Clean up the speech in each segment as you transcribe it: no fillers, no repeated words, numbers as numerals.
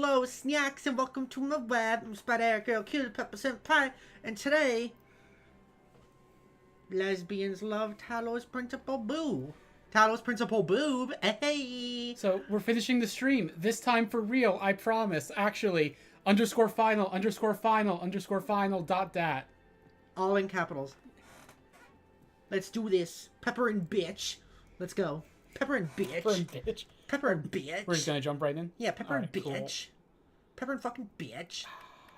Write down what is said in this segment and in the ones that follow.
hello, snacks, and welcome to my web. I'm Spider Girl, P11 Pie, and today, lesbians love Talos Principal Boo. Talos Principal Boob, hey! So, we're finishing the stream. This time for real, I promise. Actually, _final, .dat. All in capitals. Let's do this. Pepper and bitch. Let's go. Pepper and bitch. Pepper and bitch. Pepper and bitch. We're just gonna jump right in? Yeah, pepper and bitch. Cool. Pepper and fucking bitch.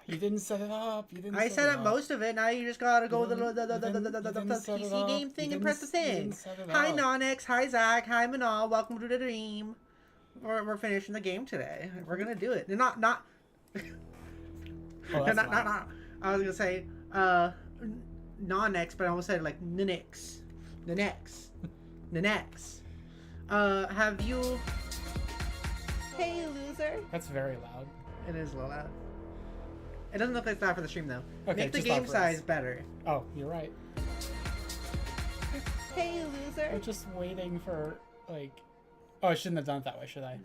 You didn't set it up. I set up most of it. Now you just gotta go the PC game thing and press the thing. Hi Nonix. Hi Zach. Hi Manal. Welcome to the dream. We're finishing the game today. We're gonna do it. Not. Oh, not. I was gonna say non-X, but I almost said like Ninix. Have you? Hey loser. That's very loud. It is a little loud. It doesn't look like that for the stream though. Okay, make the game size better. Oh, you're right. Hey loser. I'm just waiting for like. Oh, I shouldn't have done it that way, should I?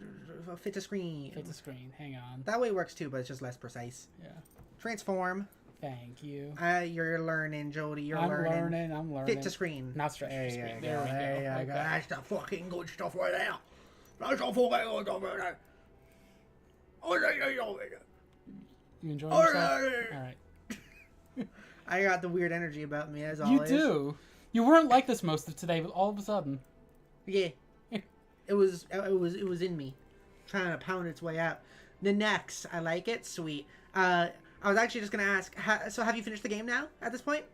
Fit to screen. Fit to screen. Hang on. That way works too, but it's just less precise. Yeah. Transform. Thank you. You're learning, Jodi. I'm learning. Fit to screen. Not stretch to screen. There we go. That's the fucking good stuff right there. That's the fucking good stuff right there. You enjoying yourself? All right. I got the weird energy about me as always. You do. You weren't like this most of today, but all of a sudden. Yeah. It was in me, trying to pound its way out. The next, I like it. Sweet. I was actually just gonna ask. So have you finished the game now? At this point?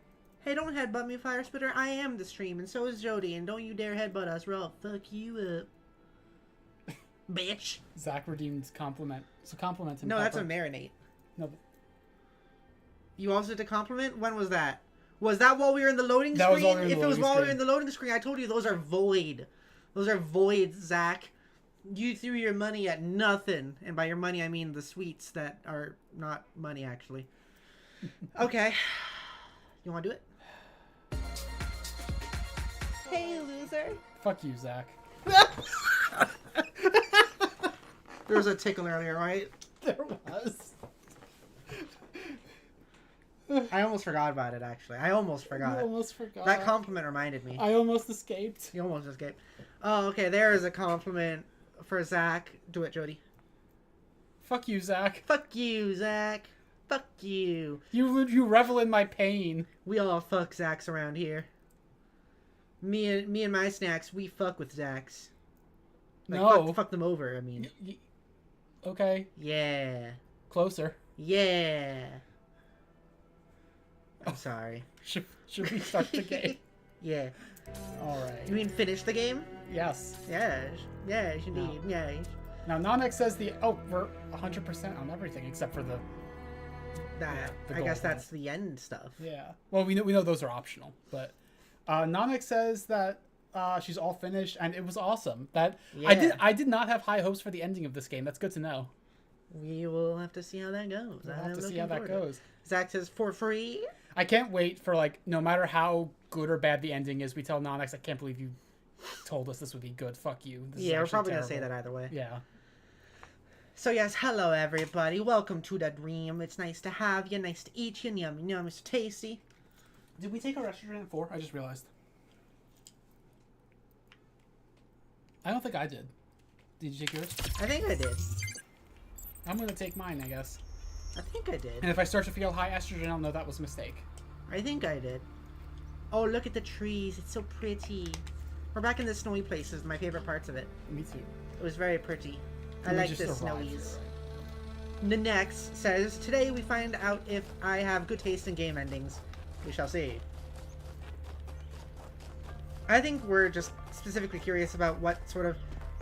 Hey, don't headbutt me, Fire Spitter. I am the stream, and so is Jodi. And don't you dare headbutt us, or I'll fuck you up, bitch. Zach redeemed compliment. So compliment him. No, that's a marinate. No. But... You also did a compliment. When was that? Was that while we were in the loading that screen? Was if it was while we were in the loading screen, I told you those are void. Those are voids, Zach. You threw your money at nothing. And by your money, I mean the sweets that are not money, actually. Okay. You want to do it? Hey, loser. Fuck you, Zach. There was a tickle earlier, right? There was. I almost forgot about it, actually. I almost forgot. You almost forgot. That compliment reminded me. I almost escaped. You almost escaped. Oh, okay. There is a compliment for Zach. Do it, Jodi. Fuck you, Zach. Fuck you, Zach. Fuck you. You revel in my pain. We all fuck Zachs around here. Me and my snacks, we fuck with Zachs. Like, no. Fuck them over, I mean. Okay. Yeah. Closer. Yeah. I'm sorry. Should we start the game? Yeah. Alright. You mean finish the game? Yes. Yes. Yes, indeed. No. Yes. Now, Nonex says we're 100% on everything except for the I guess that's the end stuff. Yeah. Well, we know those are optional, but Nonex says that she's all finished and it was awesome. That yeah. I did not have high hopes for the ending of this game. That's good to know. We will have to see how that goes. We'll have to see how that goes. Zach says for free. I can't wait for, like, no matter how good or bad the ending is, we tell Nonex, I can't believe you told us this would be good. Fuck you. Yeah, we're probably going to say that either way. Yeah. So, yes, hello, everybody. Welcome to the dream. It's nice to have you. Nice to eat you. Yum, yum, Mr. Tasty. Did we take our restaurant at 4? I just realized. I don't think I did. Did you take yours? I think I did. I'm going to take mine, I guess. I think I did. And if I start to feel high estrogen, I'll know that was a mistake. I think I did. Oh, look at the trees. It's so pretty. We're back in the snowy places. My favorite parts of it. Me too. It was very pretty. I like the snowies. The next says, today we find out if I have good taste in game endings. We shall see. I think we're just specifically curious about what sort of,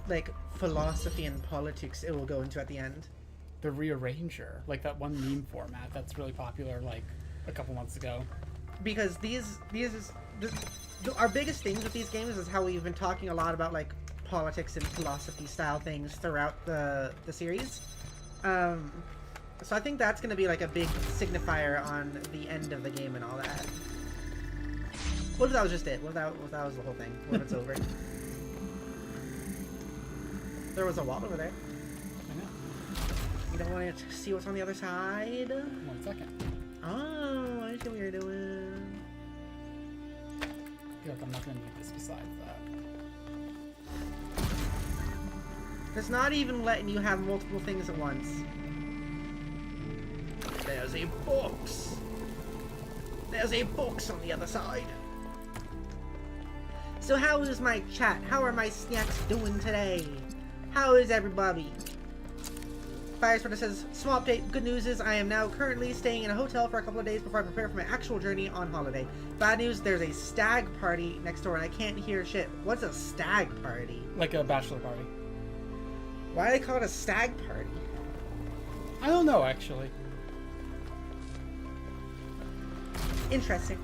like, philosophy and politics it will go into at the end. The Rearranger, like that one meme format that's really popular, like a couple months ago. Because our biggest things with these games is how we've been talking a lot about like politics and philosophy style things throughout the series. So I think that's going to be like a big signifier on the end of the game and all that. What if that was just it? What if that was the whole thing? What if it's over? There was a wall over there. I know. You don't want to see what's on the other side? 1 second. Oh, I see what you're doing. I feel like I'm not gonna need this besides that. It's not even letting you have multiple things at once. There's a box. There's a box on the other side. So how is my chat? How are my snacks doing today? How is everybody? Firespreader says, small update. Good news is I am now currently staying in a hotel for a couple of days before I prepare for my actual journey on holiday. Bad news, there's a stag party next door and I can't hear shit. What's a stag party? Like a bachelor party. Why do they call it a stag party? I don't know, actually. Interesting.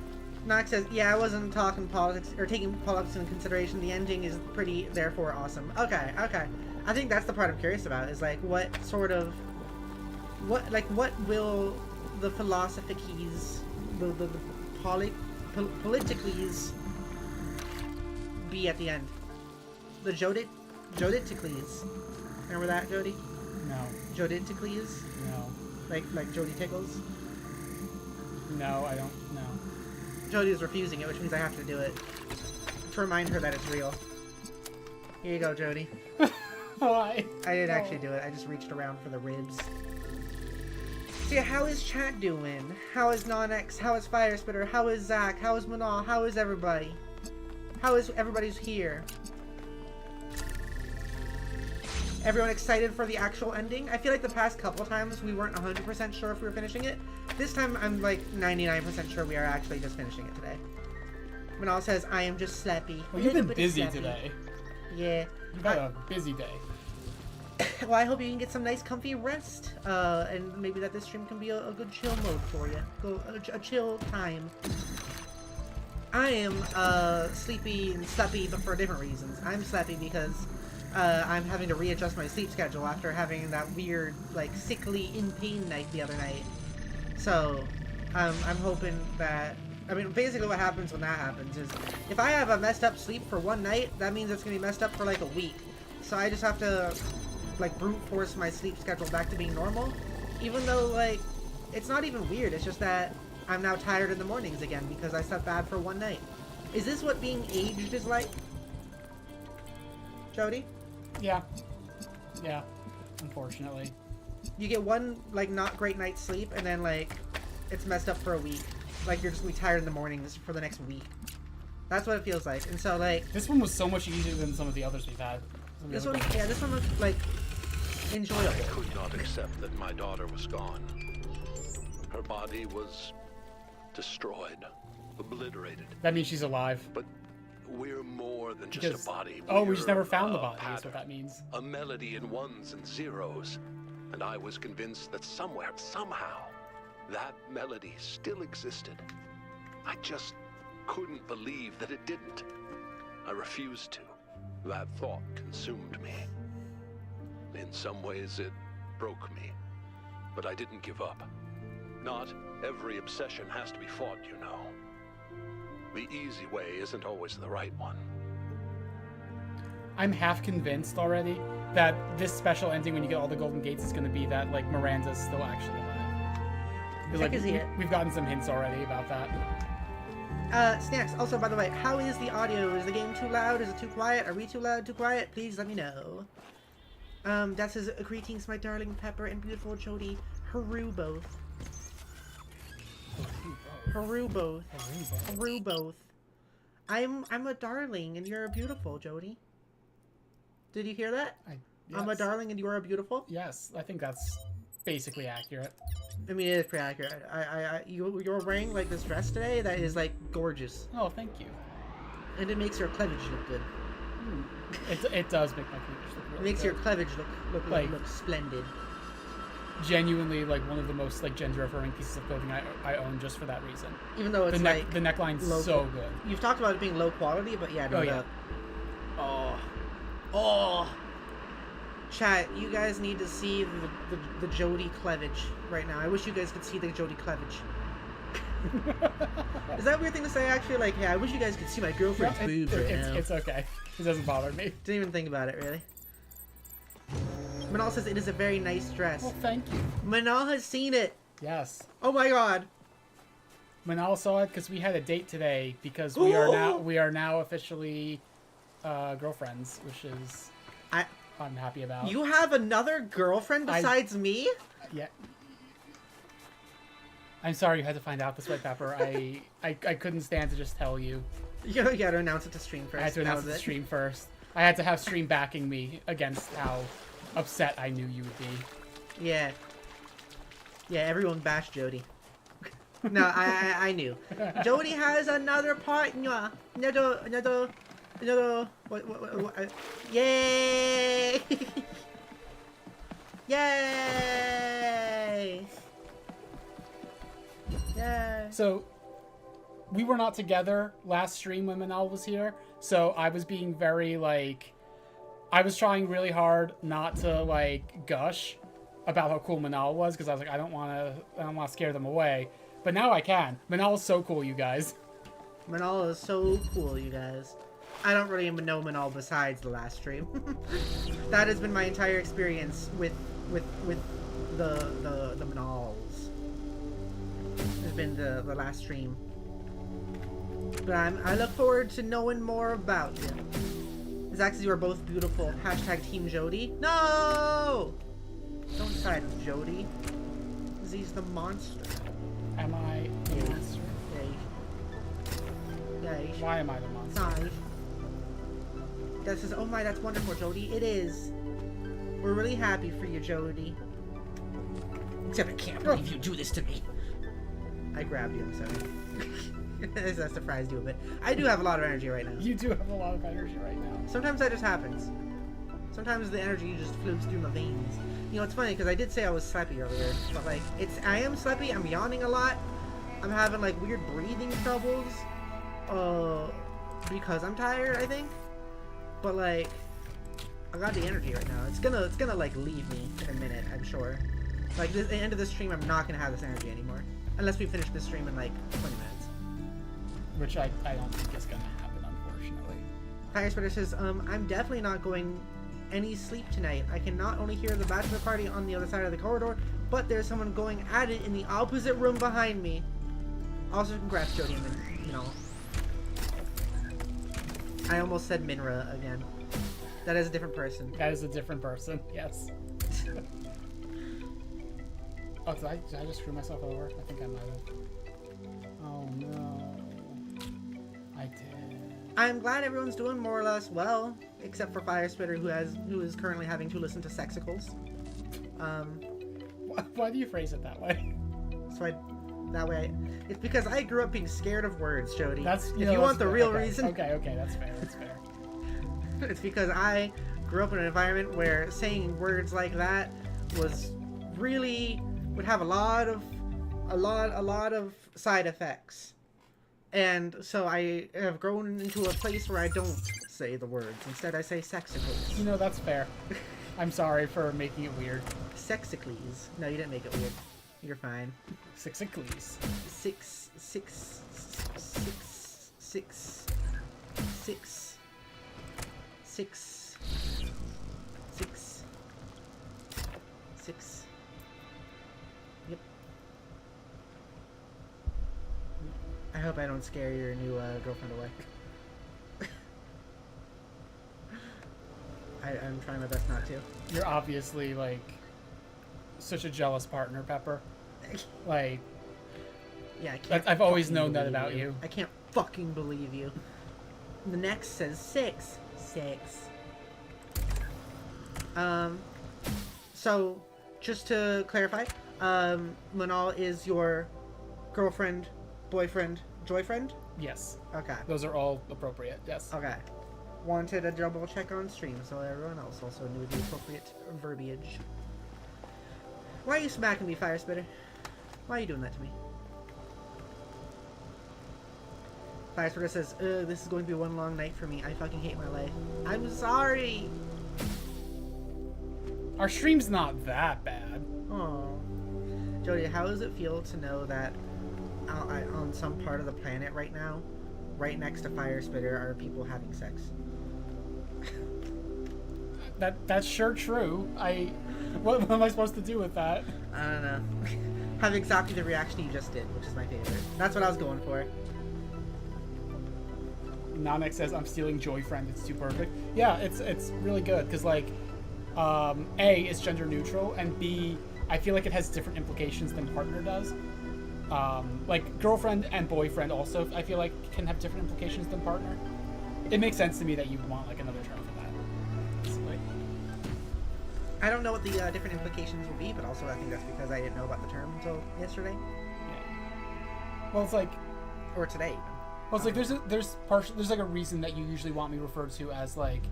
Nox says, yeah, I wasn't talking politics, or taking politics into consideration. The ending is pretty, therefore, awesome. Okay, okay. I think that's the part I'm curious about, is, like, what sort of... what will the philosophies, the politicles be at the end? The Joditicles. Remember that, Jodi? No. Joditicles? No. Like Jodi Tickles? No, I don't know. Jodi is refusing it, which means I have to do it. To remind her that it's real. Here you go, Jodi. Why? I didn't actually do it, I just reached around for the ribs. So yeah, how is chat doing? How is Non-X? How is Firespitter? How is Zach? How is Manal? How is everybody? How is everybody's here? Everyone excited for the actual ending? I feel like the past couple times we weren't 100% sure if we were finishing it. This time I'm like 99% sure we are actually just finishing it today. Manal says, I am just slappy. Well, you've been busy today. Yeah. You've had a busy day. Well, I hope you can get some nice comfy rest. And maybe that this stream can be a good chill mode for you. A chill time. I am sleepy and slappy, but for different reasons. I'm slappy because I'm having to readjust my sleep schedule after having that weird, like, sickly, in pain night the other night. So, I'm hoping that... I mean, basically what happens when that happens is, if I have a messed up sleep for one night, that means it's going to be messed up for, like, a week. So I just have to, like, brute force my sleep schedule back to being normal. Even though, like, it's not even weird. It's just that I'm now tired in the mornings again because I slept bad for one night. Is this what being aged is like? Jodi? Yeah. Yeah. Unfortunately. You get one, like, not great night's sleep, and then, like, it's messed up for a week. Like, you're just gonna be tired in the mornings for the next week. That's what it feels like. And so, like... This one was so much easier than some of the others we've had. This one, yeah, this one was, like, enjoyable. I could not accept that my daughter was gone. Her body was destroyed, obliterated. That means she's alive. But we're more than just a body. We just never found the body, is what that means. A melody in ones and zeros. And I was convinced that somewhere, somehow, that melody still existed. I just couldn't believe that it didn't. I refused to. That thought consumed me. In some ways, it broke me. But I didn't give up. Not every obsession has to be fought, you know. The easy way isn't always the right one. I'm half convinced already that this special ending when you get all the golden gates is going to be that, like, Miranda's still actually alive. Like, we've gotten some hints already about that. Snacks, also, by the way, how is the audio? Is the game too loud? Is it too quiet? Are we too loud, too quiet? Please let me know. That says, greetings, my darling Pepper and beautiful Jodi. Haru both. Haru both. Haru both. I'm a darling and you're a beautiful, Jodi. Did you hear that? Yes. I'm a darling and you are beautiful? Yes, I think that's basically accurate. I mean, it is pretty accurate. You're wearing, like, this dress today that is, like, gorgeous. Oh, thank you. And it makes your cleavage look good. It does make my cleavage look really It makes good. your cleavage look splendid. Genuinely, like, one of the most, like, gender-affirming pieces of clothing I own just for that reason. Even though it's, the neckline's so good. You've talked about it being low quality, but yeah, no doubt. Oh. Chat, you guys need to see the Jodi cleavage right now. I wish you guys could see the Jodi cleavage. Is that a weird thing to say, actually? Like, hey, I wish you guys could see my girlfriend's boobs right now. It's okay. It doesn't bother me. Didn't even think about it, really. Manal says it is a very nice dress. Well, thank you. Manal has seen it. Yes. Oh my god. Manal saw it because we had a date today because we are now officially girlfriends, which is I'm happy about. You have another girlfriend besides me? Yeah. I'm sorry you had to find out this way, Pepper. I couldn't stand to just tell you. You gotta announce it to stream first. I had to announce it to stream first. I had to have stream backing me against how upset I knew you would be. Yeah. Yeah, everyone bashed Jodi. No, I knew. Jodi has another partner. Another. What, yay! Yay! Yay! So, we were not together last stream when Manal was here, so I was being very, like... I was trying really hard not to, like, gush about how cool Manal was, because I was like, I don't want to scare them away. But now I can. Manal is so cool, you guys. Manal is so cool, you guys. I don't really even know Manal besides the last stream. That has been my entire experience with the Manals. Has been the last stream. But I look forward to knowing more about you. Zach says you are both beautiful. Hashtag Team Jodi. No! Don't side with Jodi. He's the monster. Am I the monster? Yay. Why am I the monster? Side. That says, oh my, that's wonderful, Jodi. It is. We're really happy for you, Jodi. Except I can't believe you do this to me. I grabbed you, I'm sorry. That surprised you a bit. I do have a lot of energy right now. You do have a lot of energy right now. Sometimes that just happens. Sometimes the energy just flows through my veins. You know, it's funny because I did say I was sleepy earlier, but like, I am sleepy. I'm yawning a lot. I'm having like weird breathing troubles, because I'm tired, I think. But like, I got the energy right now. It's gonna like leave me in a minute, I'm sure. Like, at the end of the stream, I'm not gonna have this energy anymore, unless we finish this stream in like 20 minutes. Which I don't think is gonna happen, unfortunately. Fire Spitter says, I'm definitely not going any sleep tonight. I can not only hear the bachelor party on the other side of the corridor, but there's someone going at it in the opposite room behind me. Also, congrats, Jodi, and you know. I almost said Minra again. That is a different person. That is a different person, yes. Oh, did I just screw myself over? I think I might have. Oh no. I did. I'm glad everyone's doing more or less well, except for Fire Spitter, who is currently having to listen to sexicles. Why do you phrase it that way? So it's because I grew up being scared of words, Jodi. That's, if you want the real reason. Okay, that's fair. That's fair. It's because I grew up in an environment where saying words like that was really would have a lot of side effects. And so I have grown into a place where I don't say the words. Instead, I say sexicles. You know, that's fair. I'm sorry for making it weird. Sexicles. No, you didn't make it weird. You're fine. Sixicles. Six. Yep. I hope I don't scare your new girlfriend away. I'm trying my best not to. You're obviously, like, such a jealous partner, Pepper. Like, yeah, I can't I've always known that about you. I can't fucking believe you. The next says 6. So, just to clarify, Manal is your girlfriend, boyfriend, joyfriend? Yes. Okay. Those are all appropriate, yes. Okay. Wanted a double check on stream so everyone else also knew the appropriate verbiage. Why are you smacking me, Fire Spitter? Why are you doing that to me? Fire Spitter says, this is going to be one long night for me. I fucking hate my life. I'm sorry! Our stream's not that bad. Oh, Jodi, how does it feel to know that on some part of the planet right now, right next to Fire Spitter, are people having sex? That's sure true. What am I supposed to do with that? I don't know. Have exactly the reaction you just did, which is my favorite. That's what I was going for. Nanek says, I'm stealing Joy Friend. It's too perfect. Yeah, it's really good because, like, A, it's gender neutral, and B, I feel like it has different implications than partner does. Like, girlfriend and boyfriend also, I feel like, can have different implications than partner. It makes sense to me that you would want, like, another term for that. Basically. I don't know what the different implications will be, but also I think that's because I didn't know about the term until yesterday. Yeah. Well, it's like... Or today, even. Well, it's like there's like a reason that you usually want me referred to as like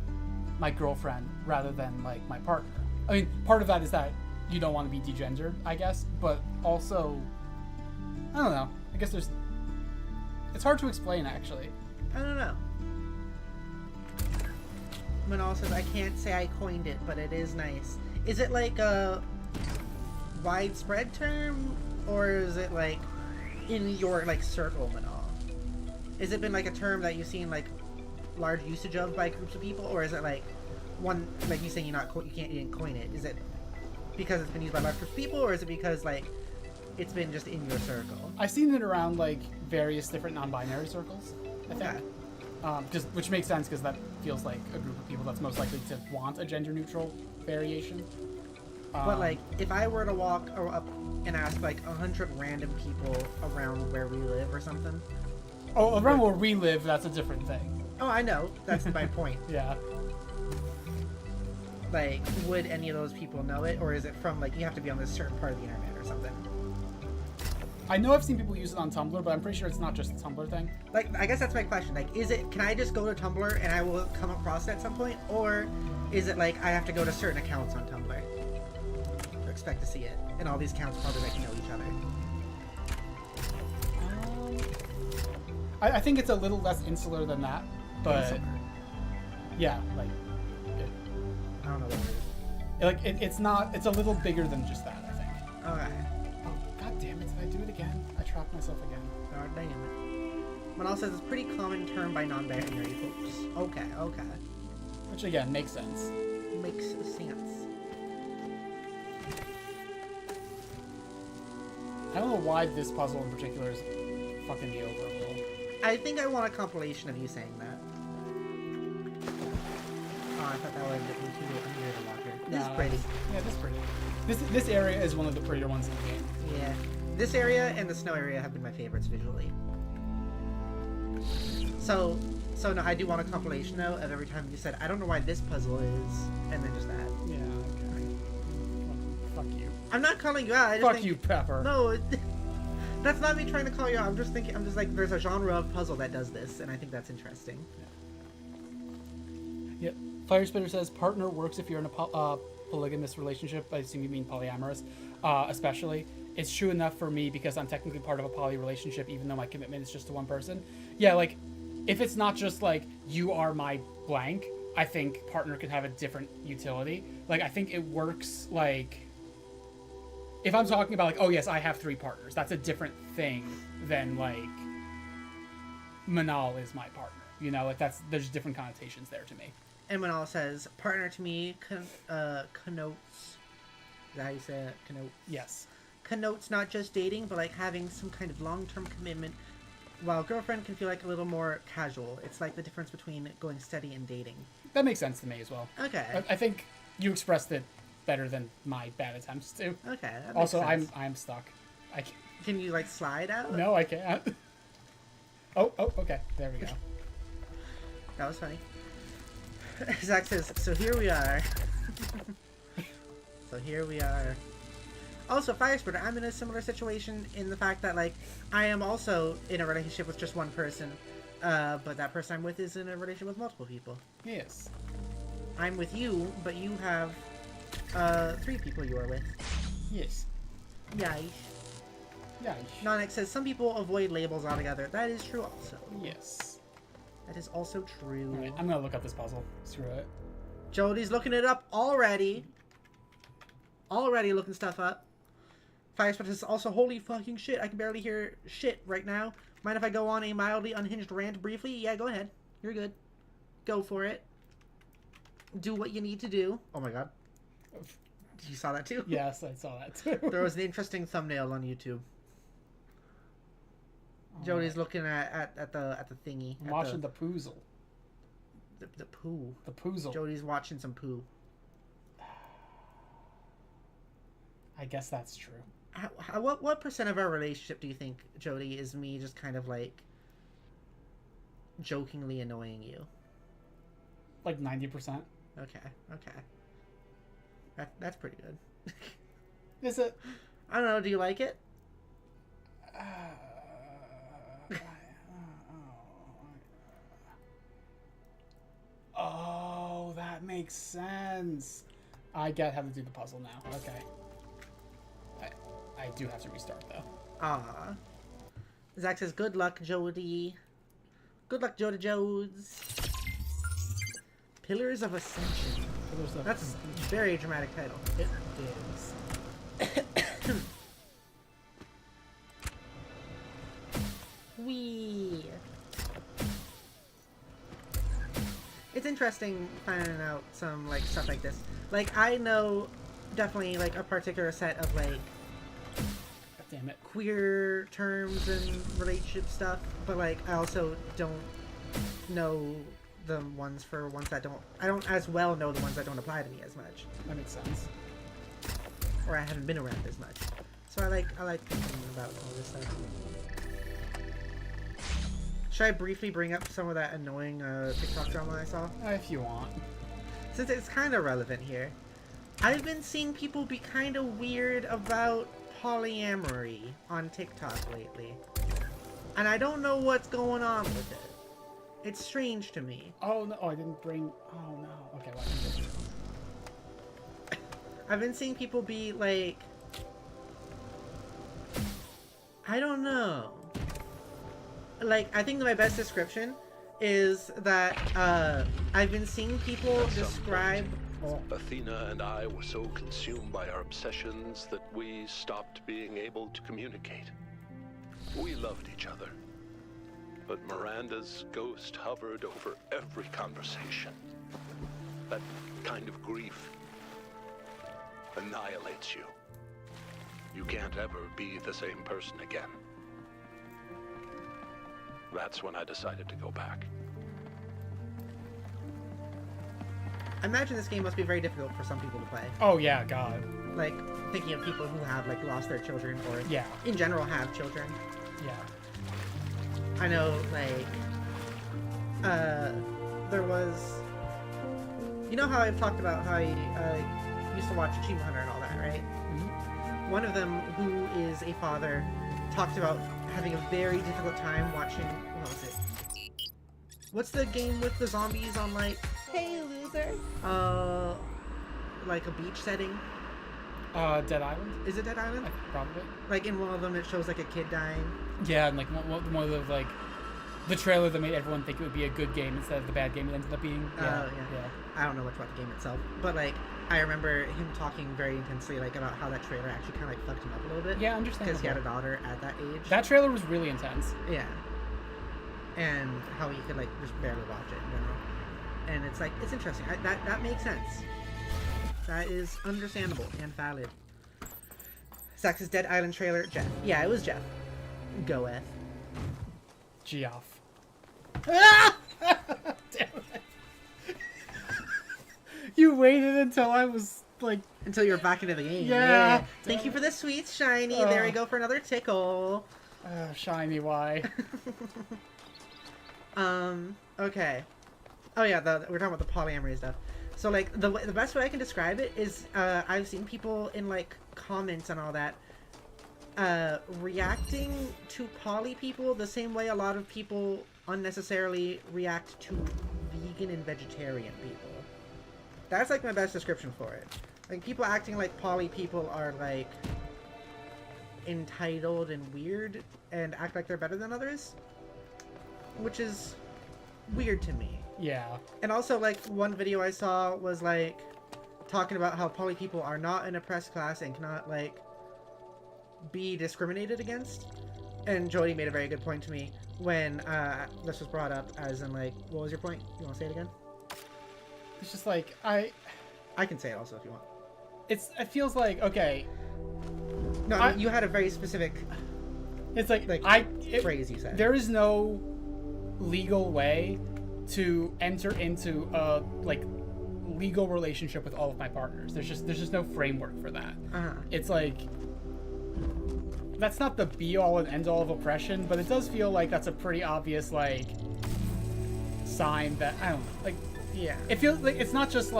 my girlfriend rather than like my partner. I mean, part of that is that you don't want to be degendered, I guess, but also I don't know. I guess it's hard to explain actually. I don't know. Manal says I can't say I coined it, but it is nice. Is it like a widespread term, or is it like in your like circle, Manal? Has it been like a term that you've seen like large usage of by groups of people, or is it like one like you saying you didn't coin it? Is it because it's been used by large groups of people, or is it because like it's been just in your circle? I've seen it around like various different non-binary circles, I think. Okay. Which makes sense because that feels like a group of people that's most likely to want a gender-neutral variation. But like, if I were to walk up and ask like 100 random people around where we live or something. Oh, around where we live, that's a different thing. Oh, I know. That's my point. Yeah. Like, would any of those people know it, or is it from like you have to be on this certain part of the internet or something? I know I've seen people use it on Tumblr, but I'm pretty sure it's not just a Tumblr thing. Like, I guess that's my question. Like, can I just go to Tumblr and I will come across it at some point? Or is it like I have to go to certain accounts on Tumblr to expect to see it? And all these accounts probably like know each other. I think it's a little less insular than that, but insular. Yeah, like I don't know what it is. Like it's a little bigger than just that, I think. Okay. Oh, god damn it, did I do it again? I trapped myself again. God damn it. Manal says it's a pretty common term by non-binary folks. Okay. Which again makes sense. Makes sense. I don't know why this puzzle in particular is fucking me over a little. I think I want a compilation of you saying that. Oh, I thought that would have been too under the locker. This is pretty. Yeah, this is pretty. This area is one of the prettier ones in the game. Yeah. This area and the snow area have been my favorites visually. So no, I do want a compilation though of every time you said, I don't know why this puzzle is, and then just that. Yeah, okay. Well, fuck you. I'm not calling you out. I just Fuck you, Pepper. No, that's not me trying to call you out. I'm just like, there's a genre of puzzle that does this, and I think that's interesting. Yeah. Firespitter says, partner works if you're in a polygamous relationship. I assume you mean polyamorous, especially. It's true enough for me because I'm technically part of a poly relationship, even though my commitment is just to one person. Yeah, like, if it's not just like, you are my blank, I think partner could have a different utility. Like, I think it works, like, if I'm talking about, like, oh, yes, I have 3 partners, that's a different thing than, like, Manal is my partner. You know, like, there's different connotations there to me. And Manal says, partner to me connotes, is that how you say it? Connotes? Yes. Connotes not just dating, but like having some kind of long-term commitment, while girlfriend can feel like a little more casual. It's like the difference between going steady and dating. That makes sense to me as well. Okay. I think you expressed it better than my bad attempts to. Okay. That Also, makes sense. I'm stuck. I can't. Can you like slide out? No, I can't. Oh, okay. There we go. That was funny. Zach says, so here we are. Also, Firesplitter, I'm in a similar situation in the fact that, like, I am also in a relationship with just one person, but that person I'm with is in a relationship with multiple people. Yes. I'm with you, but you have 3 people you are with. Yes. Yikes. Yikes. Nonik says, some people avoid labels altogether. That is true also. Yes. That is also true. Alright, I'm gonna look up this puzzle. Screw it. Jodi's looking it up already. Already looking stuff up. Firesplitter says, also, holy fucking shit, I can barely hear shit right now. Mind if I go on a mildly unhinged rant briefly? Yeah, go ahead. You're good. Go for it. do what you need to do. Oh my god. You saw that too? Yes, I saw that too. There was an interesting thumbnail on YouTube. Jodi's looking at the thingy. I'm watching the poozle. The poo. The poozle. Jodi's watching some poo. I guess that's true. What percent of our relationship do you think, Jodi, is me just kind of like jokingly annoying you? Like 90%. Okay. That's pretty good. Is it? I don't know. Do you like it? Oh, that makes sense. I get how to do the puzzle now. Okay. I do have to restart though. Zach says, "Good luck, Jodi. Good luck, Jodi Jodes." Pillars of Ascension. That's a very dramatic title. It is. Wee. It's interesting finding out some like stuff like this. Like I know definitely like a particular set of like Damn it. queer terms and relationship stuff, but like I also don't know the ones that I don't as well know the ones that don't apply to me as much. That makes sense. Or I haven't been around as much. So I like thinking about all this stuff. Should I briefly bring up some of that annoying TikTok drama I saw? If you want. Since it's kind of relevant here. I've been seeing people be kind of weird about polyamory on TikTok lately. And I don't know what's going on with it. It's strange to me. Oh, no. Oh, I didn't bring... Oh, no. Okay, well, I've been seeing people be like... I don't know. Like, I think my best description is that I've been seeing people describe... Athena and I were so consumed by our obsessions that we stopped being able to communicate. We loved each other, but Miranda's ghost hovered over every conversation. That kind of grief annihilates you. You can't ever be the same person again. That's when I decided to go back. I imagine this game must be very difficult for some people to play. Oh, yeah, God. Like, thinking of people who have, like, lost their children or, Yeah. in general, have children. Yeah. I know, like, there was... You know how I've talked about how I used to watch Achievement Hunter and all that, right? Mm-hmm. One of them, who is a father, talked about having a very difficult time watching... What was it? What's the game with the zombies on, like... Hey, loser! Like a beach setting? Dead Island? Is it Dead Island? Probably. Like, in one of them, it shows, like, a kid dying. Yeah, and, like, one of the, like... The trailer that made everyone think it would be a good game instead of the bad game it ended up being. Yeah. I don't know much about the game itself, but like I remember him talking very intensely like about how that trailer actually kind of like fucked him up a little bit. Yeah, understandable. Because he had a daughter at that age. That trailer was really intense. Yeah. And how he could like just barely watch it in general. And it's like it's interesting. That makes sense. That is understandable and valid. Zach's Dead Island trailer. Jeff. Yeah, it was Jeff. Goeth. Geoff. Ah! Damn it. You waited until I was like... Until you're back into the game. Yeah. Thank you for the sweet shiny. There we go for another tickle. Shiny, why? Okay. Oh yeah, we're talking about the polyamory stuff. So like, the best way I can describe it is, I've seen people in like comments and all that, reacting to poly people the same way a lot of people unnecessarily react to vegan and vegetarian people. That's like my best description for it. Like people acting like poly people are like entitled and weird and act like they're better than others, which is weird to me. Yeah. And also like one video I saw was like talking about how poly people are not an oppressed class and cannot like be discriminated against. And Jodi made a very good point to me when this was brought up, as in like, what was your point? You want to say it again? It's just like I can say it also if you want. It feels like, okay. No, you had a very specific. It's like phrase you said. There is no legal way to enter into a legal relationship with all of my partners. There's just no framework for that. It's like, that's not the be all and end all of oppression, but it does feel like that's a pretty obvious sign that, I don't know, yeah. It feels like it's not just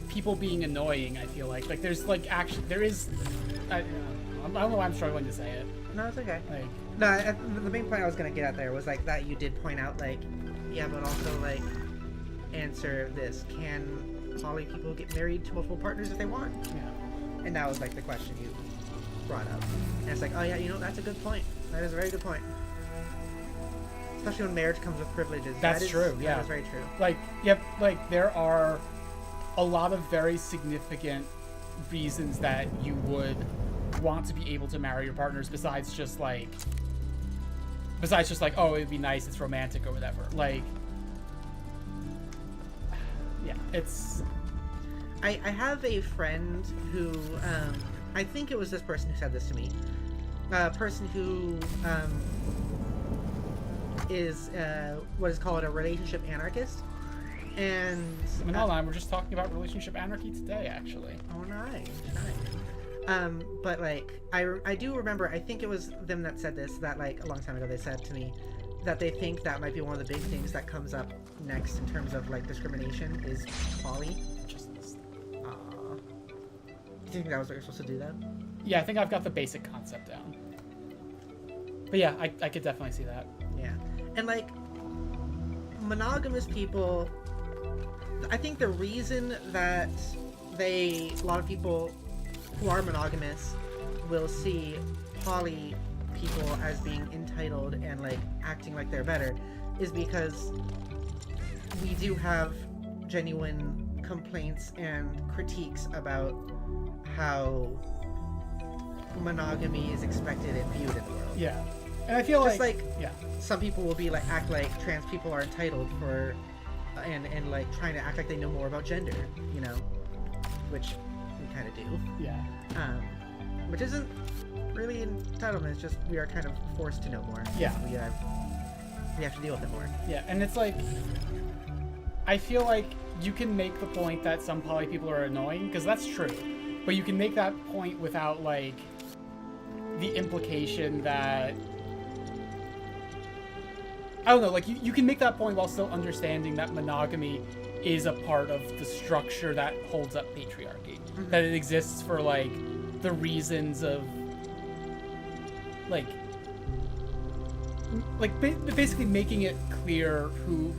people being annoying. I feel like there's actually there is. I don't know why I'm struggling to say it. No, it's okay. No, the main point I was gonna get at there was that you did point out yeah, but also answer this: can poly people get married to multiple partners if they want? Yeah. And that was the question you brought up. And it's oh yeah, that's a good point. That is a very good point. Especially when marriage comes with privileges. That's true. Yeah, that is very true. There are a lot of very significant reasons that you would want to be able to marry your partners besides just oh, it'd be nice, it's romantic or whatever. Yeah, it's. I have a friend who I think it was this person who said this to me. A person who is what is called a relationship anarchist. And hold on, we're just talking about relationship anarchy today, actually. Oh, nice. But I do remember, I think it was them that said this, that a long time ago they said to me that they think that might be one of the big things that comes up next in terms of discrimination is poly. Do you think that was what you're supposed to do then? Yeah, I think I've got the basic concept down. But yeah, I could definitely see that. Yeah. And monogamous people, I think the reason that a lot of people who are monogamous will see poly people as being entitled and acting like they're better is because we do have genuine complaints and critiques about how monogamy is expected and viewed in the world. Yeah. And I feel yeah, some people will be act like trans people are entitled for and trying to act like they know more about gender, which we kind of do. Yeah. Which isn't really entitlement, it's just we are kind of forced to know more. Yeah. We have to deal with it more. Yeah, and it's I feel like you can make the point that some poly people are annoying, because that's true. But you can make that point without the implication that, I don't know, you can make that point while still understanding that monogamy is a part of the structure that holds up patriarchy. Mm-hmm. That it exists for the reasons of basically making it clear who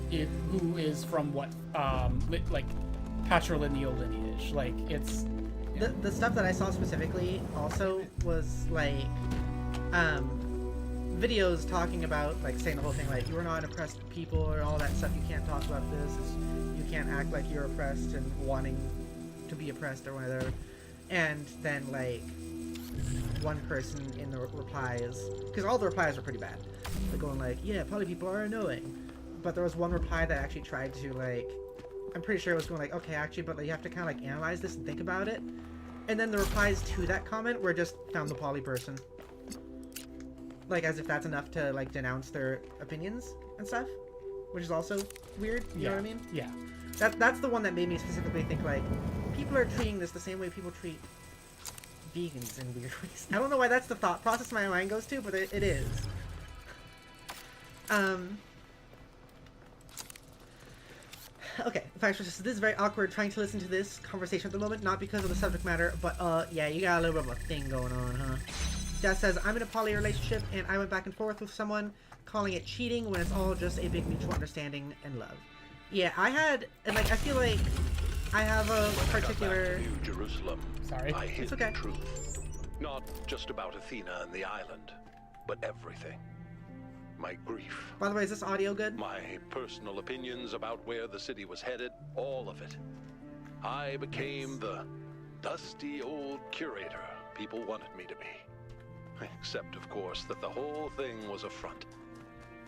is from what patrilineal lineage. It's the stuff that I saw specifically also was videos talking about saying the whole thing you are not oppressed people or all that stuff. You can't talk about this. You can't act like you're oppressed and wanting to be oppressed or whatever. And then one person in the replies, because all the replies were pretty bad, going yeah, poly people are annoying, but there was one reply that actually tried to I'm pretty sure it was going okay, actually, but you have to kind of analyze this and think about it. And then the replies to that comment were just found the poly person, as if that's enough to denounce their opinions and stuff, which is also weird. You know what I mean? Yeah. That's the one that made me specifically think people are treating this the same way people treat vegans in weird ways. I don't know why that's the thought process my mind goes to, but it is. Okay, thanks for this. This is very awkward trying to listen to this conversation at the moment, not because of the subject matter, but yeah, you got a little bit of a thing going on, huh? Death says, I'm in a poly relationship and I went back and forth with someone, calling it cheating when it's all just a big mutual understanding and love. Yeah, I had, and I feel like I have a particular... New Jerusalem. Sorry. I hid It's okay. the truth. Not just about Athena and the island, but everything. My grief. By the way, is this audio good? My personal opinions about where the city was headed, all of it. I became the dusty old curator people wanted me to be. Except, of course, that the whole thing was a front.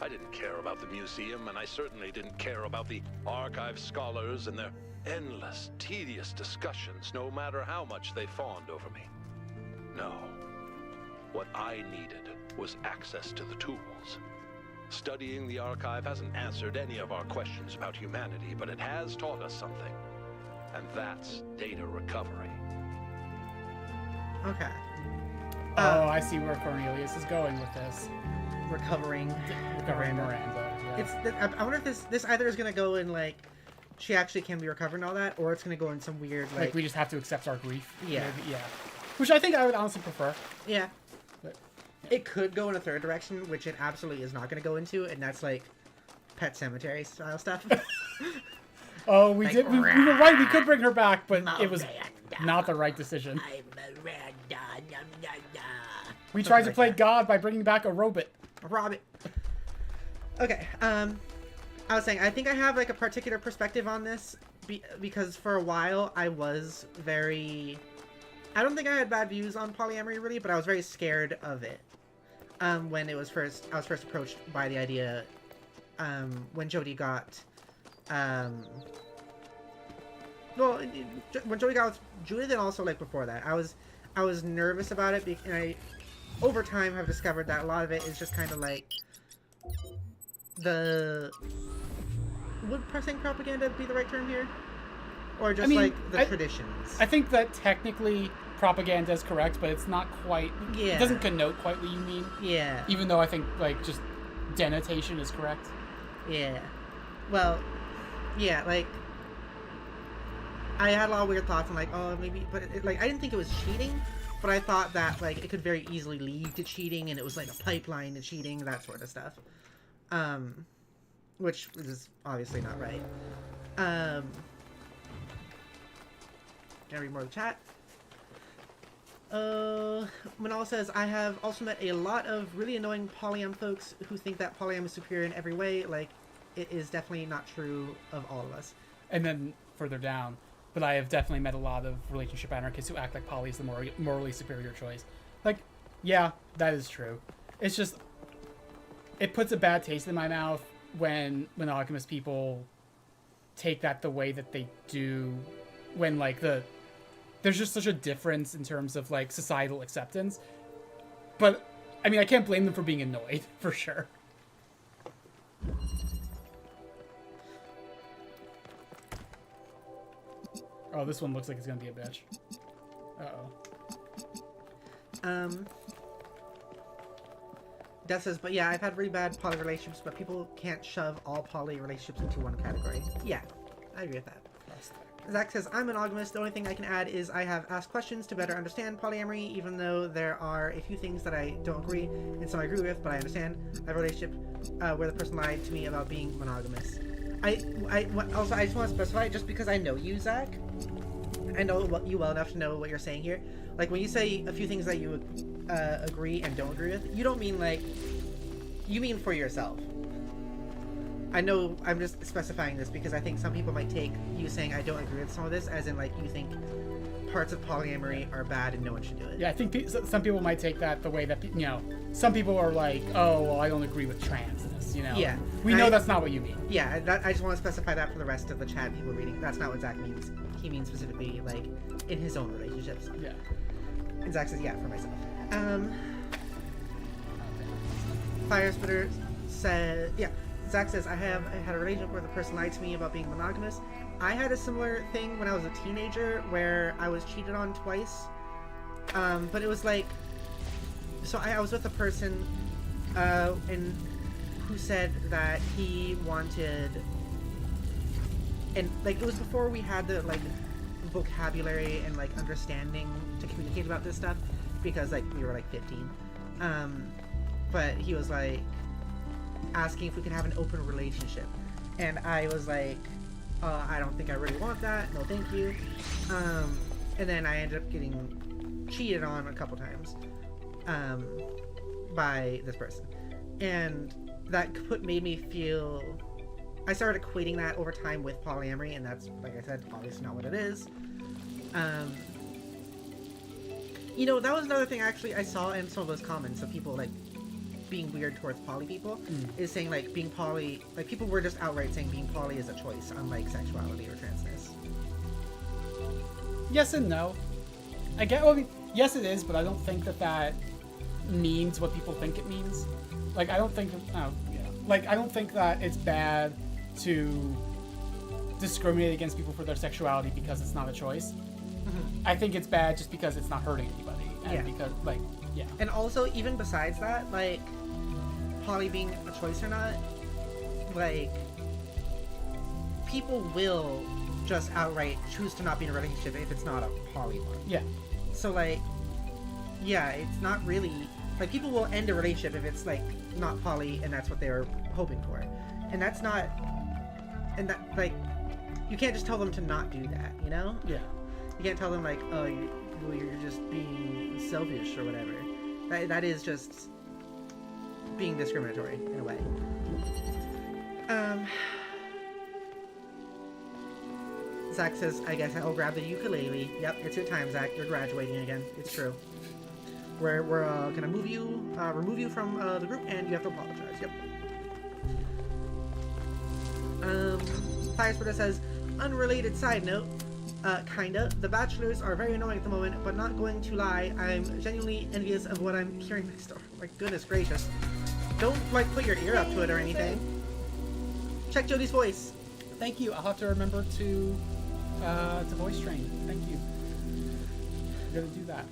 I didn't care about the museum, and I certainly didn't care about the archive scholars and their endless, tedious discussions, no matter how much they fawned over me. No. What I needed was access to the tools. Studying the archive hasn't answered any of our questions about humanity, but it has taught us something. And that's data recovery. Okay. Oh, I see where Cornelius is going with this. Recovering Miranda. Yeah. I wonder if this either is gonna go in like she actually can be recovered and all that, or it's gonna go in some weird like we just have to accept our grief. Yeah. Maybe, yeah. Which I think I would honestly prefer. Yeah. But, It could go in a third direction, which it absolutely is not going to go into, and that's like Pet Cemetery style stuff. oh, we Like, did. We were right. We could bring her back, but it was not the right decision. I'm Miranda. We tried to play God by bringing back a robot. Rob it. Okay. I was saying I think I have like a particular perspective on this because for a while I was very. I don't think I had bad views on polyamory really, but I was very scared of it. When I was first approached by the idea, when Jodi got, when Jodi got with Judith, and also like before that, I was nervous about it, and I, over time, have discovered that a lot of it is just kind of like would pressing propaganda be the right term here, or just like the traditions? I think that technically propaganda is correct, but it's not quite. Yeah. It doesn't connote quite what you mean. Yeah. Even though I think like just denotation is correct. Yeah. Well, yeah, like I had a lot of weird thoughts and like, oh, maybe, but like I didn't think it was cheating, but I thought that like it could very easily lead to cheating, and it was like a pipeline to cheating, that sort of stuff. Which is obviously not right. Can I read more of the chat? Manal says, I have also met a lot of really annoying polyam folks who think that polyam is superior in every way. Like, it is definitely not true of all of us. And then further down, but I have definitely met a lot of relationship anarchists who act like poly is the morally superior choice. Like, yeah, that is true. It's just, it puts a bad taste in my mouth when monogamous people take that the way that they do when, like, there's just such a difference in terms of, like, societal acceptance. But, I mean, I can't blame them for being annoyed, for sure. Oh, this one looks like it's gonna be a bitch. Uh-oh. Death says, but yeah, I've had really bad poly relationships, but people can't shove all poly relationships into one category. Yeah, I agree with that. Zach says, I'm monogamous. The only thing I can add is I have asked questions to better understand polyamory, even though there are a few things that I don't agree and some I agree with, but I understand. I have a relationship where the person lied to me about being monogamous. Also, I just want to specify, just because I know you, Zach, I know you well enough to know what you're saying here. Like, when you say a few things that you agree and don't agree with, you don't mean, like, you mean for yourself. I know I'm just specifying this because I think some people might take you saying I don't agree with some of this as in, like, you think parts of polyamory are bad and no one should do it. Yeah, I think some people might take that the way that, you know, some people are like, oh, well, I don't agree with transness, you know? Yeah. We know that's not what you mean. Yeah, I just want to specify that for the rest of the chat people reading. That's not what Zach means. He means specifically, like, in his own relationships. Yeah. And Zach says, yeah, for myself. Fire Spitter says, yeah. Zach says, I had a relationship where the person lied to me about being monogamous. I had a similar thing when I was a teenager where I was cheated on twice. But it was like, so I was with a person and who said that he wanted, and like it was before we had the like vocabulary and like understanding to communicate about this stuff, because like we were like 15. But he was like asking if we could have an open relationship, and I was like, I don't think I really want that, no thank you. And then I ended up getting cheated on a couple times by this person, and that made me feel, I started equating that over time with polyamory, and that's, like I said, obviously not what it is. You know, that was another thing actually I saw in some of those comments of people like being weird towards poly people is saying like being poly, like people were just outright saying being poly is a choice, unlike sexuality or transness. Yes and no. Well, I mean, yes it is, but I don't think that means what people think it means. Like, I don't think, like, I don't think that it's bad to discriminate against people for their sexuality because it's not a choice. Mm-hmm. I think it's bad just because it's not hurting anybody. And because, like, yeah. And also, even besides that, like, poly being a choice or not, like, people will just outright choose to not be in a relationship if it's not a poly one. Yeah. So, like, yeah, it's not really... Like, people will end a relationship if it's, like, not poly and that's what they were hoping for. And that's not... And that, like, you can't just tell them to not do that, you know? Yeah. You can't tell them, like, oh, you're just being selfish or whatever. That is just being discriminatory, in a way. Zach says, I guess I'll grab the ukulele. Yep, it's your time, Zach. You're graduating again. It's true. We're gonna remove you from the group, and you have to apologize. Yep. Firesplitter says, unrelated side note, kinda. The bachelors are very annoying at the moment, but not going to lie, I'm genuinely envious of what I'm hearing next door. My goodness gracious. Don't, like, put your ear up to it or anything. Check Jodi's voice. Thank you. I'll have to remember to voice train. Thank you. I'm gonna do that.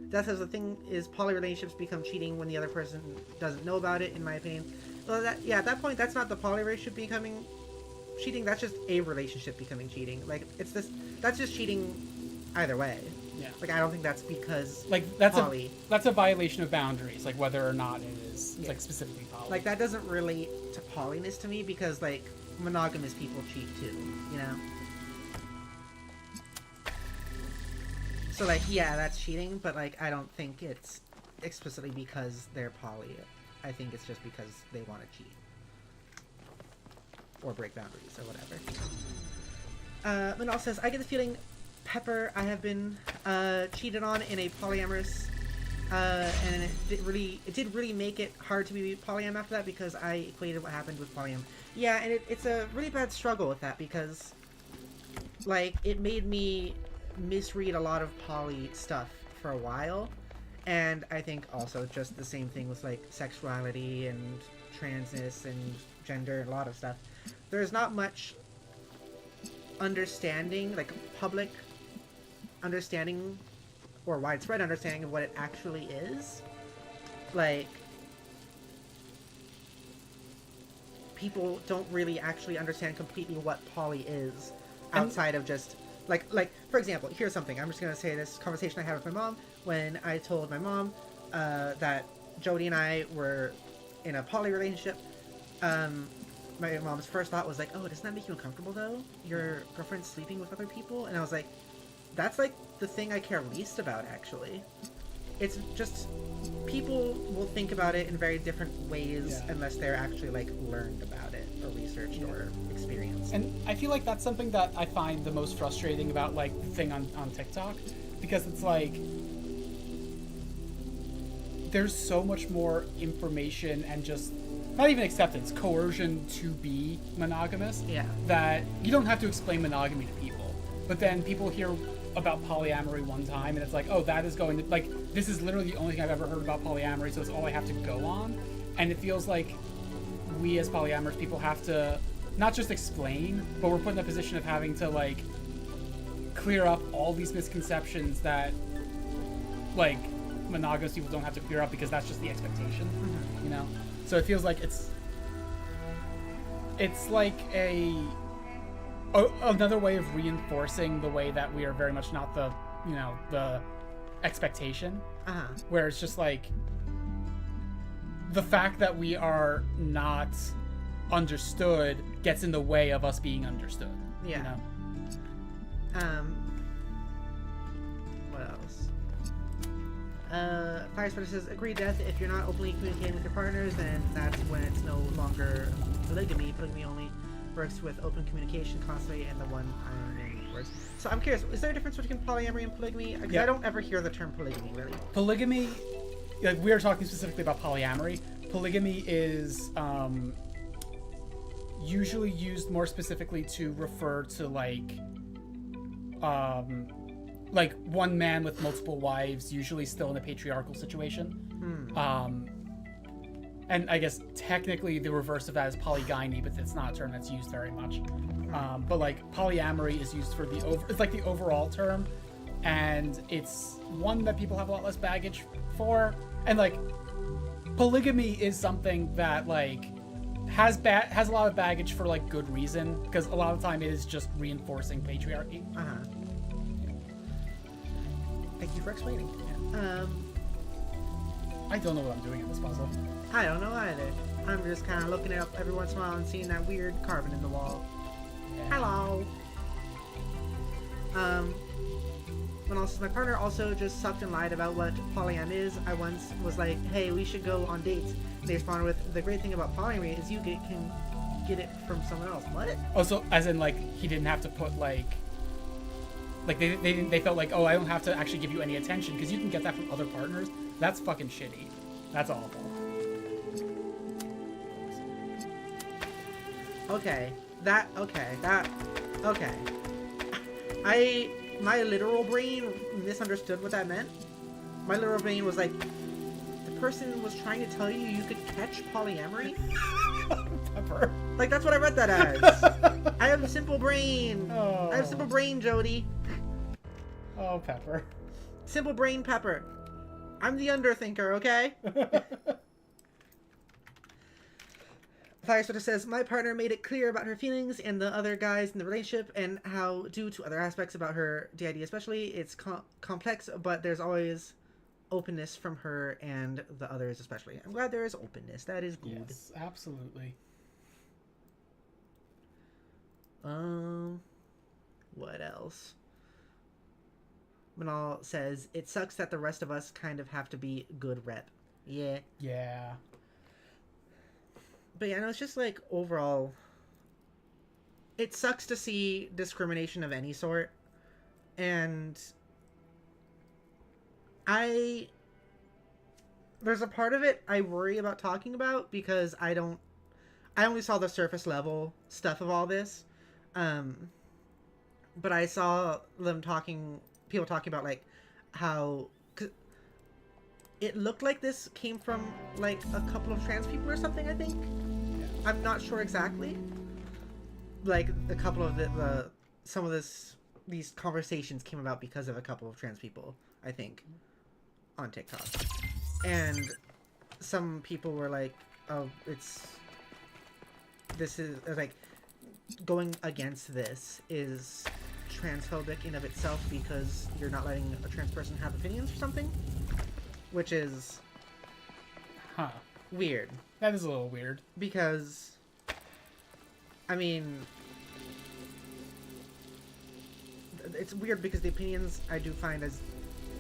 Death says the thing is poly relationships become cheating when the other person doesn't know about it, in my opinion. Well, at that point, that's not the poly relationship becoming cheating. That's just a relationship becoming cheating. Like, that's just cheating either way. Yeah. Like, I don't think that's because that's poly. That's a violation of boundaries, like whether or not it is like specifically poly. Like, that doesn't relate to polyness to me because, like, monogamous people cheat too, you know? So, like, yeah, that's cheating, but, like, I don't think it's explicitly because they're poly. I think it's just because they want to cheat. Or break boundaries, or whatever. Manal says, I get the feeling, Pepper, I have been cheated on in a polyamorous, and it did really make it hard to be polyam after that because I equated what happened with polyam. Yeah, and it's a really bad struggle with that because, like, it made me misread a lot of poly stuff for a while, and I think also just the same thing with, like, sexuality and transness and gender and a lot of stuff. There's not much understanding, like public understanding or widespread understanding of what it actually is. Like, people don't really actually understand completely what poly is outside of just like for example, here's something. I'm just gonna say this conversation I had with my mom when I told my mom that Jodi and I were in a poly relationship. My mom's first thought was like, oh, doesn't that make you uncomfortable though? Your girlfriend's sleeping with other people? And I was like, that's like the thing I care least about, actually. It's just, people will think about it in very different ways unless they're actually, like, learned about it or researched or experienced. And I feel like that's something that I find the most frustrating about, like, the thing on TikTok, because it's like, there's so much more information and just, not even acceptance, coercion to be monogamous, that you don't have to explain monogamy to people. But then people hear about polyamory one time, and it's like, oh, that is going to, like, this is literally the only thing I've ever heard about polyamory, so it's all I have to go on. And it feels like we as polyamorous people have to not just explain, but we're put in a position of having to, like, clear up all these misconceptions that, like, monogamous people don't have to clear up because that's just the expectation, you know? So it feels like it's like another way of reinforcing the way that we are very much not the, you know, the expectation. Where it's just like the fact that we are not understood gets in the way of us being understood. Yeah. You know? What else? Firesplitter says, agree, Death. If you're not openly communicating with your partners, then that's when it's no longer polygamy. Polygamy only works with open communication constantly and the one I'm in afterwards. So I'm curious, is there a difference between polyamory and polygamy? Because Yeah. I don't ever hear the term polygamy, really. Polygamy, like we are talking specifically about polyamory. Polygamy is usually used more specifically to refer to like one man with multiple wives, usually still in a patriarchal situation. And I guess technically the reverse of that is polygyny, but it's not a term that's used very much. But like polyamory is used for it's like the overall term, and it's one that people have a lot less baggage for. And like polygamy is something that like has a lot of baggage for like good reason, because a lot of the time it is just reinforcing patriarchy. Thank you for explaining. I don't know what I'm doing in this puzzle. I don't know either. I'm just kind of looking it up every once in a while and seeing that weird carving in the wall. Yeah. Hello. When also my partner also just sucked and lied about what polyam is. I once was like, hey, we should go on dates. They responded with, the great thing about polyamory is you can get it from someone else. What? Oh, so as in like he didn't have to put like they felt like, oh, I don't have to actually give you any attention because you can get that from other partners. That's fucking shitty. That's awful. Okay. My literal brain misunderstood what that meant. My literal brain was like, the person was trying to tell you you could catch polyamory? Pepper. Like, that's what I read that as. I have a simple brain. Oh. I have a simple brain, Jodi. Oh, Pepper. Simple brain Pepper. I'm the underthinker, okay? Firesweater says, my partner made it clear about her feelings and the other guys in the relationship and how, due to other aspects about her DID especially, it's complex, but there's always openness from her and the others especially. I'm glad there is openness. That is good. Yes, absolutely. What else? Manal says, it sucks that the rest of us kind of have to be good rep. Yeah. Yeah. But yeah, no, it's just like overall, it sucks to see discrimination of any sort. And there's a part of it I worry about talking about because I only saw the surface level stuff of all this. But I saw people talking about like how it looked like this came from like a couple of trans people or something, I think. Yeah. I'm not sure exactly. Like a couple of some of these conversations came about because of a couple of trans people, I think, on TikTok. And some people were like, oh, this is like going against this is transphobic in of itself because you're not letting a trans person have opinions or something, which is weird. That is a little weird because I mean it's weird because the opinions I do find as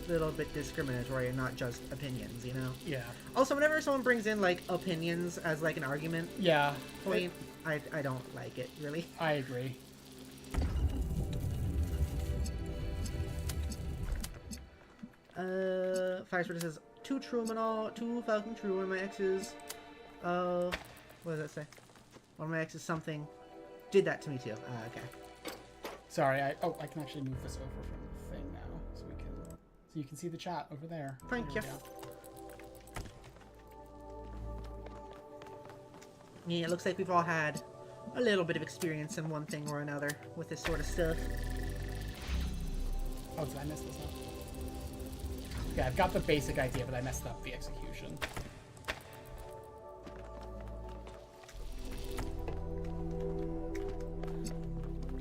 a little bit discriminatory and not just opinions, you know? Yeah. Also, whenever someone brings in like opinions as like an argument point, I don't like it, really. I agree. Firespreader says, 2 Trumanol, 2 Falcon True, one of my exes, what does that say? One of my exes something did that to me too. Okay. Sorry, I can actually move this over from the thing now, so you can see the chat over there. Thank you. Yeah, it looks like we've all had a little bit of experience in one thing or another with this sort of stuff. Oh, did I mess this up? Yeah, I've got the basic idea, but I messed up the execution.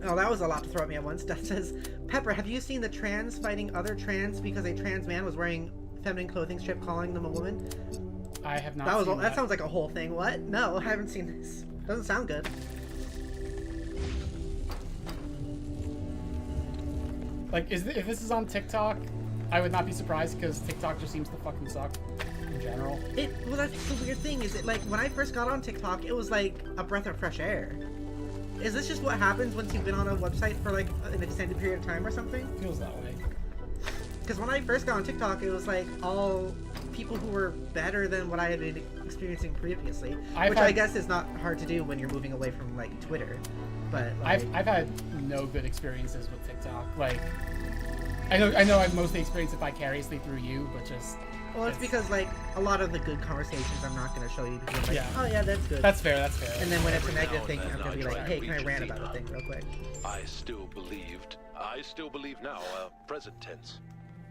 Oh, that was a lot to throw at me at once. That says, Pepper, have you seen the trans fighting other trans because a trans man was wearing feminine clothing strip calling them a woman? I have not seen that. That sounds like a whole thing. What? No, I haven't seen this. Doesn't sound good. Like, if this is on TikTok, I would not be surprised because TikTok just seems to fucking suck in general. Well, that's the weird thing, is it like, when I first got on TikTok, it was like a breath of fresh air. is this just what happens once you've been on a website for like an extended period of time or something? Feels that way. Because when I first got on TikTok, it was like all people who were better than what I had been experiencing previously, which I guess is not hard to do when you're moving away from like Twitter. But like, I've had no good experiences with TikTok. Like, I know I've mostly experienced it vicariously through you, but just. Well, it's because like a lot of the good conversations I'm not going to show you because I'm like, Yeah. oh yeah, that's good. That's fair. That's fair. And then when it's a Every negative now thing, and I'm then going to be I like, try hey, and can I reach rant Athena. about a thing real quick? I still believe now, present tense,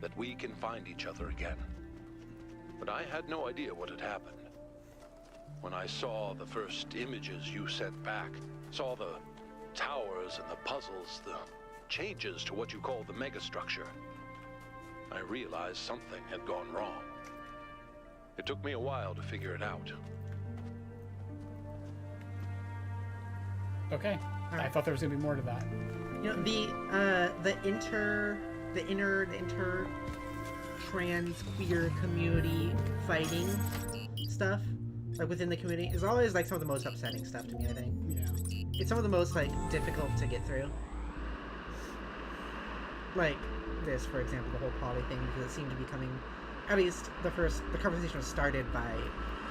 that we can find each other again. But I had no idea what had happened. When I saw the first images you sent back, saw the towers and the puzzles, the changes to what you call the megastructure, I realized something had gone wrong. It took me a while to figure it out. Okay. I Alright. thought there was gonna be more to that. You know, the inner trans queer community fighting stuff, like within the community, is always like some of the most upsetting stuff to me, I think. Yeah. It's some of the most like difficult to get through. Like this, for example, the whole poly thing, because it seemed to be coming, at least the conversation was started by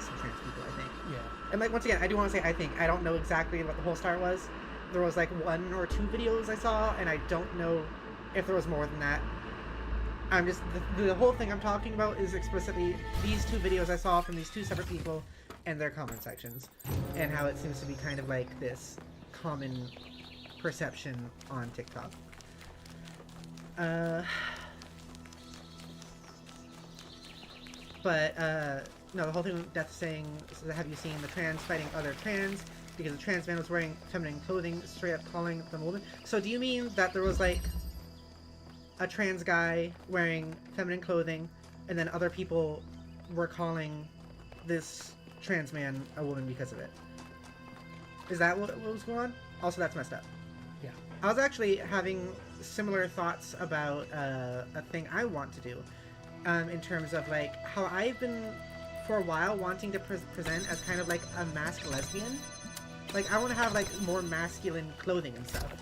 some trans people, I think. Yeah. And like once again, I do want to say I don't know exactly what the whole start was. There was like 1 or 2 videos I saw, and I don't know if there was more than that. I'm just the whole thing I'm talking about is explicitly these 2 videos I saw from these 2 separate people and their comment sections, and how it seems to be kind of like this common perception on TikTok. No, the whole thing with Death saying, have you seen the trans fighting other trans? Because the trans man was wearing feminine clothing, straight up calling them a woman. So do you mean that there was like a trans guy wearing feminine clothing, and then other people were calling this trans man a woman because of it? Is that what was going on? Also, that's messed up. Yeah. I was actually having similar thoughts about a thing I want to do, in terms of like how I've been for a while wanting to present as kind of like a masked lesbian. Like I want to have like more masculine clothing and stuff,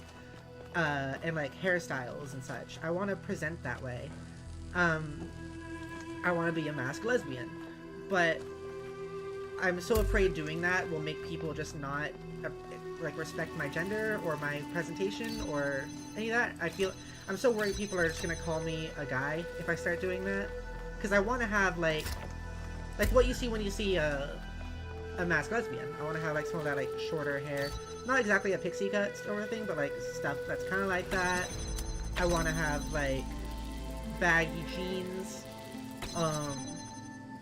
and like hairstyles and such. I want to present that way. I want to be a masked lesbian, but I'm so afraid doing that will make people just not like respect my gender or my presentation or any of that. I'm so worried people are just gonna call me a guy if I start doing that, because I want to have like what you see when you see a masked lesbian. I want to have like some of that like shorter hair, not exactly a pixie cut sort of thing, but like stuff that's kind of like that. I want to have like baggy jeans,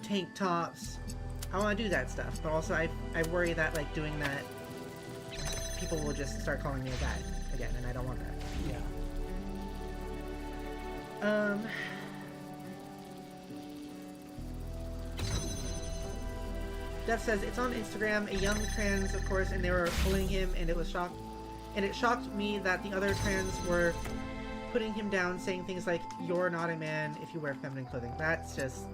tank tops. I want to do that stuff, but also I worry that like doing that, people will just start calling me a guy again, and I don't want that. Yeah. Death says it's on Instagram, a young trans, of course, and they were bullying him, and it shocked me that the other trans were putting him down, saying things like, "You're not a man if you wear feminine clothing." That's just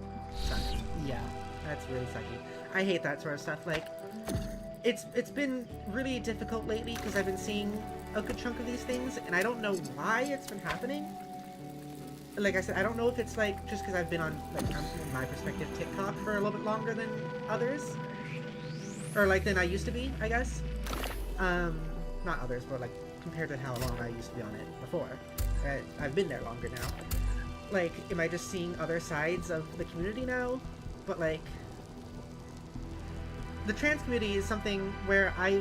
sucky. Yeah. That's really sucky. I hate that sort of stuff. Like, it's been really difficult lately because I've been seeing a good chunk of these things, and I don't know why it's been happening. Like I said, I don't know if it's like just because I've been on, like, in my perspective, TikTok for a little bit longer than others, or like than I used to be, I guess. Not others, but like compared to how long I used to be on it before. I've been there longer now. Like, am I just seeing other sides of the community now? But like, the trans community is something where I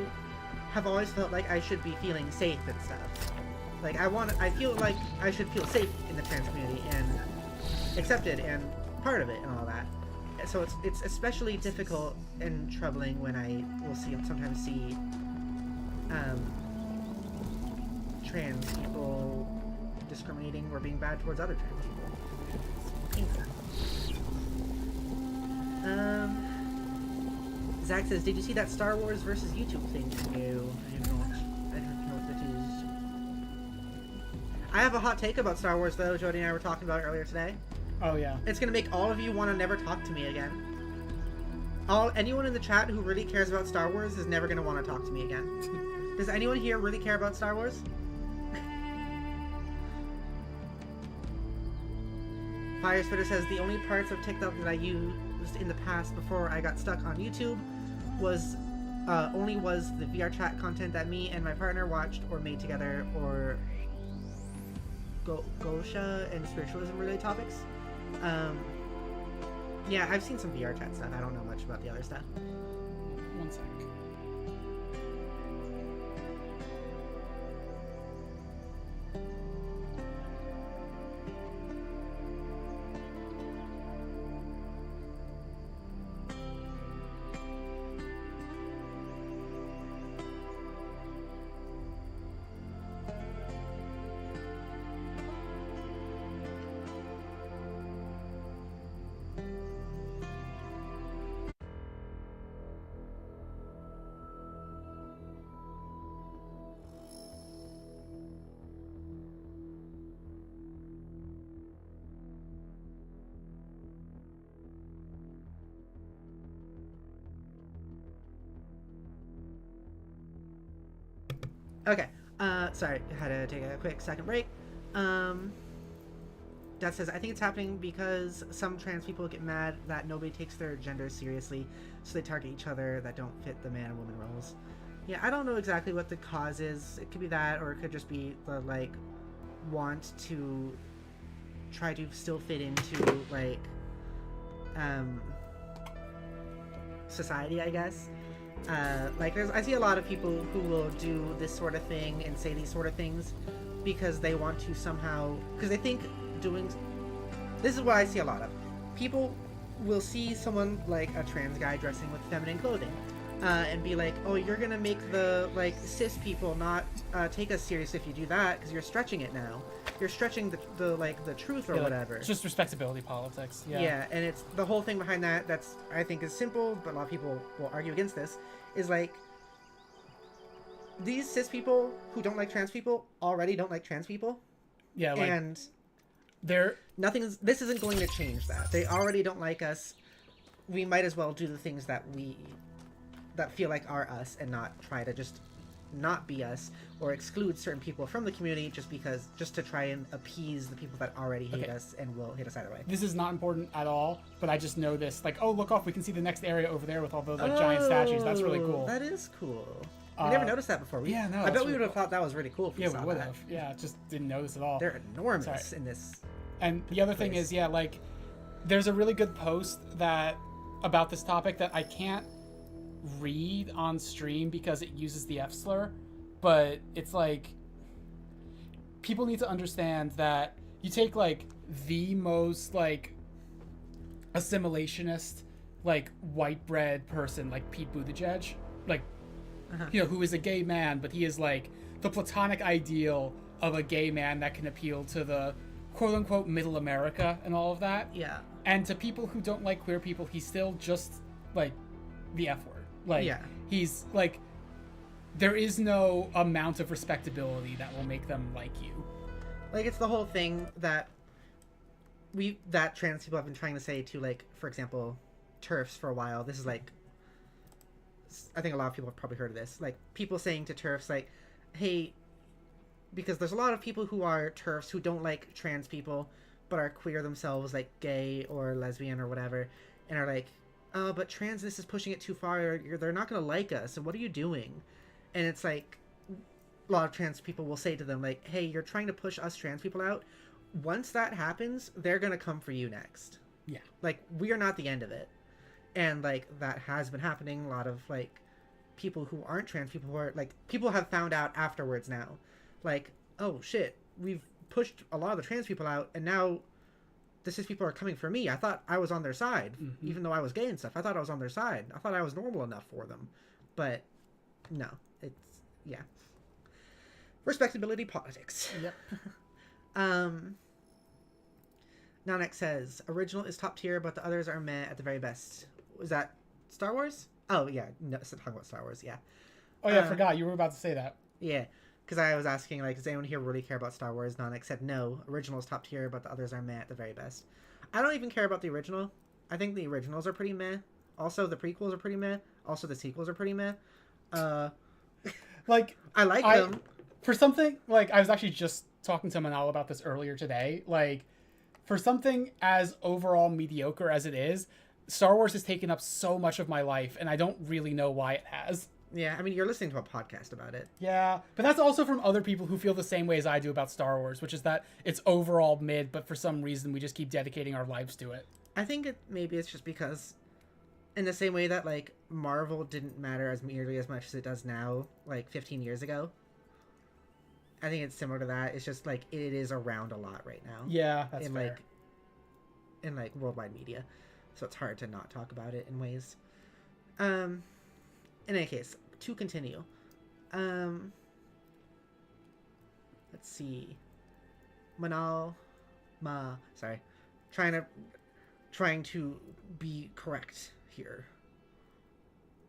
have always felt like I should be feeling safe and stuff. Like, I feel like I should feel safe in the trans community and accepted and part of it and all that. So it's especially difficult and troubling when I will sometimes see trans people discriminating or being bad towards other trans people. Painful. Zach says, did you see that Star Wars versus YouTube thing? No, I have not. I don't know what that is. I have a hot take about Star Wars, though. Jodi and I were talking about it earlier today. Oh, yeah. It's gonna make all of you want to never talk to me again. Anyone in the chat who really cares about Star Wars is never gonna want to talk to me again. Does anyone here really care about Star Wars? Firespitter says the only parts of TikTok that I used in the past before I got stuck on YouTube was the VR chat content that me and my partner watched or made together, or Gosha and spiritualism related topics. Yeah, I've seen some VR chat stuff. I don't know much about the other stuff. One sec. Okay. Sorry, had to take a quick second break. That says, I think it's happening because some trans people get mad that nobody takes their gender seriously, so they target each other that don't fit the man and woman roles. Yeah, I don't know exactly what the cause is. It could be that, or it could just be the, like, want to try to still fit into, like, society, I guess. Like, I see a lot of people who will do this sort of thing and say these sort of things because they want to somehow, because they think doing, this is what I see a lot of. People will see someone like a trans guy dressing with feminine clothing, and be like, oh, you're gonna make the, like, cis people not take us serious if you do that, because you're stretching it now. You're stretching the truth or whatever. It's just respectability politics. Yeah. Yeah, and it's the whole thing behind that. That's, I think, is simple, but a lot of people will argue against this. Is like, these cis people who don't like trans people already don't like trans people. Yeah, like, and they're this isn't going to change that. They already don't like us. We might as well do the things that feel like are us, and not try to just not be us or exclude certain people from the community just to try and appease the people that already hate us and will hit us either way. This is not important at all, but I just know this. Like, oh, look off, we can see the next area over there with all those, like, giant statues. That's really cool. That is cool. We never noticed that before. Yeah, no. I bet we would have thought that was really cool if we saw we would that. have. Yeah, just didn't notice at all. They're enormous in this. And the other thing is, yeah, like, there's a really good post about this topic that I can't read on stream because it uses the F slur, but it's like, people need to understand that you take, like, the most, like, assimilationist, like, white bread person, like Pete Buttigieg, like, you know, who is a gay man, but he is, like, the platonic ideal of a gay man that can appeal to the quote-unquote middle America and all of that. Yeah. And to people who don't like queer people, he's still just, like, the F word. Like, he's, like, there is no amount of respectability that will make them like you. Like, it's the whole thing that trans people have been trying to say to, like, for example, TERFs for a while. This is, like, I think a lot of people have probably heard of this. Like, people saying to TERFs, like, hey, because there's a lot of people who are TERFs who don't like trans people, but are queer themselves, like gay or lesbian or whatever, and are like, oh, but transness is pushing it too far. They're not going to like us. And what are you doing? And it's like, a lot of trans people will say to them, like, hey, you're trying to push us trans people out. Once that happens, they're going to come for you next. Yeah. Like, we are not the end of it. And, like, that has been happening. A lot of, like, people who aren't trans people who are, like, people have found out afterwards now. Like, oh, shit, we've pushed a lot of the trans people out, and now the cis people are coming for me. I thought I was on their side, even though I was gay and stuff. I thought I was on their side. I thought I was normal enough for them. But, no. It's, yeah. Respectability politics. Yep. Nanek says, original is top tier, but the others are meh at the very best. Was that Star Wars? Oh, yeah. No, it's talking about Star Wars, yeah. Oh, yeah, I forgot. You were about to say that. Yeah. Because I was asking, like, does anyone here really care about Star Wars? Nanek said, no. Original is top tier, but the others are meh at the very best. I don't even care about the original. I think the originals are pretty meh. Also, the prequels are pretty meh. Also, the sequels are pretty meh. Like, I like them. For something, like, I was actually just talking to Manal about this earlier today. Like, for something as overall mediocre as it is, Star Wars has taken up so much of my life, and I don't really know why it has. Yeah, I mean, you're listening to a podcast about it. Yeah, but that's also from other people who feel the same way as I do about Star Wars, which is that it's overall mid, but for some reason we just keep dedicating our lives to it. I think maybe it's just because, in the same way that, like, Marvel didn't matter as nearly as much as it does now, like, 15 years ago. I think it's similar to that. It's just, like, it is around a lot right now. Yeah, that's fair. In, like, worldwide media. So it's hard to not talk about it in ways. In any case, to continue. Let's see. Sorry. Trying to be correct here.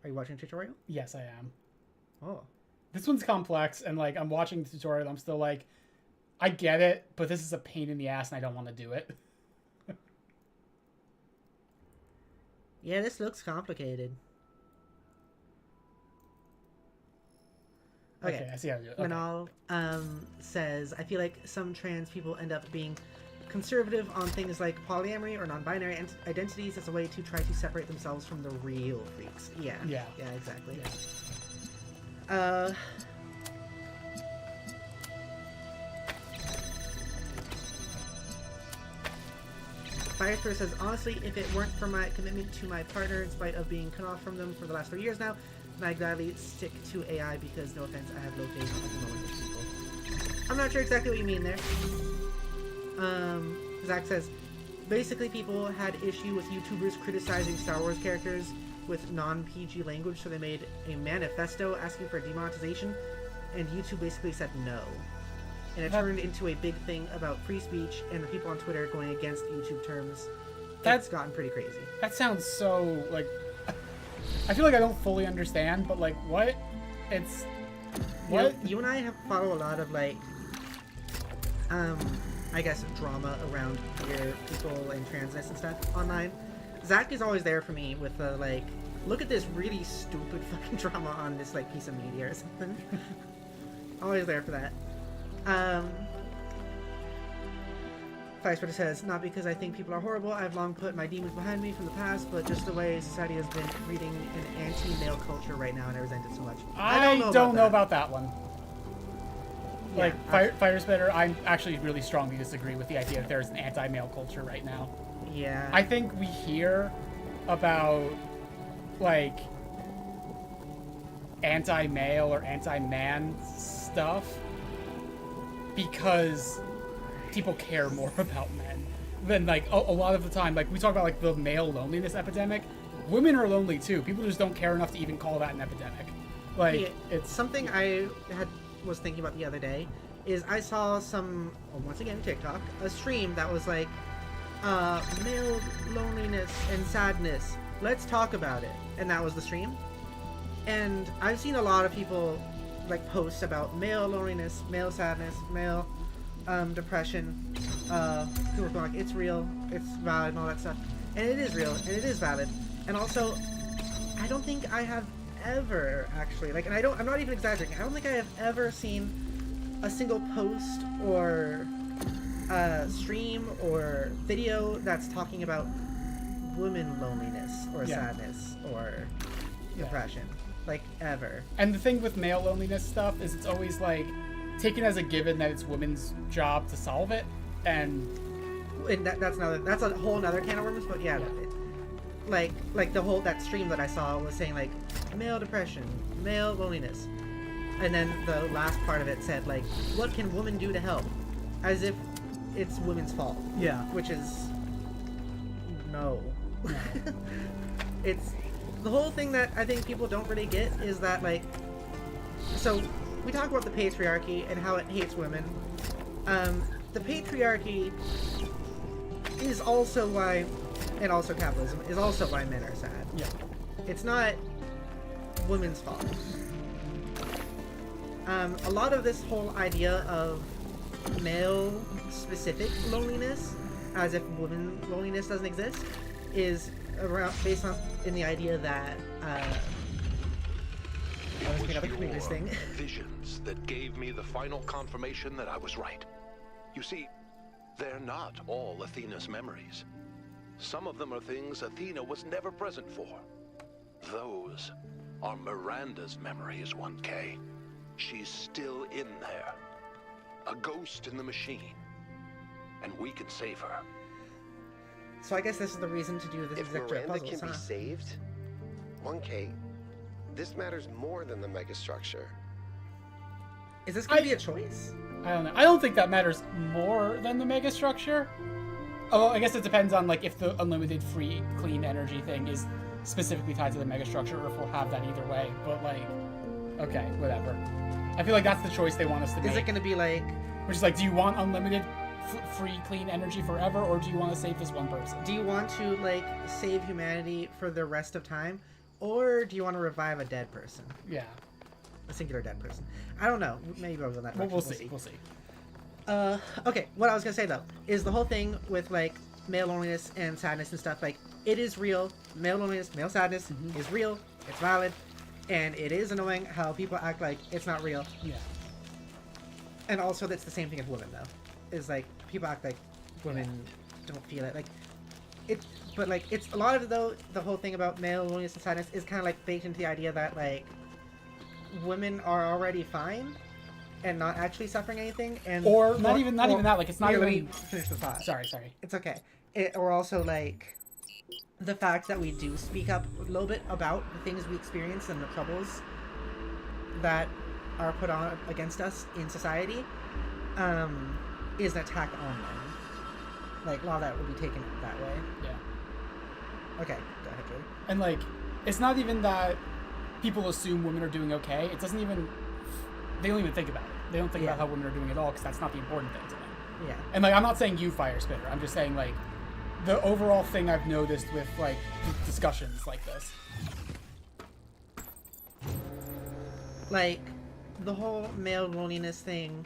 Are you watching a tutorial? Yes, I am. Oh. This one's complex, and, like, I'm watching the tutorial, I'm still like, I get it, but this is a pain in the ass, and I don't want to do it. Yeah, this looks complicated. Okay, I see how you do it. Okay. Manal says, I feel like some trans people end up being conservative on things like polyamory or non-binary identities as a way to try to separate themselves from the real freaks. Yeah. Yeah, exactly. Yeah. Firespirit says, honestly, if it weren't for my commitment to my partner in spite of being cut off from them for the last 3 years now, then I'd gladly stick to AI because, no offense, I have low faith in those people. I'm not sure exactly what you mean there. Zach says, basically people had issue with YouTubers criticizing Star Wars characters with non-PG language, so they made a manifesto asking for demonetization, and YouTube basically said no. And it turned into a big thing about free speech and the people on Twitter going against YouTube terms. That's gotten pretty crazy. That sounds so, like... I feel like I don't fully understand, but, like, what? It's... What? You and I follow a lot of, like... I guess drama around queer people and transness and stuff online. Zach is always there for me with the, like... Look at this really stupid fucking drama on this, like, piece of media or something. Always there for that. Firespirit says, not because I think people are horrible, I've long put my demons behind me from the past, but just the way society has been breeding an anti-male culture right now, and I resent it so much. I don't know about that one. Yeah, like, Firespitter, I actually really strongly disagree with the idea that there's an anti-male culture right now. Yeah. I think we hear about, like, anti-male or anti-man stuff because people care more about men than, like, a lot of the time. Like, we talk about, like, the male loneliness epidemic. Women are lonely too. People just don't care enough to even call that an epidemic. Like, yeah, it's something I was thinking about the other day. Is I saw once again TikTok, a stream that was like, male loneliness and sadness. Let's talk about it. And that was the stream. And I've seen a lot of people, like, posts about male loneliness, male sadness, male depression. People are going like, it's real, it's valid, and all that stuff. And it is real, and it is valid. And also, I don't think I have ever actually, like, and I'm not even exaggerating. I don't think I have ever seen a single post or stream or video that's talking about women loneliness or sadness or depression. Like, ever. And the thing with male loneliness stuff is it's always, like, taken as a given that it's women's job to solve it, and that's a whole nother can of worms, but yeah. Like that stream that I saw was saying, like, male depression, male loneliness, and then the last part of it said, like, what can women do to help? As if it's women's fault. Yeah. Which is... no. It's... The whole thing that I think people don't really get is that, like... So, we talk about the patriarchy and how it hates women. The patriarchy is also why... And also capitalism is also why men are sad. Yeah. It's not women's fault. A lot of this whole idea of male-specific loneliness, as if women loneliness doesn't exist, is based on in the idea that I was gonna another completeness thing. Visions that gave me the final confirmation that I was right. You see, they're not all Athena's memories. Some of them are things Athena was never present for. Those are Miranda's memories, 1K. She's still in there. A ghost in the machine. And we can save her. So I guess this is the reason to do this If exact Miranda puzzles, can be saved, 1K, this matters more than the megastructure. Is this going to be a choice? I don't know. I don't think that matters more than the mega structure. Oh, I guess it depends on like if the unlimited free clean energy thing is specifically tied to the mega structure, or if we'll have that either way. But like, okay, whatever. I feel like that's the choice they want us to make. Is it going to be like... Which is like, do you want unlimited free clean energy forever, or do you want to save this one person? Do you want to like save humanity for the rest of time, or do you want to revive a dead person? Yeah. A singular dead person. I don't know. Maybe I'll go that direction. We'll see. We'll see. Okay, what I was gonna say though is the whole thing with like male loneliness and sadness and stuff, like it is real. Male loneliness, male sadness is real. It's valid, and it is annoying how people act like it's not real. Yeah. And also, that's the same thing as women though. Is like people act like women don't feel it. Like it, but like it's a lot of it though. The whole thing about male loneliness and sadness is kind of like baked into the idea that like women are already fine and not actually suffering anything, and or not even that. Like it's not let even. me finish the thought. Sorry. It's okay. Or also like the fact that we do speak up a little bit about the things we experience and the troubles that are put on against us in society, is an attack on them. Like a lot of that will be taken that way. Yeah. Okay, go ahead, Jodi. And like, it's not even that people assume women are doing okay. It doesn't even. They don't even think about it. They don't think about how women are doing at all, because that's not the important thing to them. Yeah. And like, I'm not saying you, Fire Spitter. I'm just saying like, the overall thing I've noticed with like discussions like this. Like, the whole male loneliness thing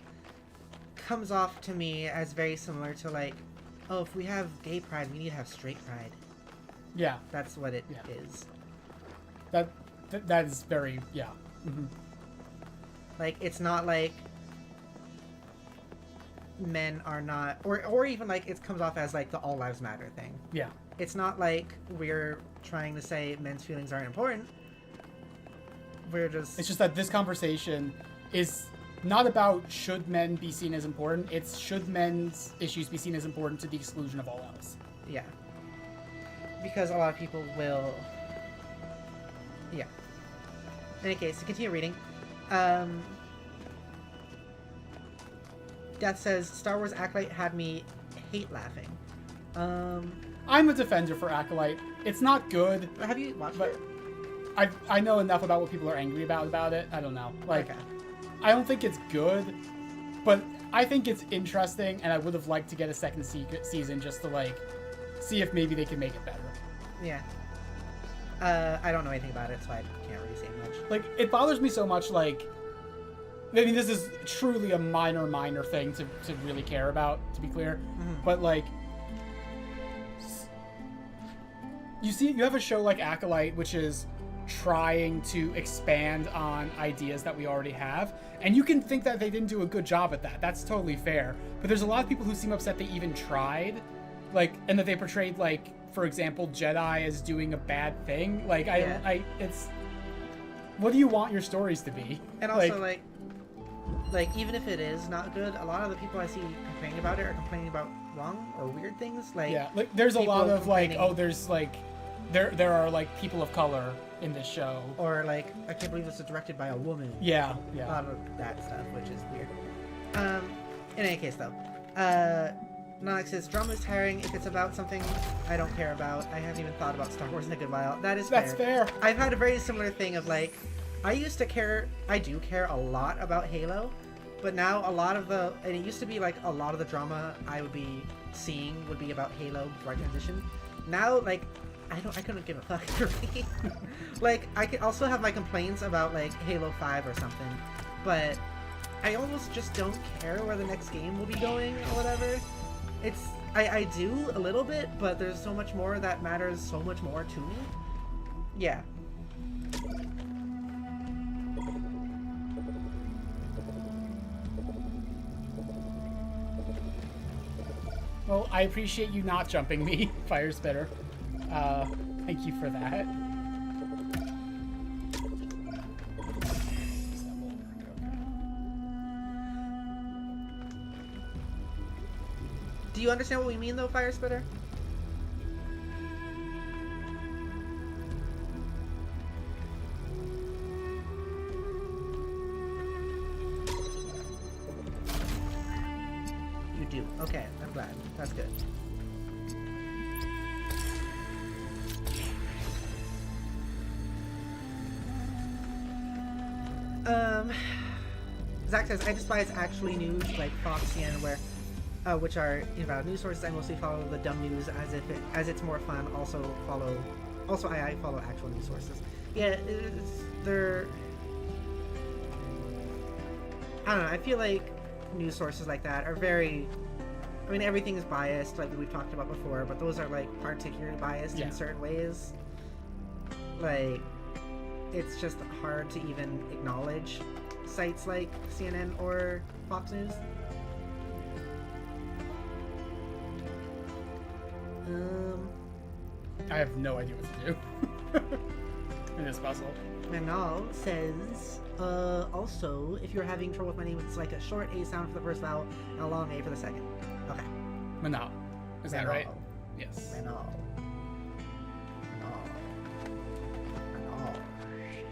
comes off to me as very similar to like, oh, if we have gay pride, we need to have straight pride. Yeah. That's what it is. That is very Mm-hmm. Like, it's not like men are not, or even like it comes off as like the all lives matter thing. Yeah. It's not like we're trying to say men's feelings aren't important. We're just... It's just that this conversation is not about should men be seen as important. It's should men's issues be seen as important to the exclusion of all else. Yeah. Because a lot of people will... Yeah. In any case, to continue reading, Death says, Star Wars Acolyte had me hate laughing. I'm a defender for Acolyte. It's not good. Have you watched but it? I know enough about what people are angry about it. I don't know. Like, okay. I don't think it's good, but I think it's interesting, and I would have liked to get a second season just to, like, see if maybe they can make it better. Yeah. I don't know anything about it, so I can't really say much. Like, it bothers me so much, like... I mean, this is truly a minor thing to really care about, to be clear. Mm-hmm. But, like... You have a show like Acolyte, which is trying to expand on ideas that we already have, and you can think that they didn't do a good job at that. That's totally fair. But there's a lot of people who seem upset they even tried, like, and that they portrayed, like, for example, Jedi as doing a bad thing. Like, it's... What do you want your stories to be? And also, like, even if it is not good, a lot of the people I see complaining about it are complaining about wrong or weird things. Like, yeah, like, there's a lot of, like, oh, there's, like... There are, like, people of color in this show. Or, like, I can't believe this was directed by a woman. Yeah. A lot of that stuff, which is weird. In any case, though. Nox says, drama is tiring if it's about something I don't care about. I haven't even thought about Star Wars in a good while. That's fair. I've had a very similar thing of, like, I do care a lot about Halo, but now and it used to be, like, a lot of the drama I would be seeing would be about Halo before I transition. Now, like, I couldn't give a fuck, really. Like, I could also have my complaints about, like, Halo 5 or something, but I almost just don't care where the next game will be going or whatever. I do a little bit, but there's so much more that matters so much more to me. Yeah. Well, I appreciate you not jumping me, Fire Spitter. Thank you for that. Do you understand what we mean, though, Fire Spitter? You do. Okay, I'm glad. That's good. Zach says, I despise actually news like Fox, CNN, where which are invalid news sources. I mostly follow the dumb news as it's more fun. Also I follow actual news sources. Yeah, they're. I don't know. I feel like news sources like that are very. I mean, everything is biased, like we've talked about before, but those are like particularly biased in certain ways. Like, it's just hard to even acknowledge sites like CNN or Fox News. I have no idea what to do in this puzzle. Manal says, also, if you're having trouble with my name, it's like a short A sound for the first vowel and a long A for the second. Okay. Manal. Is that right? Yes. Manal.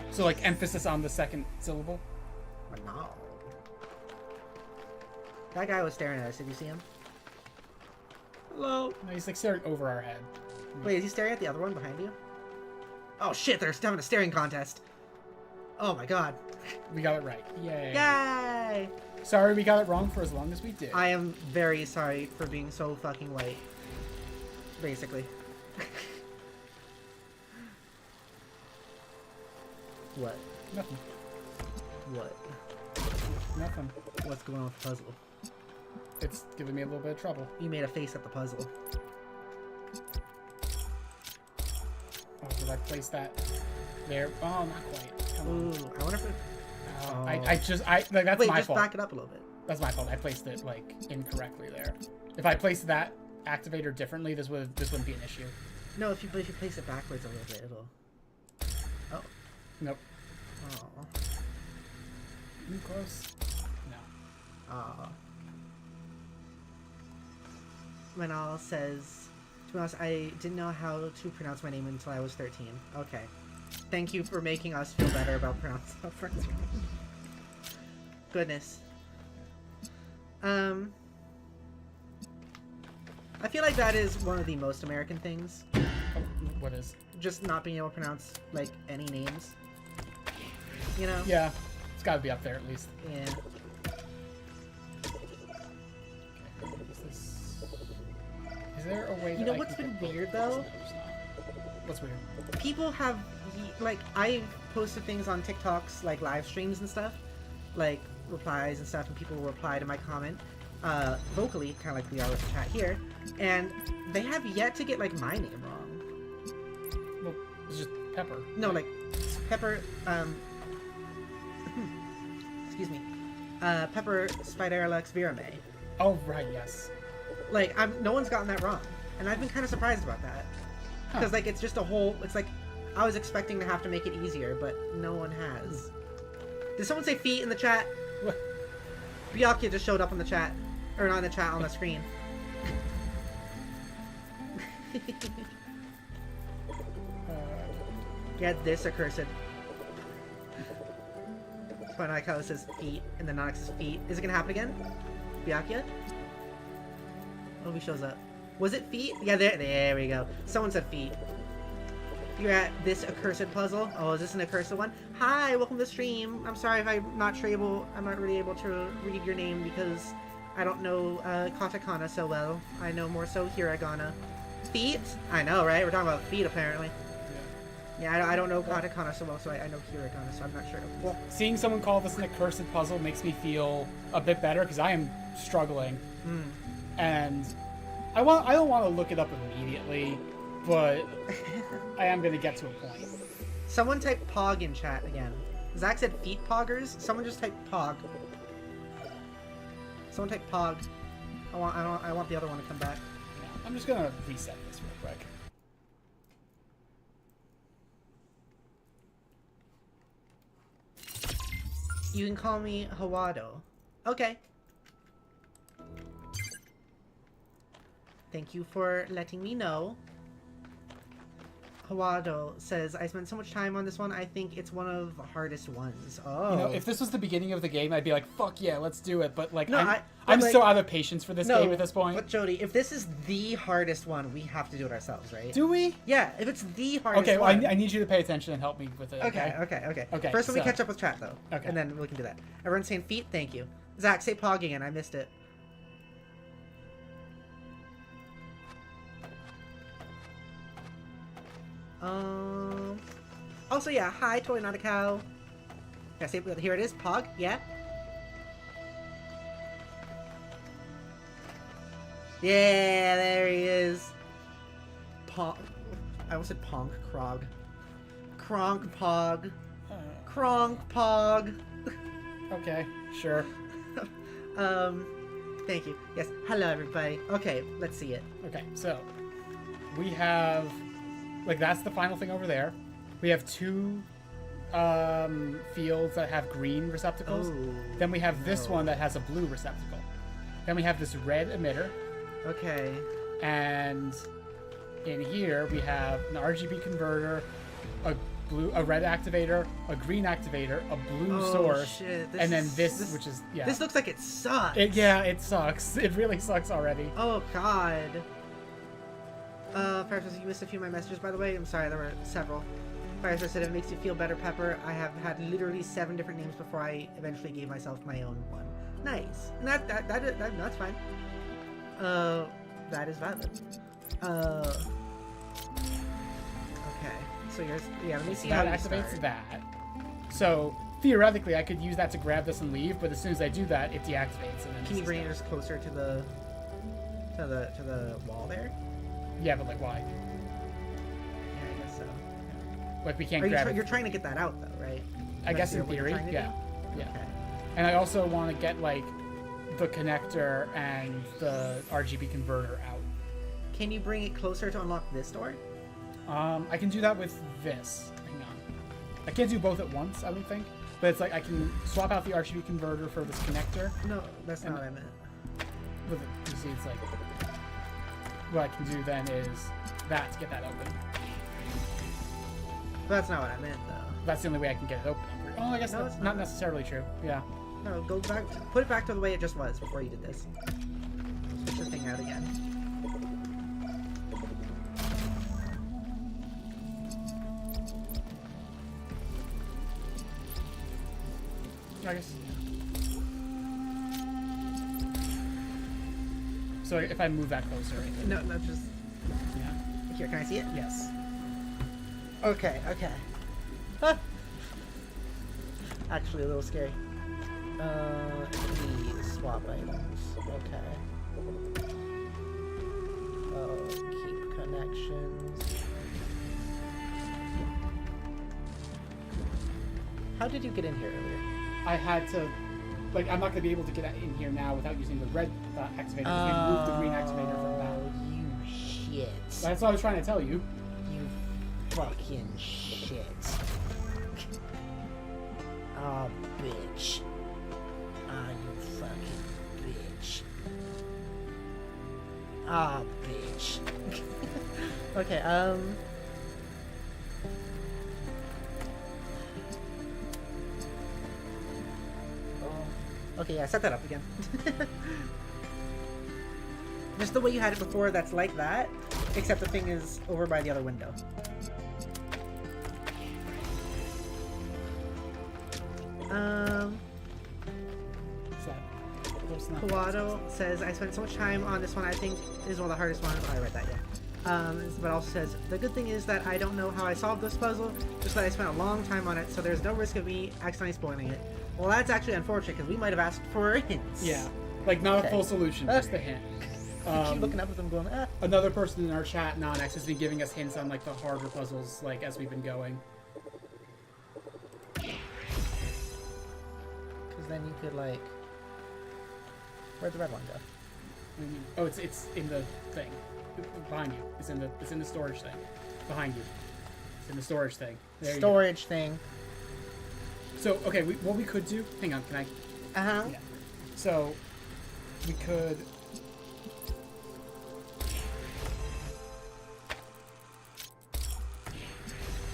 So, like, emphasis on the second syllable? Manal. That guy was staring at us. Did you see him? Hello. No, he's like staring over our head. Wait, is he staring at the other one behind you? Oh shit, they're having a staring contest. Oh my god. We got it right. Yay. Yay! Sorry we got it wrong for as long as we did. I am very sorry for being so fucking white. Basically. What? Nothing. What? Nothing. What's going on with the puzzle? It's giving me a little bit of trouble. You made a face at the puzzle. Oh, did I place that there? Oh, not quite. Come on. Ooh, I wonder if it... Oh. Like, that's Wait, my just fault. back it up a little bit. That's my fault. I placed it, like, incorrectly there. If I placed that activator differently, this wouldn't be an issue. No, if you place it backwards a little bit, it'll... Oh. Nope. Oh. Close. No. Oh. Manal says, to be honest, I didn't know how to pronounce my name until I was 13. Okay. Thank you for making us feel better about pronouncing our names. Goodness. I feel like that is one of the most American things. Oh, what is? Just not being able to pronounce, like, any names. You know? Yeah. It's gotta be up there at least. Yeah. Is there a way that You know I what's can been get weird, both? though? No, there's not. What's weird? People have, like, I posted things on TikToks, like live streams and stuff, like replies and stuff, and people will reply to my comment vocally, kind of like we are with the chat here, and they have yet to get, like, my name wrong. Well, it's just Pepper. No, like, Pepper, excuse me, Pepper Spiderlux Virame. Oh, right, yes. Like, no one's gotten that wrong, and I've been kind of surprised about that. Because, like, it's just a whole... It's like, I was expecting to have to make it easier, but no one has. Did someone say feet in the chat? What? Byakuya just showed up in the chat. Or not in the chat, on the screen. Get this accursed. But I like how it says feet, and then Nox says feet. Is it gonna happen again? Byakuya? Oh, he shows up. Was it feet? Yeah, there we go. Someone said feet. You're at this accursed puzzle. Oh, is this an accursed one? Hi, welcome to the stream. I'm sorry if I'm not really able to read your name because I don't know katakana so well. I know more so hiragana. Feet? I know, right? We're talking about feet apparently. Yeah, I don't know katakana so well, so I know hiragana, so I'm not sure. Well, seeing someone call this an accursed puzzle makes me feel a bit better because I am struggling. And I don't want to look it up immediately, but I am going to get to a point. Someone type pog in chat again. Zach said feet poggers. Someone just type pog. Someone type pog. I want the other one to come back. Yeah, I'm just gonna reset this real quick. You can call me Hawado. Okay. Thank you for letting me know. Hawado says, I spent so much time on this one, I think it's one of the hardest ones. Oh. You know, if this was the beginning of the game, I'd be like, fuck yeah, let's do it. But, like, No, I'm like, so out of patience for this game at this point. But, Jodi, if this is the hardest one, we have to do it ourselves, right? Do we? Yeah, if it's the hardest Okay, well, one. I need you to pay attention and help me with it. Okay. First, let me catch up with chat, though. Okay. And then we can do that. Everyone's saying feet? Thank you. Zach, say pog again. I missed it. Also, yeah, hi, Toy Not a Cow. Yeah, say, here it is, pog, yeah. Yeah, there he is. Pog. I almost said Ponk, Krog. Kronk Pog. Kronk Pog. Okay, sure. Thank you. Yes, hello everybody. Okay, let's see it. Okay, so we have, like, that's the final thing over there. We have two fields that have green receptacles. Oh, then we have this one that has a blue receptacle. Then we have this red emitter. Okay. And in here we have an RGB converter, a red activator, a green activator, a blue source, shit. and then this, which is This looks like it sucks. It sucks. It really sucks already. Oh god. Firestar, you missed a few of my messages, by the way. I'm sorry, there were several. Firestar said, if it makes you feel better, Pepper, I have had literally 7 different names before I eventually gave myself my own one. Nice. And that's fine. That is valid. Okay. So let me see how that you activates start. that. So theoretically, I could use that to grab this and leave, but as soon as I do that, it deactivates. And then Can you bring yours closer to the wall there? Yeah, but like why? Yeah, I guess so. Like we can't Are grab you're it. trying to get that out though, right? I guess in What you're theory, trying to yeah, do? yeah. Okay. And I also want to get like the connector and the RGB converter out. Can you bring it closer to unlock this door? I can do that with this. Hang on. I can't do both at once, I don't think. But it's like I can swap out the RGB converter for this connector. No, that's not what I meant. With it, you see, it's like what I can do then is that to get that open. That's not what I meant, though. That's the only way I can get it open. Oh, I guess No, that's it's not not. necessarily true. Yeah. No, go back. Put it back to the way it just was before you did this. Switch the thing out again. I guess. So if I move that closer, right? No, just Yeah. here. Can I see it? Yes. Okay. Ah. Actually, a little scary. Swap items. Okay. Keep connections. How did you get in here earlier? I had to, like, I'm not going to be able to get in here now without using the red activator because we moved the green activator from that. You shit. That's what I was trying to tell you. You fucking shit. Oh, bitch. Ah, you fucking bitch. Ah, bitch. Okay, Okay, yeah, set that up again. Just the way you had it before, that's like that, except the thing is over by the other window. Kawado says, I spent so much time on this one, I think it is one of the hardest ones. Oh, I read that, yeah. But also says, the good thing is that I don't know how I solved this puzzle, just that I spent a long time on it, so there's no risk of me accidentally spoiling it. Well, that's actually unfortunate, because we might have asked for hints. Yeah. Like, not a full solution, just a hint. Keep looking up at them going, ah. Another person in our chat, Non-X, has been giving us hints on, like, the harder puzzles, like, as we've been going. Because then you could, like... Where'd the red one go? Oh, it's in the thing. Behind you. It's in the storage thing. Behind you. It's in the storage thing. There you go. Storage thing. So, okay, what we could do... Hang on, can I... Uh-huh. Yeah. So, we could...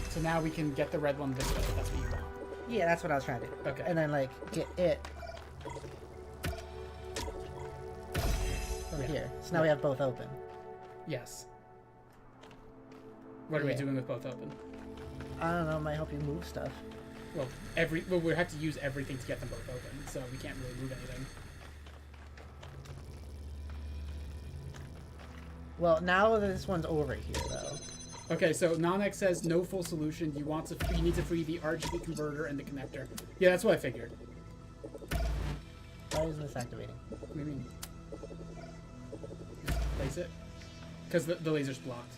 So now we can get the red one this way, if that's what you want. Yeah, that's what I was trying to do. Okay. And then, like, get it over here. So now we have both open. Yes. What are we Yeah. doing with both open? I don't know, might help you move stuff. Well, we have to use everything to get them both open, so we can't really move anything. Well, now this one's over here, though. Okay, so Nanek says no full solution. You need to free the RGB converter and the connector. Yeah, that's what I figured. Why isn't this activating? What do you mean? Just place it? Because the laser's blocked.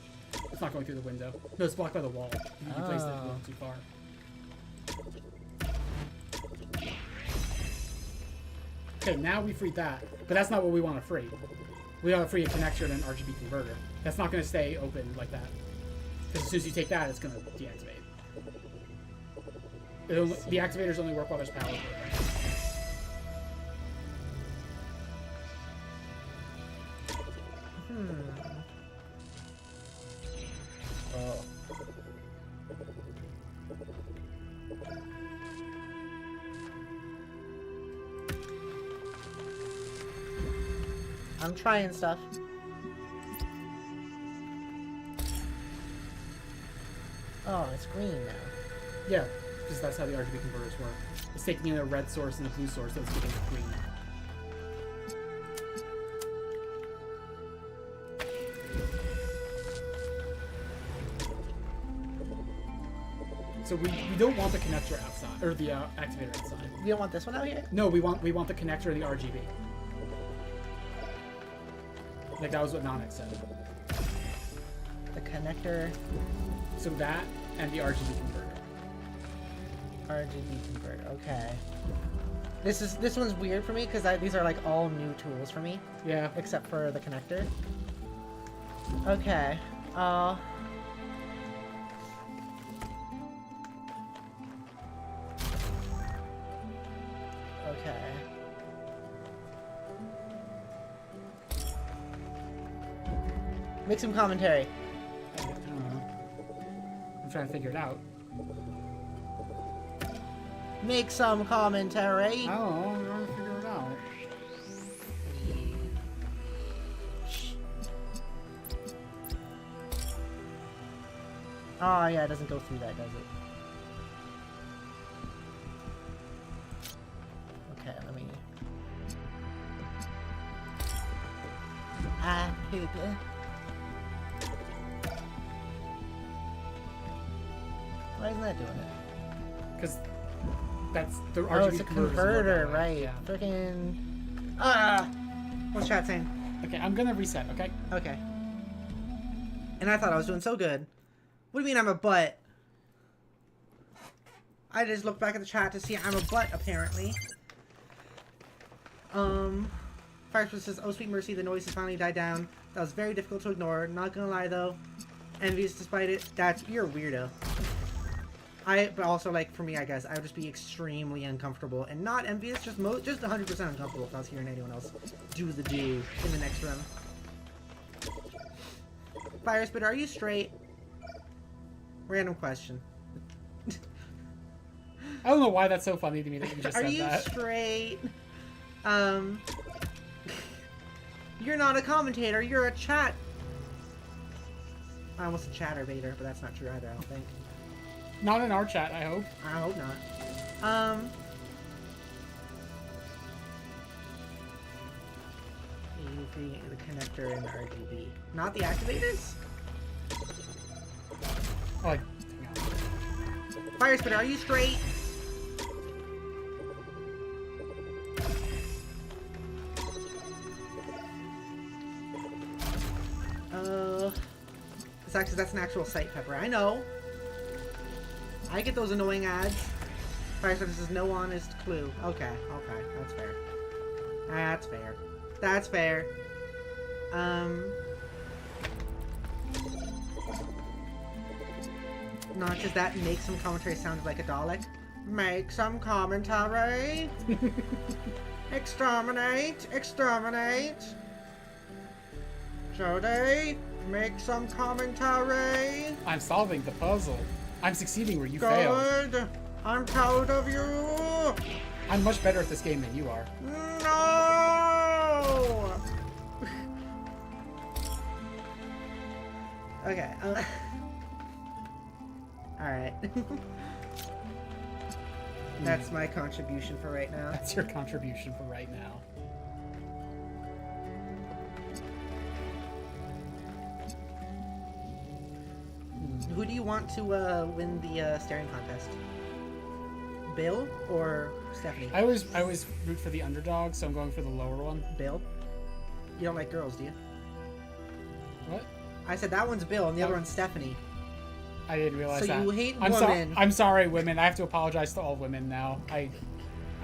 It's not going through the window. No, it's blocked by the wall. You placed it a little too far. Okay, now we freed that. But that's not what we want to free. We want to free a connector and an RGB converter. That's not going to stay open like that. Because as soon as you take that, it's going to deactivate. The activators only work while there's power. Oh. I'm trying stuff. Oh, it's green now. Yeah, because that's how the RGB converters work. It's taking in a red source and a blue source, so it's giving it green. So we don't want the connector outside, or the activator outside. You don't want this one out here? No, we want the connector and the RGB. Like that was what Nanek said. The connector. So that and the RGB converter. RGB converter. Okay. This one's weird for me because these are like all new tools for me. Yeah. Except for the connector. Okay. Okay. Make some commentary. I don't know. I'm trying to figure it out. Make some commentary. I don't know. I'm trying to figure it out. Oh yeah, it doesn't go through that, does it? Okay, let me. Paper. Why isn't that doing it? Because that's the RGB Oh, it's a converter's converter, work that way. right? Yeah. Frickin'. What's chat saying? Okay, I'm gonna reset. Okay. Okay. And I thought I was doing so good. What do you mean I'm a butt? I just looked back at the chat to see I'm a butt, apparently. Firespirit says, oh sweet mercy, the noise has finally died down. That was very difficult to ignore. Not gonna lie though. Envious despite it. You're a weirdo. But also, like, for me, I guess, I would just be extremely uncomfortable. And not envious, just 100% uncomfortable if I was hearing anyone else do the do in the next room. Firespitter, are you straight? Random question. I don't know why that's so funny to me that you just Are said you that. straight? You're not a commentator, you're a chat. I almost said chatterbaiter, but that's not true either, I don't think. Not in our chat, I hope. I hope not. The connector and the RGB. Not the activators? Oh, like, Firespitter, are you straight? It's actually, that's an actual site, Pepper. I know. I get those annoying ads. Firespitter says no honest clue. Okay, okay, that's fair. That's fair. That's fair. Not just that, make some commentary sound like a Dalek. Make some commentary. Exterminate, exterminate. Jodi, make some commentary. I'm solving the puzzle. I'm succeeding where you failed. Good. I'm proud of you. I'm much better at this game than you are. No. Okay. All right. That's my contribution for right now. That's your contribution for right now. Who do you want to win the staring contest? Bill or Stephanie? I always root for the underdog, so I'm going for the lower one. Bill? You don't like girls, do you? What? I said that one's Bill and the other one's Stephanie. I didn't realize So that. you hate I'm women. I'm sorry, women. I have to apologize to all women now. I'm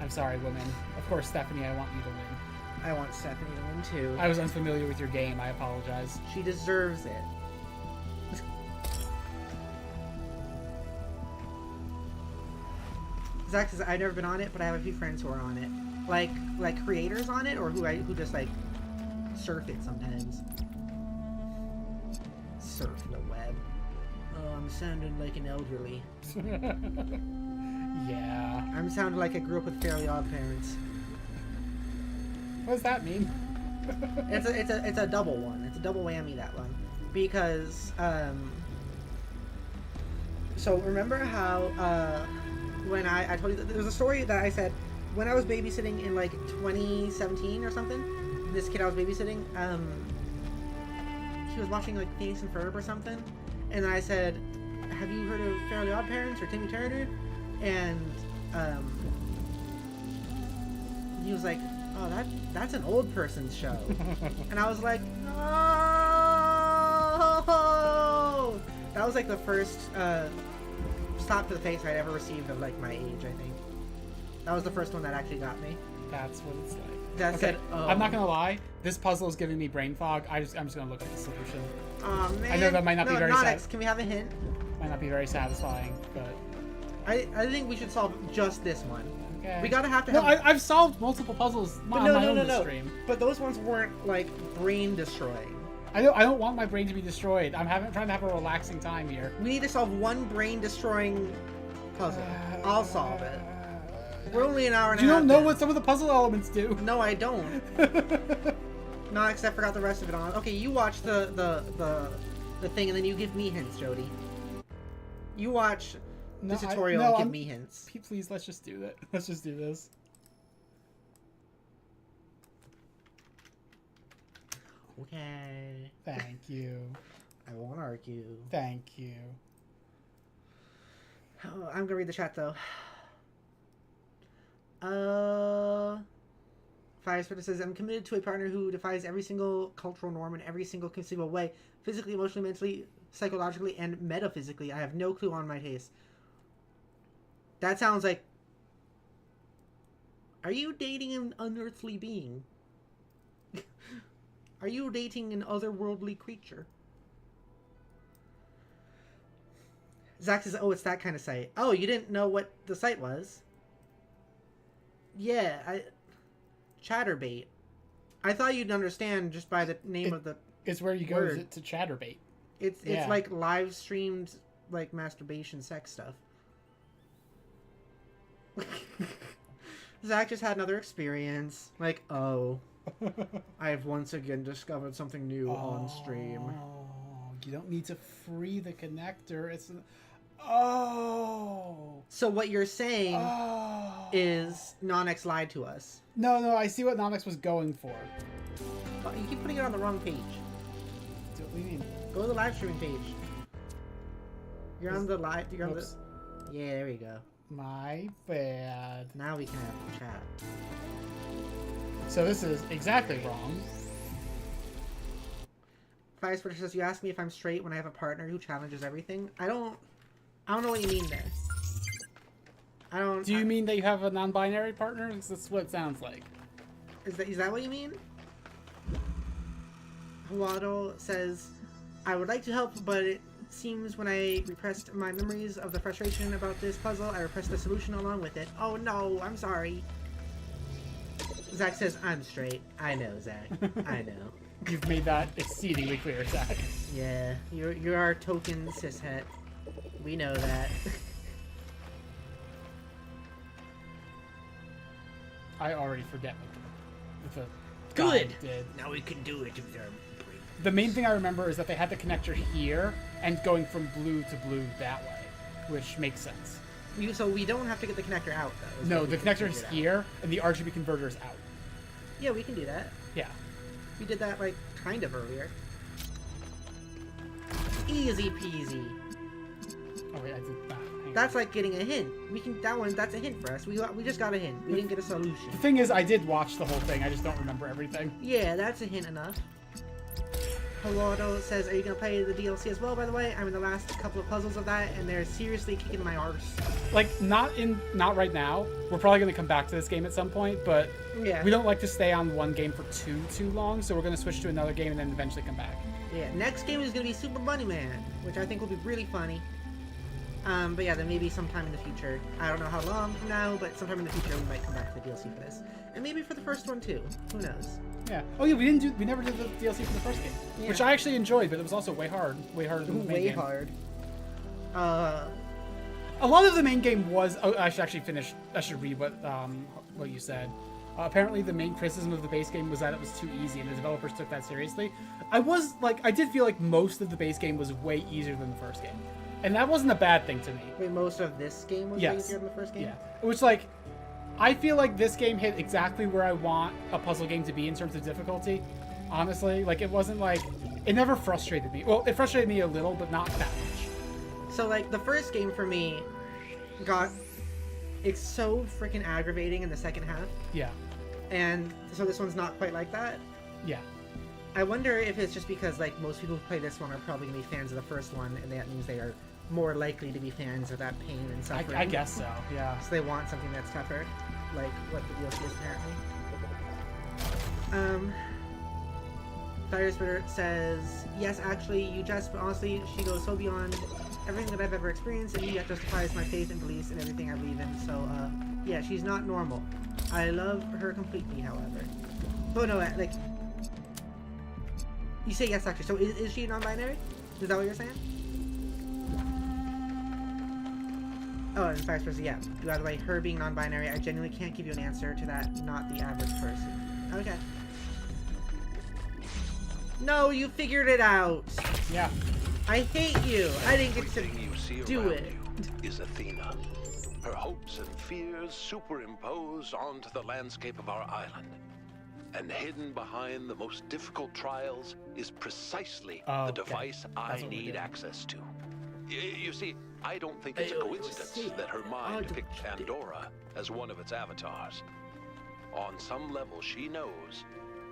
sorry, women. Of course, Stephanie, I want you to win. I want Stephanie to win too. I was unfamiliar with your game. I apologize. She deserves it. Zach says I've never been on it, but I have a few friends who are on it. Like creators on it, or who just like surf it sometimes. Surf the web. Oh, I'm sounding like an elderly. Yeah. I'm sounding like I grew up with Fairly Odd Parents. What does that mean? It's a double one. It's a double whammy, that one, because so remember how when I told you that there was a story that I said when I was babysitting in like 2017 or something. This kid I was babysitting, he was watching like Phineas and Ferb or something, and I said, "Have you heard of Fairly Odd Parents or Timmy Turner?" And he was like, "Oh, that's an old person's show." And I was like, "No!" That was like the first slap to the face I'd ever received of like my age, I think. That was the first one that actually got me. That's what it's like. That Okay, said, I'm not gonna lie. This puzzle is giving me brain fog. I'm just gonna look at the solution. Oh man. I know that might not be very Nonex, can we have a hint? Might not be very satisfying, but I think we should solve just this one. okay. We gotta have to No, have. I've solved multiple puzzles But on my own this stream. But those ones weren't like brain destroying. I don't want my brain to be destroyed. I'm trying to have a relaxing time here. We need to solve one brain destroying puzzle. I'll solve it. We're only an hour and a You half. don't know in. what some of the puzzle elements do. No, I don't. No, except I forgot the rest of it on. Okay, you watch the thing and then you give me hints, Jodi. You watch the tutorial and give me hints. Please, let's just do that. Let's just do this. Okay. Thank you. I won't argue. Thank you. Oh, I'm gonna read the chat though. Firesplitter says, I'm committed to a partner who defies every single cultural norm in every single conceivable way. Physically, emotionally, mentally, psychologically, and metaphysically. I have no clue on my taste. That sounds like... Are you dating an unearthly being? Are you dating an otherworldly creature? Zach says, oh, it's that kind of site. Oh, you didn't know what the site was? Yeah, Chatterbait. I thought you'd understand just by the name of the It's where you word. go to Chatterbait. It's Yeah. like live streamed like masturbation sex stuff. Zach just had another experience. Like, oh, I have once again discovered something new on stream. Oh, you don't need to free the connector. It's oh. So what you're saying Oh. is Nonex lied to us. No, I see what Nonex was going for. Oh, you keep putting it on the wrong page. What do you mean? Go to the live streaming page. You're on the live. You're on the. Oops. Yeah, there we go. My bad. Now we can have a chat. So this is exactly wrong. Firesplitter says, you ask me if I'm straight when I have a partner who challenges everything. I don't know what you mean there. Do you mean that you have a non-binary partner? 'Cause that's what it sounds like. Is that what you mean? Waddle says, I would like to help, but it seems when I repressed my memories of the frustration about this puzzle, I repressed the solution along with it. Oh no, I'm sorry. Zach says, I'm straight. I know, Zach. I know. You've made that exceedingly clear, Zach. Yeah, you're our token cishet. We know that. I already forget what the Good! guy did. Now we can do it. The main thing I remember is that they had the connector here and going from blue to blue that way, which makes sense. So we don't have to get the connector out, though. No, the connector is here, and the RGB converter is out. Yeah, we can do that. Yeah. We did that, like, kind of earlier. Easy peasy. Oh wait, I did that. That's like getting a hint. We can. That's a hint for us. We just got a hint. We didn't get a solution. The thing is, I did watch the whole thing. I just don't remember everything. Yeah, that's a hint enough. Helado says, are you going to play the DLC as well, by the way? I'm in the last couple of puzzles of that, and they're seriously kicking my arse. Like, not right now. We're probably going to come back to this game at some point, but yeah. We don't like to stay on one game for too long, so we're going to switch to another game and then eventually come back. Yeah, next game is going to be Super Bunny Man, which I think will be really funny. But yeah, then maybe sometime in the future. I don't know how long from now, but sometime in the future we might come back to the DLC for this. And maybe for the first one too. Who knows? Yeah. Oh yeah, we never did the DLC for the first game, yeah. Which I actually enjoyed, but it was also way harder than the main game. Hard. A lot of the main game was. Oh, I should actually finish. I should read what you said. Apparently, the main criticism of the base game was that it was too easy, and the developers took that seriously. I did feel like most of the base game was way easier than the first game, and that wasn't a bad thing to me. Wait, most of this game was easier than the first game? Yeah. Which, like, I feel like this game hit exactly where I want a puzzle game to be in terms of difficulty. Honestly, like, it wasn't like it never frustrated me. Well, it frustrated me a little, but not that much. So, like, the first game for me it's so freaking aggravating in the second half. Yeah. And so this one's not quite like that. Yeah. I wonder if it's just because, like, most people who play this one are probably going to be fans of the first one, and that means they are more likely to be fans of that pain and suffering. I guess so, yeah. So they want something that's tougher, like what the DLC is apparently. Fire Spitter says, yes, actually, you just, but honestly, she goes so beyond everything that I've ever experienced, and yet justifies my faith and beliefs and everything I believe in. So, yeah, she's not normal. I love her completely, however. Oh, no, like, you say yes, actually. So is she non-binary? Is that what you're saying? Oh, and Fire Spitter says, yeah. By the way, her being non-binary, I genuinely can't give you an answer to that. Not the average person. Okay. No, you figured it out. Yeah. I hate you. I didn't get to Everything you see do around it. you is Athena. Her hopes and fears superimposed onto the landscape of our island. And hidden behind the most difficult trials is precisely the device I need access to. You see, I don't think it's a coincidence that her mind picked Pandora as one of its avatars. On some level, she knows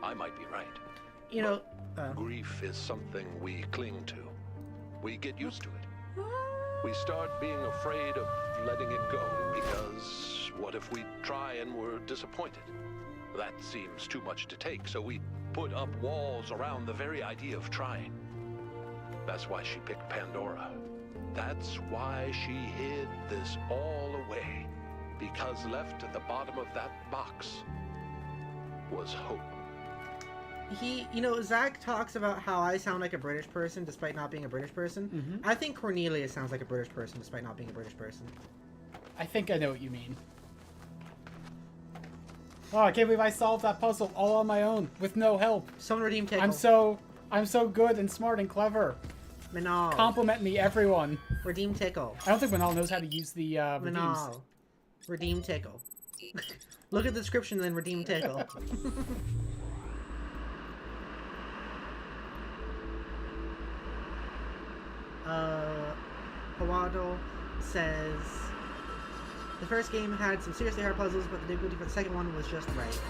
I might be right. You know, Grief is something we cling to. We get used to it. We start being afraid of letting it go because what if we try and we're disappointed? That seems too much to take, so we put up walls around the very idea of trying. That's why she picked Pandora. That's why she hid this all away. Because left at the bottom of that box was hope. you know, Zach talks about how I sound like a British person despite not being a British person. Mm-hmm. I think Cornelia sounds like a British person despite not being a British person. I think I know what you mean. Oh, I can't believe I solved that puzzle all on my own with no help. Someone redeem Tickle. I'm so good and smart and clever. Manal. Compliment me, everyone. Redeem Tickle. I don't think Manal knows how to use the redeems. Manal. Redeem Tickle. Look at the description and then redeem Tickle. Hawado says the first game had some seriously hard puzzles, but the difficulty for the second one was just right.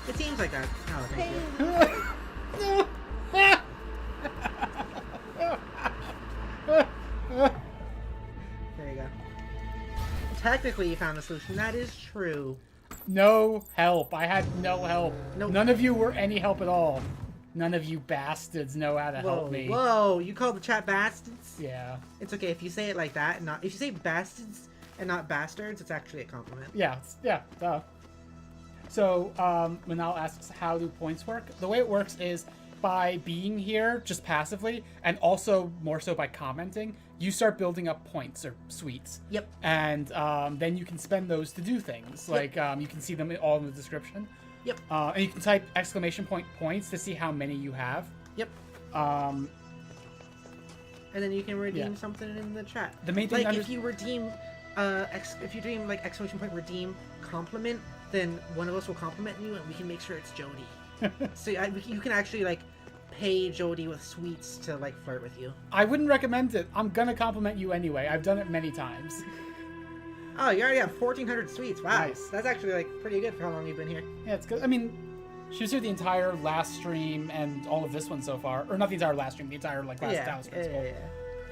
It seems like that. Oh, thank you. There you go. Technically, you found the solution. That is true. No help. I had no help. Nope. None of you were any help at all. none of you bastards know how to help me. Whoa, you call the chat bastards? Yeah. It's okay if you say it like that, and not if you say bastards and not bastards. It's actually a compliment. Yeah. Yeah. Duh. So Manal asks, how do points work? The way it works is by being here just passively, and also more so by commenting, you start building up points or sweets. Yep. And then you can spend those to do things. Like you can see them all in the description. Yep. And you can type exclamation point points to see how many you have. Yep. And then you can redeem something in the chat. The main thing, like if you redeem, if you redeem like exclamation point redeem compliment, then one of us will compliment you, and we can make sure it's Jodi. So you can actually like pay Jodi with sweets to like flirt with you. I wouldn't recommend it. I'm gonna compliment you anyway. I've done it many times. Oh, you already have 1,400 sweets. Wow, Nice. That's actually like pretty good for how long you've been here. Yeah, it's good. I mean, she was here the entire last stream and all of this one so far, or not the entire last stream, the entire like last Talos principle.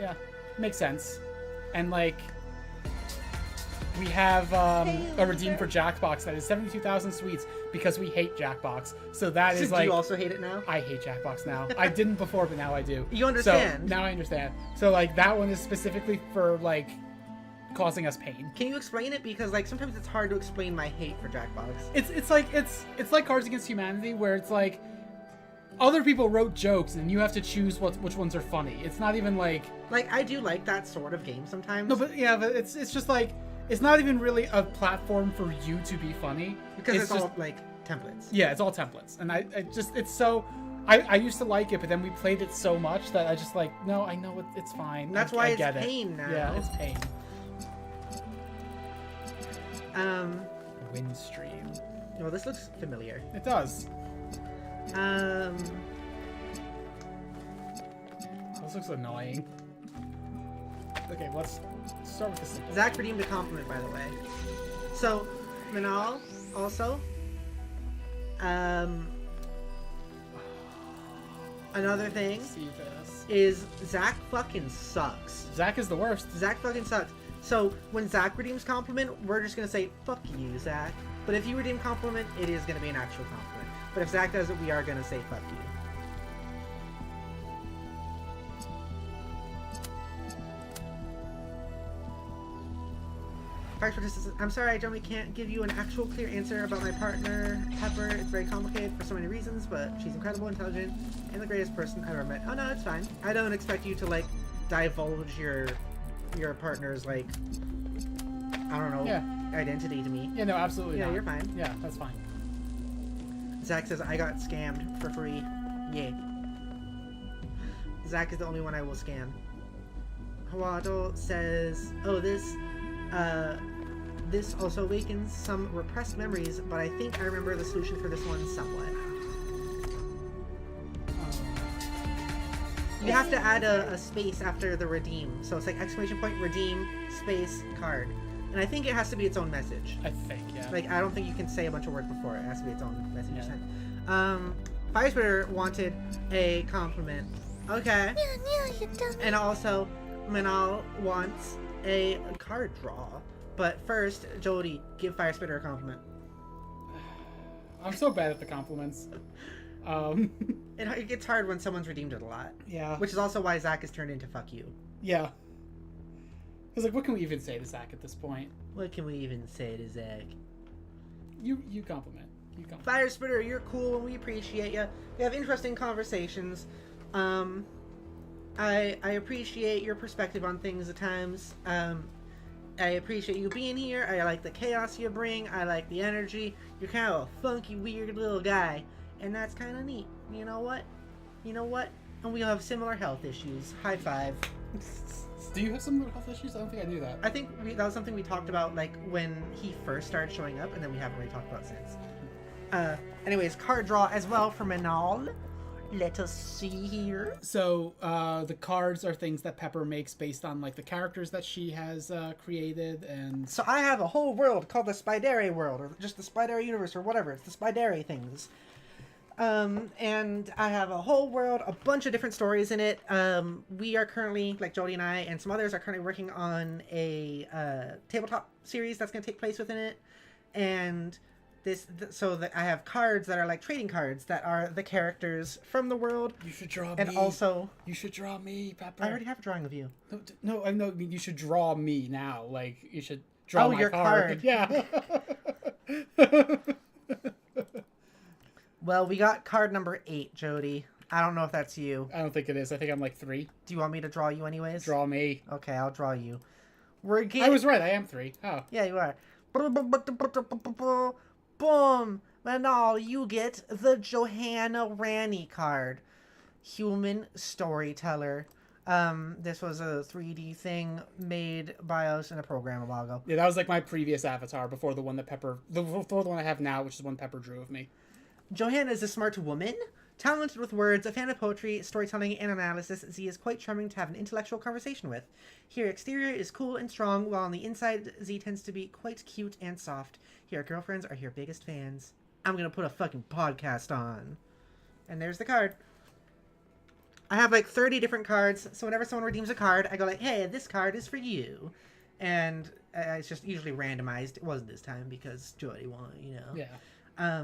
Yeah, makes sense. And like, we have a redeem for Jackbox that is 72,000 sweets because we hate Jackbox. So that is like. Do you also hate it now? I hate Jackbox now. I didn't before, but now I do. You understand? So now I understand. So like that one is specifically for like causing us pain. Can you explain it? Because like sometimes it's hard to explain my hate for Jackbox. It's like Cards Against Humanity, where it's like other people wrote jokes and you have to choose which ones are funny. It's not even like I do like that sort of game sometimes. No, but it's just like it's not even really a platform for you to be funny because it's just all like templates. Yeah, it's all templates, and I it's so. I used to like it, but then we played it so much that I just like, no, I know it's fine. That's why it's pain now. Yeah, it's pain. Windstream. Well, this looks familiar. It does. This looks annoying. Okay, let's start with this. Zach redeemed a compliment, by the way. So, Manal, also, another thing is Zach fucking sucks. Zach is the worst. Zach fucking sucks. So, when Zach redeems compliment, we're just gonna say, fuck you, Zach. But if you redeem compliment, it is gonna be an actual compliment. But if Zach does it, we are gonna say, fuck you. I'm sorry, I generally can't give you an actual clear answer about my partner, Pepper. It's very complicated for so many reasons, but she's incredible, intelligent, and the greatest person I've ever met. Oh no, it's fine. I don't expect you to like divulge your partner's like, I don't know, identity to me. Yeah, no, absolutely not. You're fine. Yeah, that's fine. Zach says I got scammed for free. Yeah. Zach is the only one I will scam. Hawaddle says, oh, this also awakens some repressed memories, but I think I remember the solution for this one somewhat. You have to add a space after the redeem. So it's like exclamation point, redeem, space, card. And I think it has to be its own message. I think, yeah. Like, I don't think you can say a bunch of words before it. It has to be its own message you send. Firespitter wanted a compliment. Okay. And also, Manal wants a card draw. But first, Jodi, give Firespitter a compliment. I'm so bad at the compliments. It gets hard when someone's redeemed it a lot. Yeah. Which is also why Zach is turned into fuck you. Yeah. Because, like, what can we even say to Zach at this point? What can we even say to Zach? You compliment. Firespitter, you're cool and we appreciate you. We have interesting conversations. I appreciate your perspective on things at times. I appreciate you being here. I like the chaos you bring. I like the energy. You're kind of a funky, weird little guy. And that's kind of neat. You know what? And we have similar health issues. High five. Do you have similar health issues? I don't think I knew that. I think that was something we talked about, like, when he first started showing up, and then we haven't really talked about since. Anyways, card draw as well for Manal. Let us see here. So, the cards are things that Pepper makes based on, like, the characters that she has created, and... So I have a whole world called the Spidere world, or just the Spidere universe, or whatever. It's the Spidere things. And I have a whole world, a bunch of different stories in it. We are currently, like Jodi and I and some others are currently working on a tabletop series that's going to take place within it. And I have cards that are like trading cards that are the characters from the world. You should draw and me. Also, you should draw me, Pepper. I already have a drawing of you. No, I know. I mean, you should draw me now. Like, you should draw my your card. Yeah. Well, we got card number 8, Jodi. I don't know if that's you. I don't think it is. I think I'm like 3. Do you want me to draw you anyways? Draw me. Okay, I'll draw you. I was right. I am 3. Oh. Yeah, you are. Boom! And all you get the Johanna Rani card. Human storyteller. This was a 3D thing made by us in a program a while ago. Yeah, that was like my previous avatar before the one that before the one I have now, which is one Pepper drew of me. Johanna is a smart woman, talented with words, a fan of poetry, storytelling, and analysis. Z is quite charming to have an intellectual conversation with. Her exterior is cool and strong, while on the inside, Z tends to be quite cute and soft. Her girlfriends are her biggest fans. I'm gonna put a fucking podcast on. And there's the card. I have like 30 different cards, so whenever someone redeems a card, I go like, hey, this card is for you. And it's just usually randomized. It wasn't this time because Jodi won, you know? Yeah.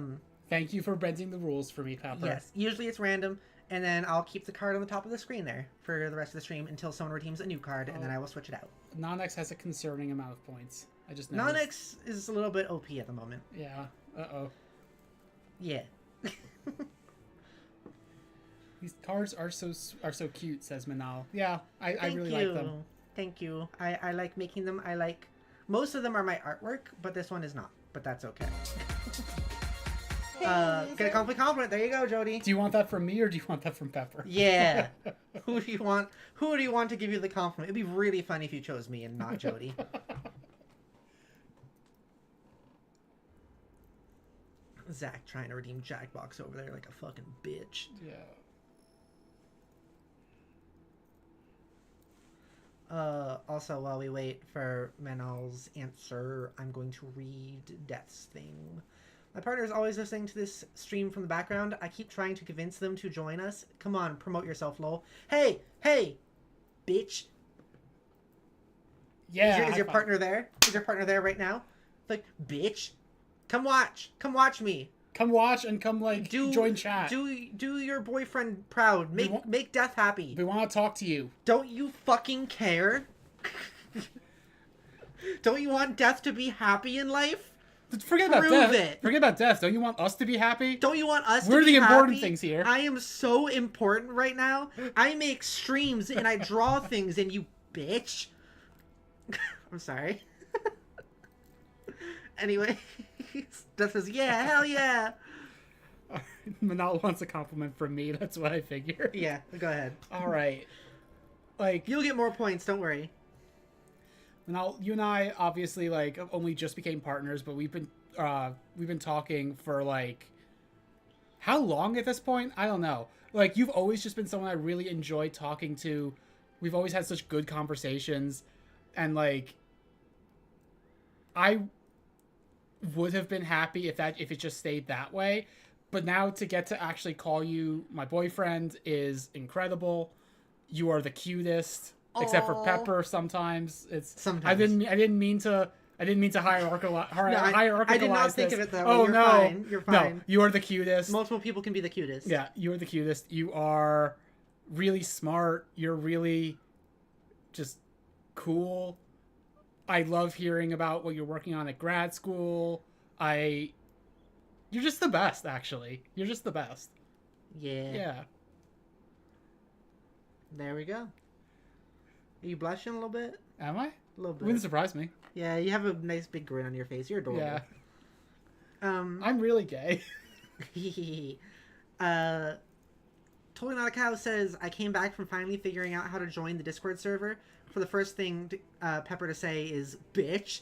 Thank you for bending the rules for me, Pepper. Yes, usually it's random, and then I'll keep the card on the top of the screen there for the rest of the stream until someone redeems a new card, and then I will switch it out. Nonex has a concerning amount of points. I just noticed. Nonex is a little bit OP at the moment. Yeah. Uh-oh. Yeah. These cards are so cute, says Manal. Yeah, I really like them. Thank you. I like making them. Most of them are my artwork, but this one is not. But that's okay. Get a compliment. There you go, Jodi. Do you want that from me or do you want that from Pepper? Yeah. Who do you want to give you the compliment? It'd be really funny if you chose me and not Jodi. Zach trying to redeem Jackbox over there like a fucking bitch. Yeah. Also, while we wait for Manal's answer, I'm going to read Death's thing. My partner is always listening to this stream from the background. I keep trying to convince them to join us. Come on, promote yourself, lol. Hey, bitch. Yeah. Is your partner there? Is your partner there right now? Like, bitch, come watch me. Come watch and come join chat. Do your boyfriend proud. Make Death happy. We want to talk to you. Don't you fucking care? Don't you want Death to be happy in life? Forget about Death. Forget about Death. Don't you want us to be happy? Don't you want us to be happy? We're the important things here. I am so important right now. I make streams and I draw things and you bitch. I'm sorry. Anyway, Death says, yeah, hell yeah. Manal wants a compliment from me. That's what I figured. Yeah, go ahead. All right. You'll get more points. Don't worry. Now, you and I obviously only just became partners, but we've been talking for how long at this point? I don't know. You've always just been someone I really enjoy talking to. We've always had such good conversations, and I would have been happy if it just stayed that way. But now to get to actually call you my boyfriend is incredible. You are the cutest. Aww. Except for Pepper sometimes. Sometimes. I didn't mean to hierarchicalize I did not think this. of it that way. Oh, You're fine. You're fine. No, you are the cutest. Multiple people can be the cutest. Yeah, you are the cutest. You are really smart. You're really just cool. I love hearing about what you're working on at grad school. You're just the best, actually. You're just the best. Yeah. Yeah. There we go. Are you blushing a little bit? Am I? A little bit. Wouldn't surprise me. Yeah, you have a nice big grin on your face. You're adorable. Yeah. I'm really gay. Totally Not a Cow says, I came back from finally figuring out how to join the Discord server. For the first thing Pepper to say is, bitch.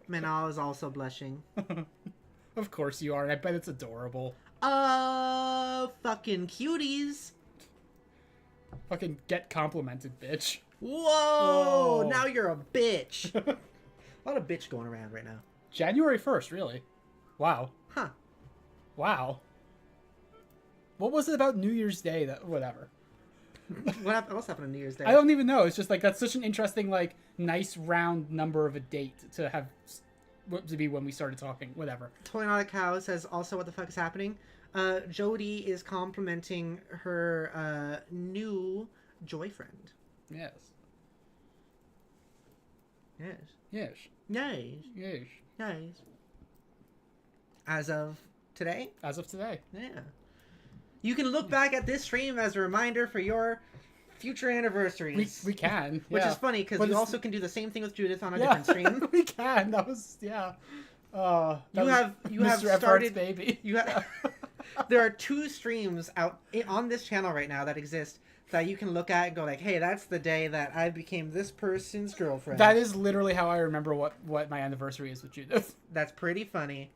Manal is also blushing. Of course you are, and I bet it's adorable. Fucking cuties. Fucking get complimented, bitch. Whoa! Now you're a bitch. A lot of bitch going around right now. January 1st, really? Wow. Huh. Wow. What was it about New Year's Day that... Whatever. What else happened on New Year's Day? I don't even know. It's just that's such an interesting, nice round number of a date to have to be when we started talking. Whatever. Totally Not a Cow says also what the fuck is happening. Jodi is complimenting her new joyfriend. Yes. Yes. Yes. Nice. Yes. Nice. As of today? As of today. Yeah. You can look back at this stream as a reminder for your future anniversaries. We can. Which yeah. is funny because you also can do the same thing with Judith on a yeah, different stream. we can. That was yeah. You have Mr. started baby. You have there are 2 streams out on this channel right now that exist that you can look at and go like, hey, that's the day that I became this person's girlfriend. That is literally how I remember what my anniversary is with Judith. That's pretty funny.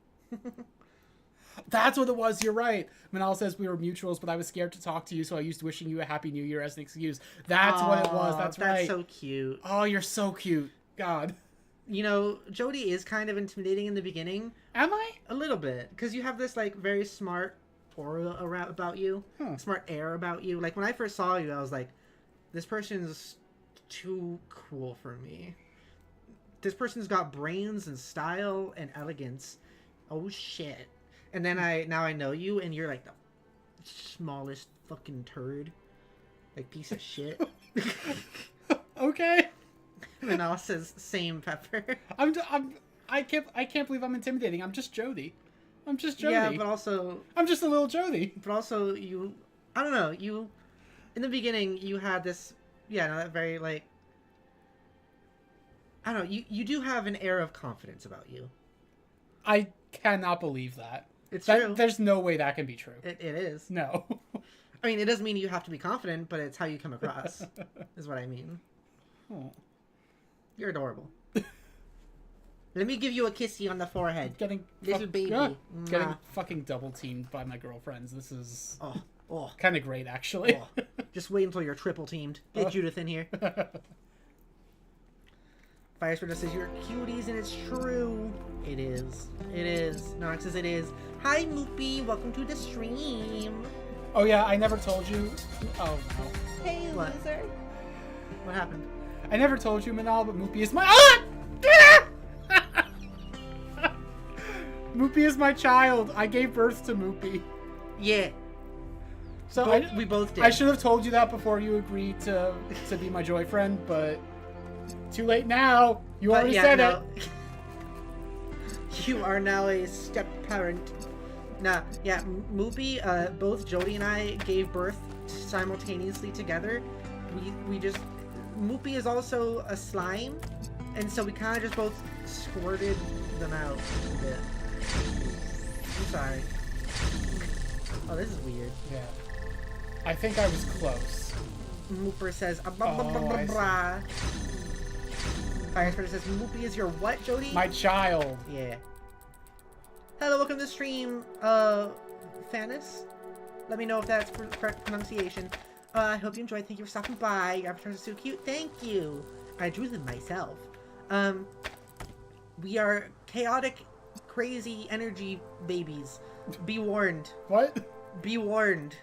That's what it was. You're right. Manal says we were mutuals, but I was scared to talk to you, so I used wishing you a happy new year as an excuse. That's what it was. That's right. That's so cute. Oh, you're so cute. God. You know, Jodi is kind of intimidating in the beginning. Am I? A little bit. Because you have this, like, very smart aura about you. Smart air about you. Like, when I first saw you, I was like, this person's too cool for me. This person's got brains and style and elegance. Oh, shit. And then now I know you, and you're like the smallest fucking turd. Like, piece of shit. Okay. Manal says, same, Pepper. I can't believe I'm intimidating. I'm just Jodi. I'm just Jodi. Yeah, but also... I'm just a little Jodi. But also, you... I don't know, you... In the beginning, you had this... Yeah, no, that very, like... I don't know, you do have an air of confidence about you. I cannot believe that. It's true. There's no way that can be true. It is. No. I mean, it doesn't mean you have to be confident, but it's how you come across, is what I mean. Oh. You're adorable. Let me give you a kissy on the forehead. Little baby. Getting fucking double teamed by my girlfriends. This is Oh. kind of great, actually. Oh. Just wait until you're triple teamed. Get Judith in here. Fire Spirit says you're cuties, and it's true. It is. It is. Nox says it is. Hi, Moopy. Welcome to the stream. Oh, yeah, I never told you. Oh, no. Hey, loser. What happened? I never told you, Manal, but Moopy is my... Ah! Moopy is my child. I gave birth to Moopy. Yeah. So we both did. I should have told you that before you agreed to be my joyfriend, but too late now. You already said it. You are now a step parent. Nah, yeah, Moopy, both Jodi and I gave birth simultaneously together. We just... Moopy is also a slime, and so we kind of just both squirted them out a bit. I'm sorry. Oh, this is weird. Yeah. I think I was close. Mooper says, blah. Fire Spirit says, Moopy is your what, Jodi? My child. Yeah. Hello, welcome to the stream, Fanis. Let me know if that's correct pronunciation. I hope you enjoyed. Thank you for stopping by. Your avatars are so cute. Thank you. I drew them myself. We are chaotic, crazy energy babies. Be warned. What? Be warned.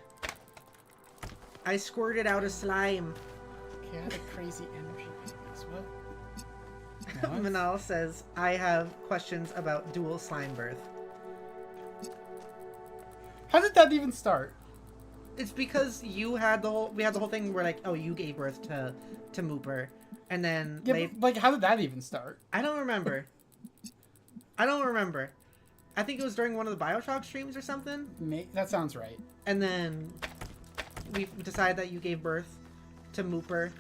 I squirted out a slime. Chaotic, crazy energy babies. What? Manal says, I have questions about dual slime birth. How did that even start? It's because we had the whole thing where, like, oh, you gave birth to Mooper, and then Yeah, but, like, how did that even start? I don't remember. I think it was during one of the Bioshock streams or something. That sounds right. And then we decided that you gave birth to Mooper.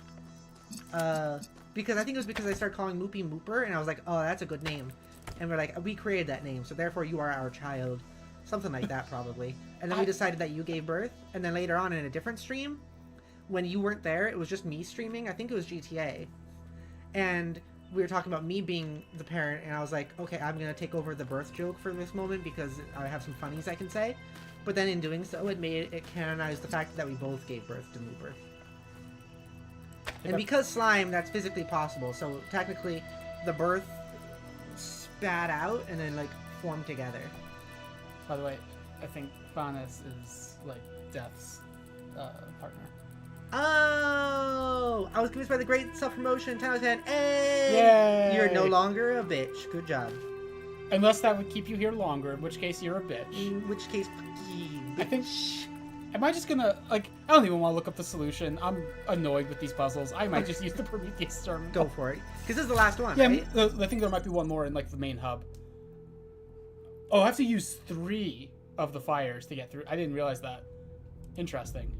Because I think it was because I started calling Moopy Mooper, and I was like, oh, that's a good name. And we're like, we created that name, so therefore you are our child. Something like that, probably. And then we decided that you gave birth, and then later on in a different stream, when you weren't there, it was just me streaming. I think it was GTA. And we were talking about me being the parent, and I was like, okay, I'm going to take over the birth joke for this moment because I have some funnies I can say. But then in doing so, it canonized the fact that we both gave birth to Mooper. And because slime, that's physically possible. So technically, the birth spat out and then, like, formed together. By the way, I think Fanis is, like, Death's partner. Oh! I was convinced by the great self-promotion. 10 out of 10. Hey! Yay! You're no longer a bitch. Good job. Unless that would keep you here longer, in which case you're a bitch. In which case, you I think... bitch. Am I just gonna, like, I don't even want to look up the solution. I'm annoyed with these puzzles. I might just use the Prometheus terminal. Go for it. Because this is the last one, Yeah, right? I think there might be one more in, like, the main hub. Oh, I have to use 3 of the fires to get through. I didn't realize that. Interesting.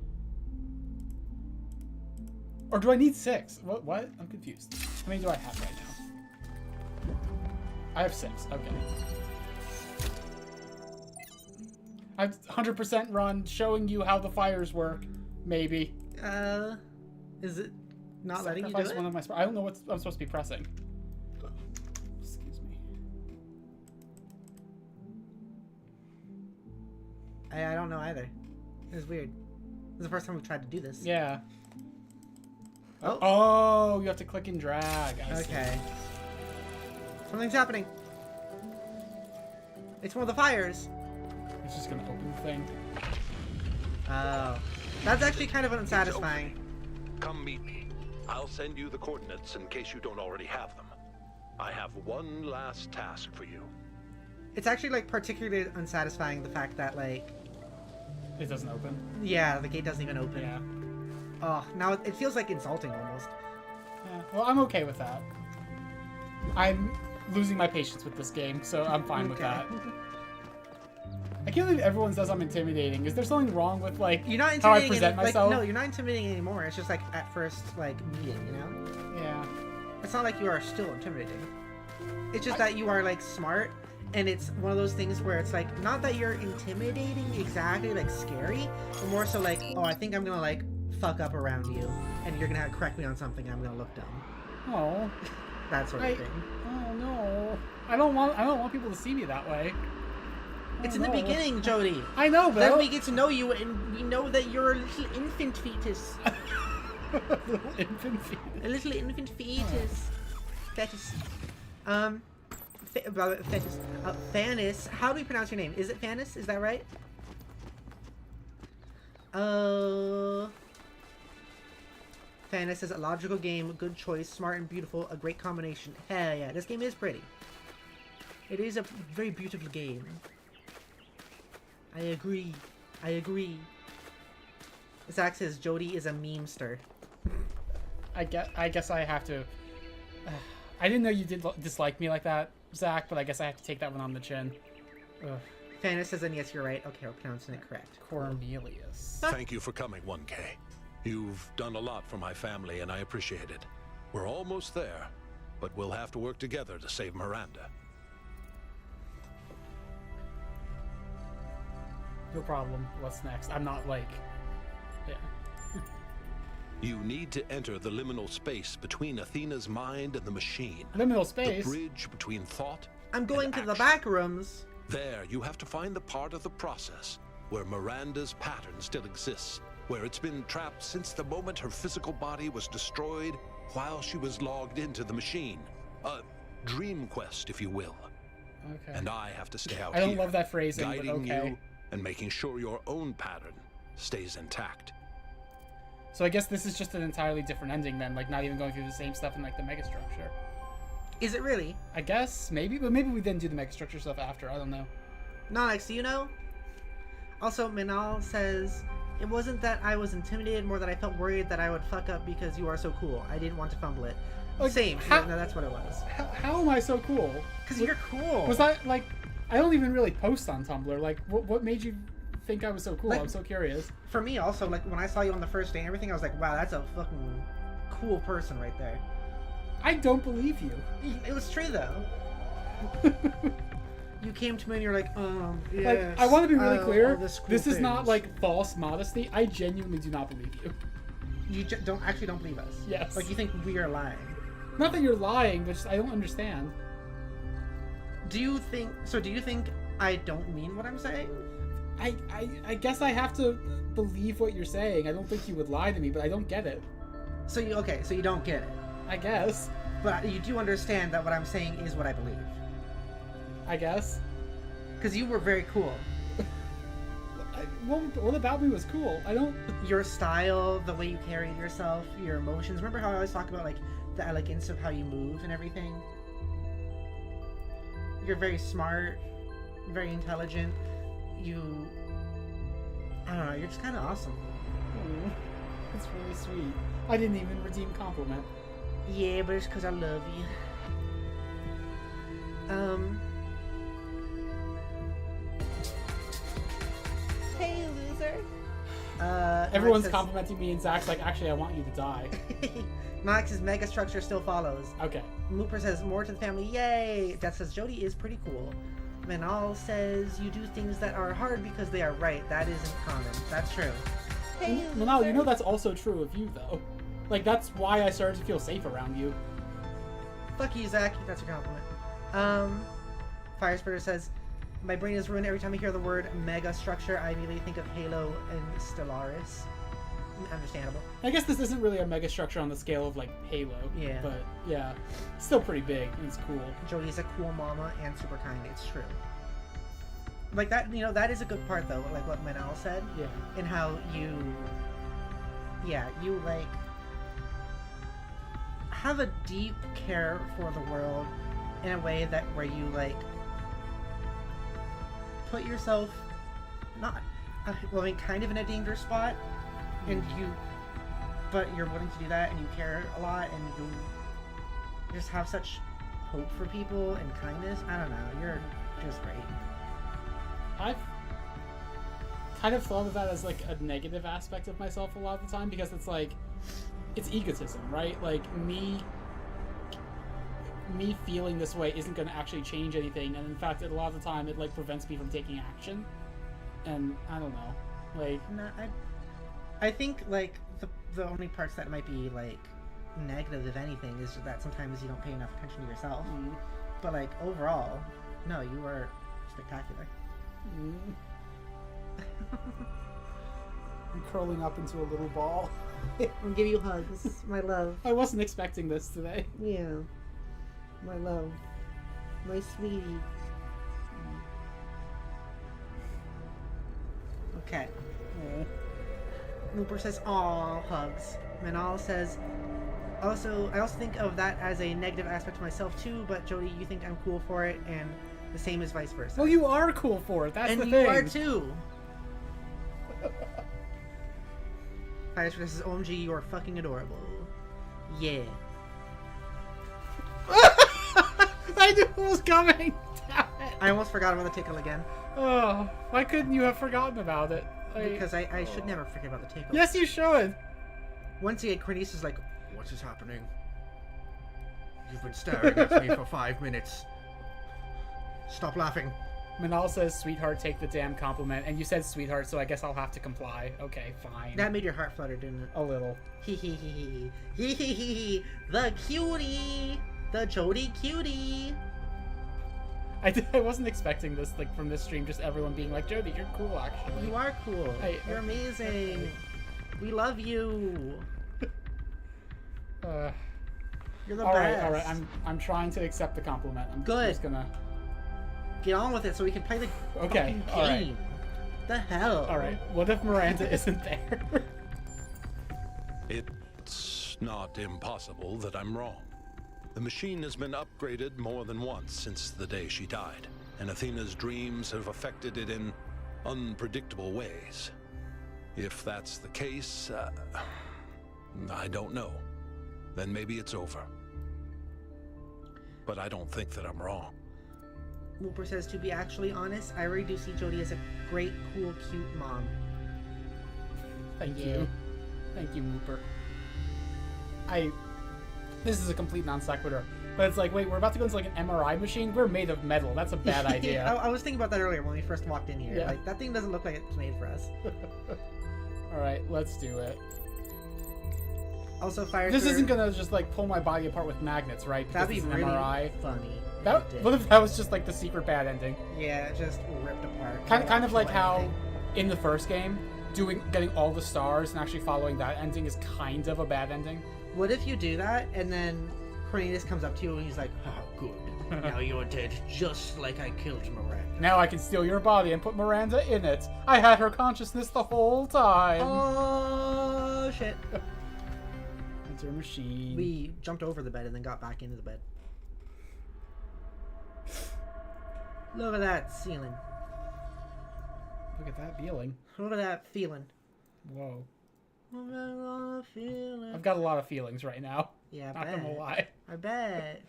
Or do I need 6? What? I'm confused. How many do I have right now? I have 6. Okay. I've 100% run, showing you how the fires work. Maybe. Is it not letting you do Sacrifice it? one of my I don't know what I'm supposed to be pressing. Excuse me. I don't know either. It was weird. This is the first time we've tried to do this. Yeah. Oh. Oh, you have to click and drag. I see. Okay. Something's happening. It's one of the fires. It's just gonna open the thing. Oh. That's actually kind of unsatisfying. Come meet me. I'll send you the coordinates in case you don't already have them. I have one last task for you. It's actually, like, particularly unsatisfying, the fact that, like... It doesn't open. Yeah, the gate doesn't even open. Yeah. Oh, now it feels, like, insulting, almost. Yeah. Well, I'm okay with that. I'm losing my patience with this game, so I'm fine with that. I can't believe everyone says I'm intimidating. Is there something wrong with, like, You're not how I intimidating. present myself? No, you're not intimidating anymore. It's just, like, at first, like, meeting, you know? Yeah. It's not like you are still intimidating. It's just that you are, like, smart, and it's one of those things where it's, like, not that you're intimidating exactly, like, scary, but more so, like, oh, I think I'm gonna, like, fuck up around you, and you're gonna correct me on something, and I'm gonna look dumb. Oh. That sort of thing. Oh, no. I don't want people to see me that way. It's in the beginning, Jodi. I know, but Then we get to know you, and we know that you're a little infant fetus. little infant fetus. A little infant fetus. Fetus. Fetus. Fanis. How do we pronounce your name? Is it Fanis? Is that right? Fanis says a logical game, good choice, smart and beautiful, a great combination. Hell yeah, this game is pretty. It is a very beautiful game. I agree. I agree. Zach says Jodi is a memester. I guess I have to. I didn't know you did dislike me like that, Zach, but I guess I have to take that one on the chin. Ugh. Fanis says, and yes, you're right. Okay, we're pronouncing it correct. Cornelius. Thank you for coming, 1K. You've done a lot for my family, and I appreciate it. We're almost there, but we'll have to work together to save Miranda. No problem. What's next? I'm not like... Yeah. You need to enter the liminal space between Athena's mind and the machine. Liminal space? The bridge between thought I'm going and to the action. back rooms. There, you have to find the part of the process where Miranda's pattern still exists, where it's been trapped since the moment her physical body was destroyed while she was logged into the machine. A dream quest, if you will. Okay. And I have to stay out I don't here, love that phrasing, but guiding okay. you and making sure your own pattern stays intact. So I guess this is just an entirely different ending then, like not even going through the same stuff in like the megastructure. Is it really? I guess, maybe, but maybe we then do the megastructure stuff after, I don't know. Nonex, do you know? Also, Minal says, it wasn't that I was intimidated, more that I felt worried that I would fuck up because you are so cool. I didn't want to fumble it. Like, Same. how- No, that's what it was. How am I so cool? Because you're cool. Was I, like, I don't even really post on Tumblr, like, what made you think I was so cool? Like- I'm so curious. For me also, like, when I saw you on the first day and everything, I was like, wow, that's a fucking cool person right there. I don't believe you. It was true, though. You came to me and you're like, yes. Like, I want to be really clear. all cool This is not things. like false modesty. I genuinely do not believe you. You don't believe us. Yes. Like, you think we are lying. Not that you're lying, but just I don't understand. Do you think I don't mean what I'm saying? I guess I have to believe what you're saying. I don't think you would lie to me, but I don't get it. So you don't get it. I guess. But you do understand that what I'm saying is what I believe. I guess. Because you were very cool. What about me was cool? I don't... Your style, the way you carried yourself, your emotions. Remember how I always talk about, like, the elegance of how you move and everything? You're very smart, very intelligent. I don't know, you're just kind of awesome. Oh, that's really sweet. I didn't even redeem compliment. Yeah, but it's because I love you. Hey, loser. Everyone's Max complimenting me, and Zach's like, actually, I want you to die. Max's mega structure still follows. Okay. Mooper says, more to the family, yay! Death says, Jodi is pretty cool. Manal says, you do things that are hard because they are right. That isn't common. That's true. Hey, Manal, you know that's also true of you, though. Like, that's why I started to feel safe around you. Fuck you, Zach. That's a compliment. Firesplitter says, my brain is ruined every time I hear the word mega structure. I immediately think of Halo and Stellaris. Understandable. I guess this isn't really a mega structure on the scale of, like, Halo. Yeah. But, yeah. It's still pretty big, and it's cool. Jodi's a cool mama and super kind. It's true. Like, that, you know, that is a good part, though. Like what Manal said. Yeah. And how you... Yeah, you, like... have a deep care for the world in a way that where you, like... put yourself... not... well, I mean, kind of in a dangerous spot. And but you're willing to do that, and you care a lot, and you just have such hope for people and kindness. I don't know, you're just great. I've kind of thought of that as, like, a negative aspect of myself a lot of the time, because it's, like, it's egotism, right? Like, me feeling this way isn't going to actually change anything, and in fact, a lot of the time, it, like, prevents me from taking action. And, I don't know, like... No, I think, like, the only parts that might be, like, negative, if anything, is that sometimes you don't pay enough attention to yourself. Mm. But, like, overall, no, you are spectacular. Mm. I'm curling up into a little ball. I'll give you hugs, my love. I wasn't expecting this today. Yeah. My love. My sweetie. Okay. Mooper says, aw, hugs. Manal says, I also think of that as a negative aspect to myself too, but Jodi, you think I'm cool for it, and the same is vice versa. Well, you are cool for it, that's and the you thing. are too. Firesplitter says, OMG, you are fucking adorable. Yeah. I knew it was coming! Damn it. I almost forgot about the tickle again. Oh, why couldn't you have forgotten about it? Because I should never forget about the tickle. Yes, you should! Once again, Cornelius is like, what is happening? You've been staring at me for 5 minutes. Stop laughing. Manal says, sweetheart, take the damn compliment. And you said sweetheart, so I guess I'll have to comply. Okay, fine. That made your heart flutter, didn't it? A little. Hee hee hee hee. Hee hee hee hee. The cutie. The Jodi cutie. I wasn't expecting this, like, from this stream, just everyone being like, Jodi, you're cool, actually. You are cool. You're amazing. We love you. You're the best. All right. I'm trying to accept the compliment. I'm Good. just gonna get on with it so we can play the Okay, fucking all right. game. The hell. All right. What if Miranda isn't there? It's not impossible that I'm wrong. The machine has been upgraded more than once since the day she died, and Athena's dreams have affected it in unpredictable ways. If that's the case, I don't know. Then maybe it's over. But I don't think that I'm wrong. Mooper says, to be actually honest, I really do see Jodi as a great, cool, cute mom. Thank Yeah. you. Thank you, Mooper. This is a complete non sequitur, but it's like, wait, we're about to go into like an MRI machine? We're made of metal. That's a bad idea. I was thinking about that earlier when we first walked in here. Yeah. Like, that thing doesn't look like it's made for us. Alright, let's do it. Also, Fire. This isn't gonna just like pull my body apart with magnets, right? Because That'd be it's an really MRI. funny. What if that was just like the secret bad ending? Yeah, it just ripped apart. Kind of like how anything. in the first game, getting all the stars and actually following that ending is kind of a bad ending. What if you do that and then Cornelius comes up to you and he's like, oh, good. Now you're dead, just like I killed Miranda. Now I can steal your body and put Miranda in it. I had her consciousness the whole time. Oh, shit. Enter machine. We jumped over the bed and then got back into the bed. Look at that ceiling. Look at that feeling. Look at that feeling. Whoa. Look at that feeling. I've got a lot of feelings right now. Yeah, Not gonna lie. I bet.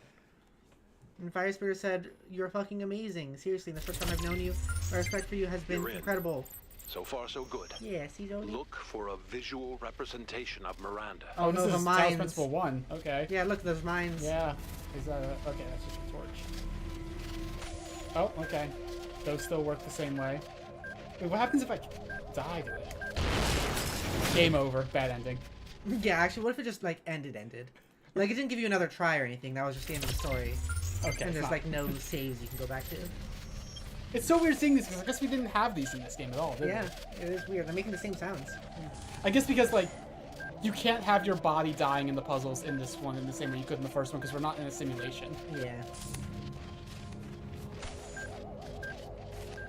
And Fire Spirit said, "You're fucking amazing. Seriously, the first time I've known you, my respect for you has been incredible." So far, so good. Yeah, see, Jodi? Look for a visual representation of Miranda. Oh, this no, the is Talos mines. Principle 1. Okay. Yeah, look, those mines. Yeah. Is that okay, that's just a torch. Oh, okay. Those still work the same way. Wait, what happens if I die to it? Game over. Bad ending. Yeah, actually, what if it just, like, ended? Like, it didn't give you another try or anything. That was just the end of the story. Okay. And there's, like, no saves you can go back to. It's so weird seeing this because I guess we didn't have these in this game at all, did Yeah, we? it is weird. They're making the same sounds. I guess because, like, you can't have your body dying in the puzzles in this one in the same way you could in the first one because we're not in a simulation. Yeah.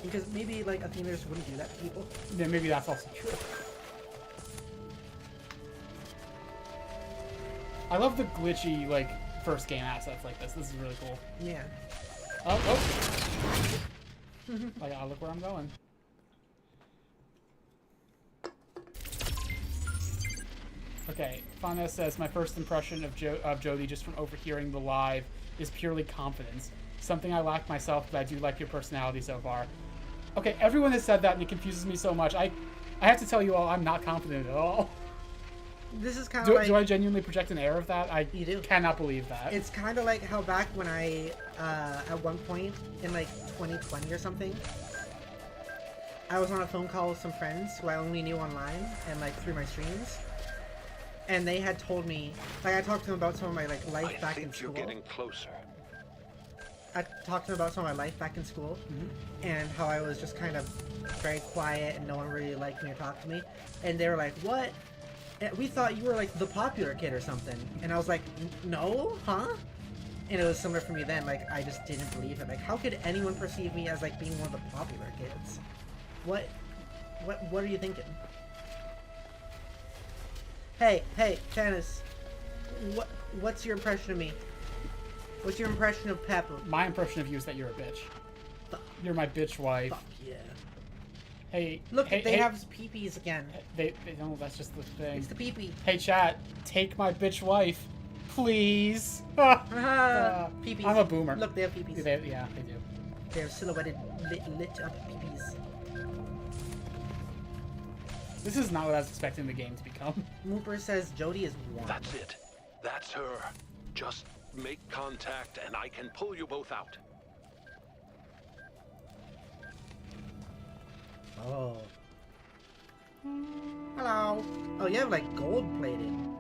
Because maybe, like, Athena just wouldn't do that to people. Yeah, maybe that's also true. I love the glitchy, like, first game assets like this. This is really cool. Yeah. Oh. I gotta look where I'm going. Okay, Fana says, my first impression of Jodi just from overhearing the live is purely confidence. Something I lack myself, but I do like your personality so far. Okay, everyone has said that and it confuses me so much. I have to tell you all, I'm not confident at all. This is kind of like... Do I genuinely project an air of that? You do. Cannot believe that. It's kind of like how back when I, at one point in like 2020 or something, I was on a phone call with some friends who I only knew online and like through my streams. And they had told me, like I talked to them about some of my like life back in school. I think you're getting closer. I talked to them about some of my life back in school and how I was just kind of very quiet and no one really liked me or talked to me. And they were like, what? We thought you were like the popular kid or something. And I was like, no, huh? And it was similar for me then. Like, I just didn't believe it. Like, how could anyone perceive me as like being one of the popular kids? What are you thinking? Hey, Janice. What's your impression of me? What's your impression of Pepper? My impression of you is that you're a bitch. Fuck. You're my bitch wife. Fuck yeah. Hey, Look, hey, they have peepees again. They don't. That's just the thing. It's the peepee. Hey, chat, take my bitch wife, please. Peepees. I'm a boomer. Look, they have peepees. Yeah, they do. They have silhouetted, lit up peepees. This is not what I was expecting the game to become. Mooper says Jodi is warm. That's it. That's her. Just make contact and I can pull you both out. Oh. Hello. Oh, you have like gold plating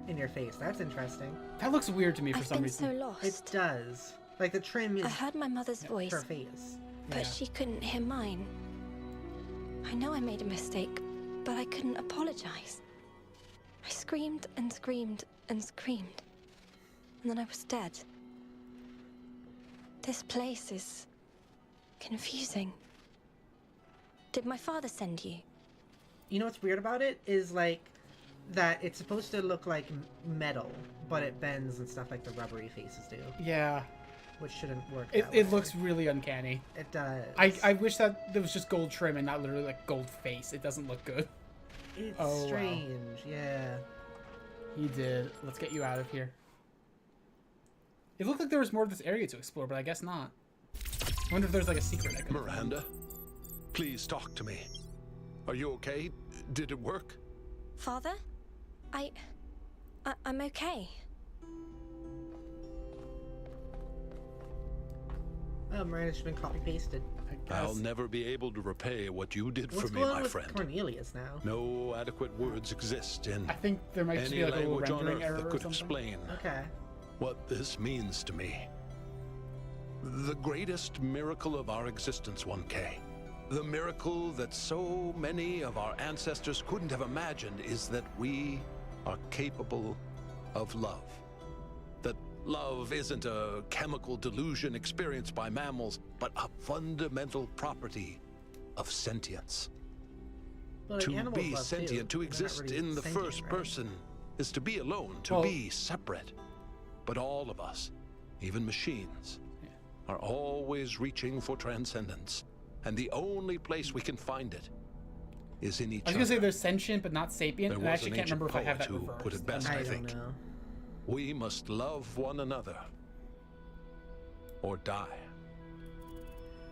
in your face. That's interesting. That looks weird to me for I've some been reason. so lost. It does. Like the trim is I heard my mother's voice, her face. but Yeah. she couldn't hear mine. I know I made a mistake, but I couldn't apologize. I screamed and screamed and screamed, and then I was dead. This place is confusing. Did my father send you? You know what's weird about it is like that it's supposed to look like metal, but it bends and stuff like the rubbery faces do, Yeah, which shouldn't work. it that way. looks really uncanny. It does. I wish that there was just gold trim and not literally like gold face. It doesn't look good. It's Oh, wow. strange. Yeah. He did. Let's get you out of here. It looked like there was more of this area to explore, but I guess not. I wonder if there's like a secret I could find. Miranda, please talk to me. Are you okay? Did it work? Father? I'm okay. Oh, Miranda's just been copy pasted. I guess. I'll never be able to repay what you did What's for me, going on my with friend. Cornelius now? No adequate words exist in I think there might just any be like a little language on rendering earth error that or could something. explain Okay. what this means to me. The greatest miracle of our existence, 1K. The miracle that so many of our ancestors couldn't have imagined is that we are capable of love. That love isn't a chemical delusion experienced by mammals, but a fundamental property of sentience. But like, To animals be love sentient, too. to They're not exist really in the sentient, first right? person, is to be alone, to Well- be separate. But all of us, even machines, are always reaching for transcendence, and the only place we can find it is in each I was other. gonna say there's sentient but not sapient, There and I was actually an can't remember if I ancient have that poet who reversed. put it best, I I don't think. know. We must love one another or die.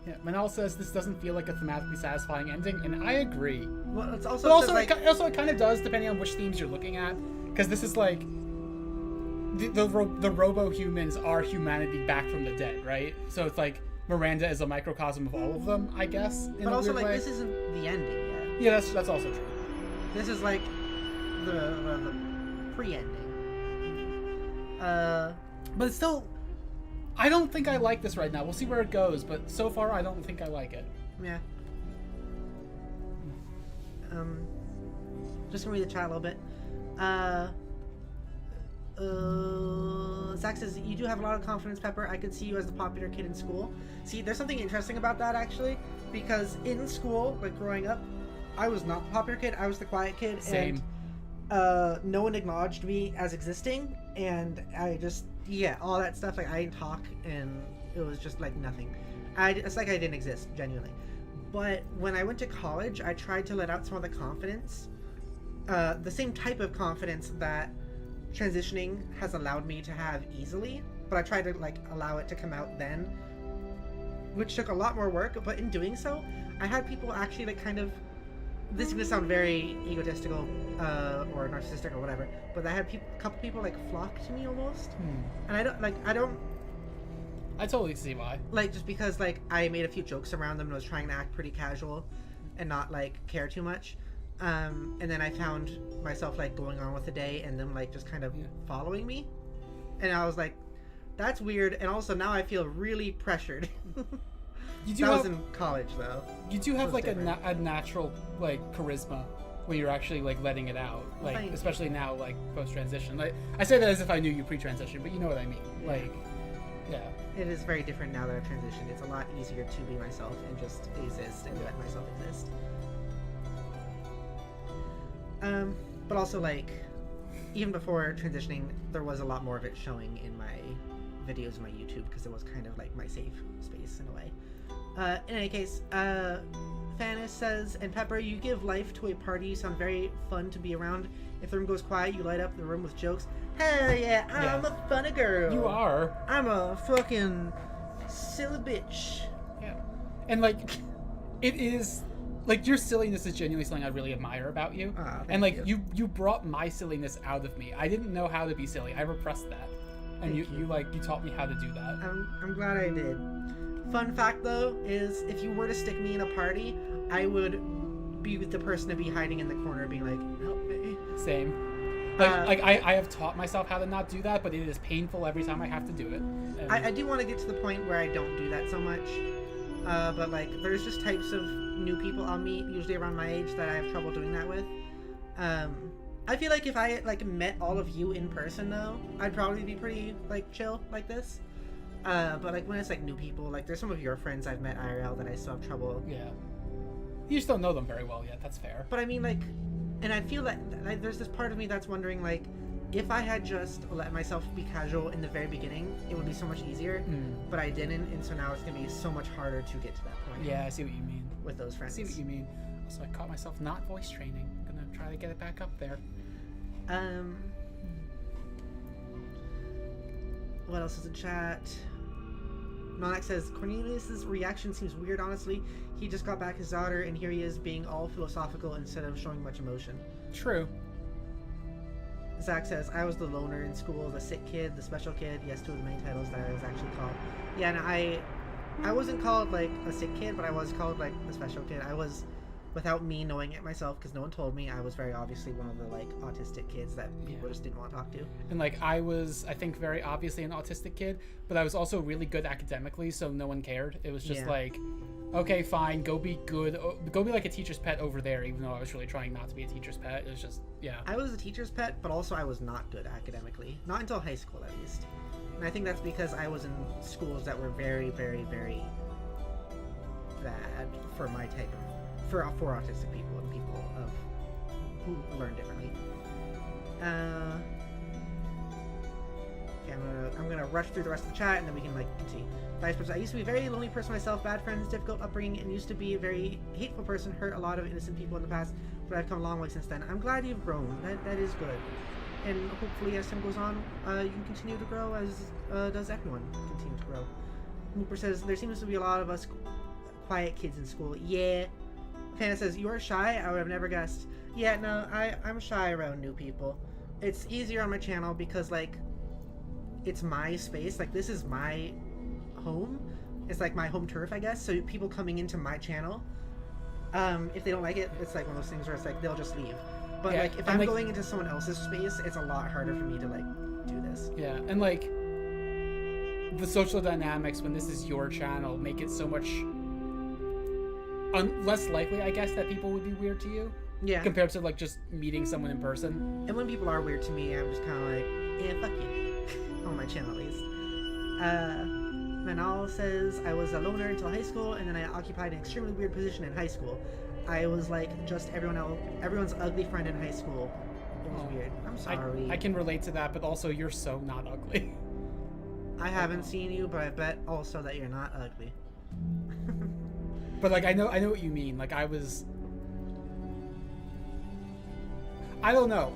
Yeah, Manal says this doesn't feel like a thematically satisfying ending, and I agree. Well, it's also But also, like, it kind of does, depending on which themes you're looking at, because this is like the robo-humans are humanity back from the dead, right? So it's like Miranda is a microcosm of all of them, I guess. In but a also weird like way. this isn't the ending yet. Yeah, that's also true. This is like the pre-ending. But it's still, I don't think I like this right now. We'll see where it goes, but so far I don't think I like it. Yeah. Just gonna read the chat a little bit. Zach says, you do have a lot of confidence, Pepper. I could see you as the popular kid in school. See, there's something interesting about that, actually, because in school, like growing up, I was not the popular kid. I was the quiet kid. Same. And no one acknowledged me as existing, and I just, yeah, all that stuff, like, I didn't talk, and it was just, like, nothing. It's like I didn't exist, genuinely. But when I went to college, I tried to let out some of the confidence, the same type of confidence that transitioning has allowed me to have easily, but I tried to like allow it to come out then, which took a lot more work. But in doing so, I had people actually like kind of, this is gonna sound very egotistical or narcissistic or whatever, but I had a couple people like flock to me almost, and I totally see why. like, just because like I made a few jokes around them and was trying to act pretty casual and not like care too much. And then I found myself like going on with the day and them like just kind of following me, and I was like, that's weird. And also now I feel really pressured. That was in college though. You do have like different. a natural like charisma when you're actually like letting it out, like Thank you. especially now like post transition. Like I say that as if I knew you pre-transition, but you know what I mean. Like, yeah. It is very different now that I've transitioned. It's a lot easier to be myself and just exist and let myself exist. But also, like, even before transitioning, there was a lot more of it showing in my videos on my YouTube, because it was kind of like my safe space in a way. In any case, Fanis says, and Pepper, you give life to a party. You sound very fun to be around. If the room goes quiet, you light up the room with jokes. Hell yeah, I'm a funny girl. You are. I'm a fucking silly bitch. Yeah. And like, it is. Like, your silliness is genuinely something I really admire about you. And like, you brought my silliness out of me. I didn't know how to be silly. I repressed that. And you taught me how to do that. I'm glad I did. Fun fact though is, if you were to stick me in a party, I would be with the person to be hiding in the corner being like, help me. Same. Like I have taught myself how to not do that, but it is painful every time I have to do it. And I do want to get to the point where I don't do that so much. But like, there's just types of new people I'll meet, usually around my age, that I have trouble doing that with. I feel like if I like met all of you in person though, I'd probably be pretty like chill like this. But like when it's like new people, like there's some of your friends I've met IRL that I still have trouble. Yeah. You just don't know them very well yet. That's fair. But I mean, like, and I feel that like, there's this part of me that's wondering, like, if I had just let myself be casual in the very beginning, it would be so much easier. But I didn't, and so now it's gonna be so much harder to get to that point. Yeah, I see what you mean. With those friends. I see what you mean. Also, I caught myself not voice training. I'm gonna try to get it back up there. What else is in chat? Nonak says, Cornelius's reaction seems weird, honestly. He just got back his daughter, and here he is being all philosophical instead of showing much emotion. True. Zach says, I was the loner in school, the sick kid, the special kid. Yes, two of the main titles that I was actually called. Yeah, and I wasn't called, like, a sick kid, but I was called, like, the special kid. I was, without me knowing it myself, because no one told me, I was very obviously one of the, like, autistic kids that people just didn't want to talk to. And, like, I was, I think, very obviously an autistic kid, but I was also really good academically, so no one cared. It was just like, okay, fine, go be good. Go be like a teacher's pet over there, even though I was really trying not to be a teacher's pet. It was just, yeah. I was a teacher's pet, but also I was not good academically. Not until high school, at least. And I think that's because I was in schools that were very, very, very bad for my type of, for autistic people and people who learn differently. Okay, I'm gonna rush through the rest of the chat and then we can like continue. Vice President, I used to be a very lonely person myself, bad friends, difficult upbringing, and used to be a very hateful person, hurt a lot of innocent people in the past, but I've come a long way since then. I'm glad you've grown. That is good. And hopefully as time goes on, you can continue to grow as does everyone continue to grow. Mooper says, there seems to be a lot of us quiet kids in school. Yeah. Fana says, you are shy? I would have never guessed. Yeah, no, I'm shy around new people. It's easier on my channel because, like, it's my space. Like, this is my home. It's like my home turf, I guess. So people coming into my channel, if they don't like it, it's like one of those things where it's like they'll just leave. But yeah, like if I'm going into someone else's space, it's a lot harder for me to like do this. Yeah, and like the social dynamics when this is your channel make it so much less likely, I guess, that people would be weird to you. Yeah. Compared to like just meeting someone in person. And when people are weird to me, I'm just kind of like, yeah, fuck you. On my channel, at least. Manal says, I was a loner until high school, and then I occupied an extremely weird position in high school. I was like just everyone's ugly friend in high school. It was weird. I'm sorry. I can relate to that, but also you're so not ugly. I haven't seen you, but I bet also that you're not ugly. But like I know what you mean. Like I don't know.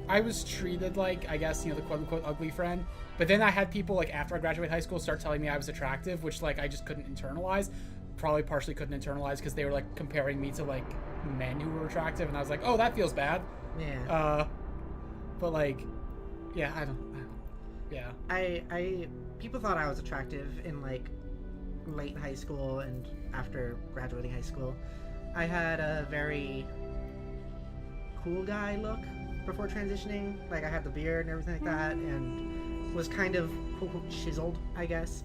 I was treated like, I guess, the quote unquote ugly friend. But then I had people like after I graduated high school start telling me I was attractive, which like I just couldn't internalize. Probably partially couldn't internalize because they were like comparing me to like men who were attractive, and I was like, oh, that feels bad. Yeah. But like, yeah, I don't. Yeah. I people thought I was attractive in like late high school and after graduating high school. I had a very cool guy look before transitioning. Like I had the beard and everything like that, and was kind of quote unquote chiseled, I guess.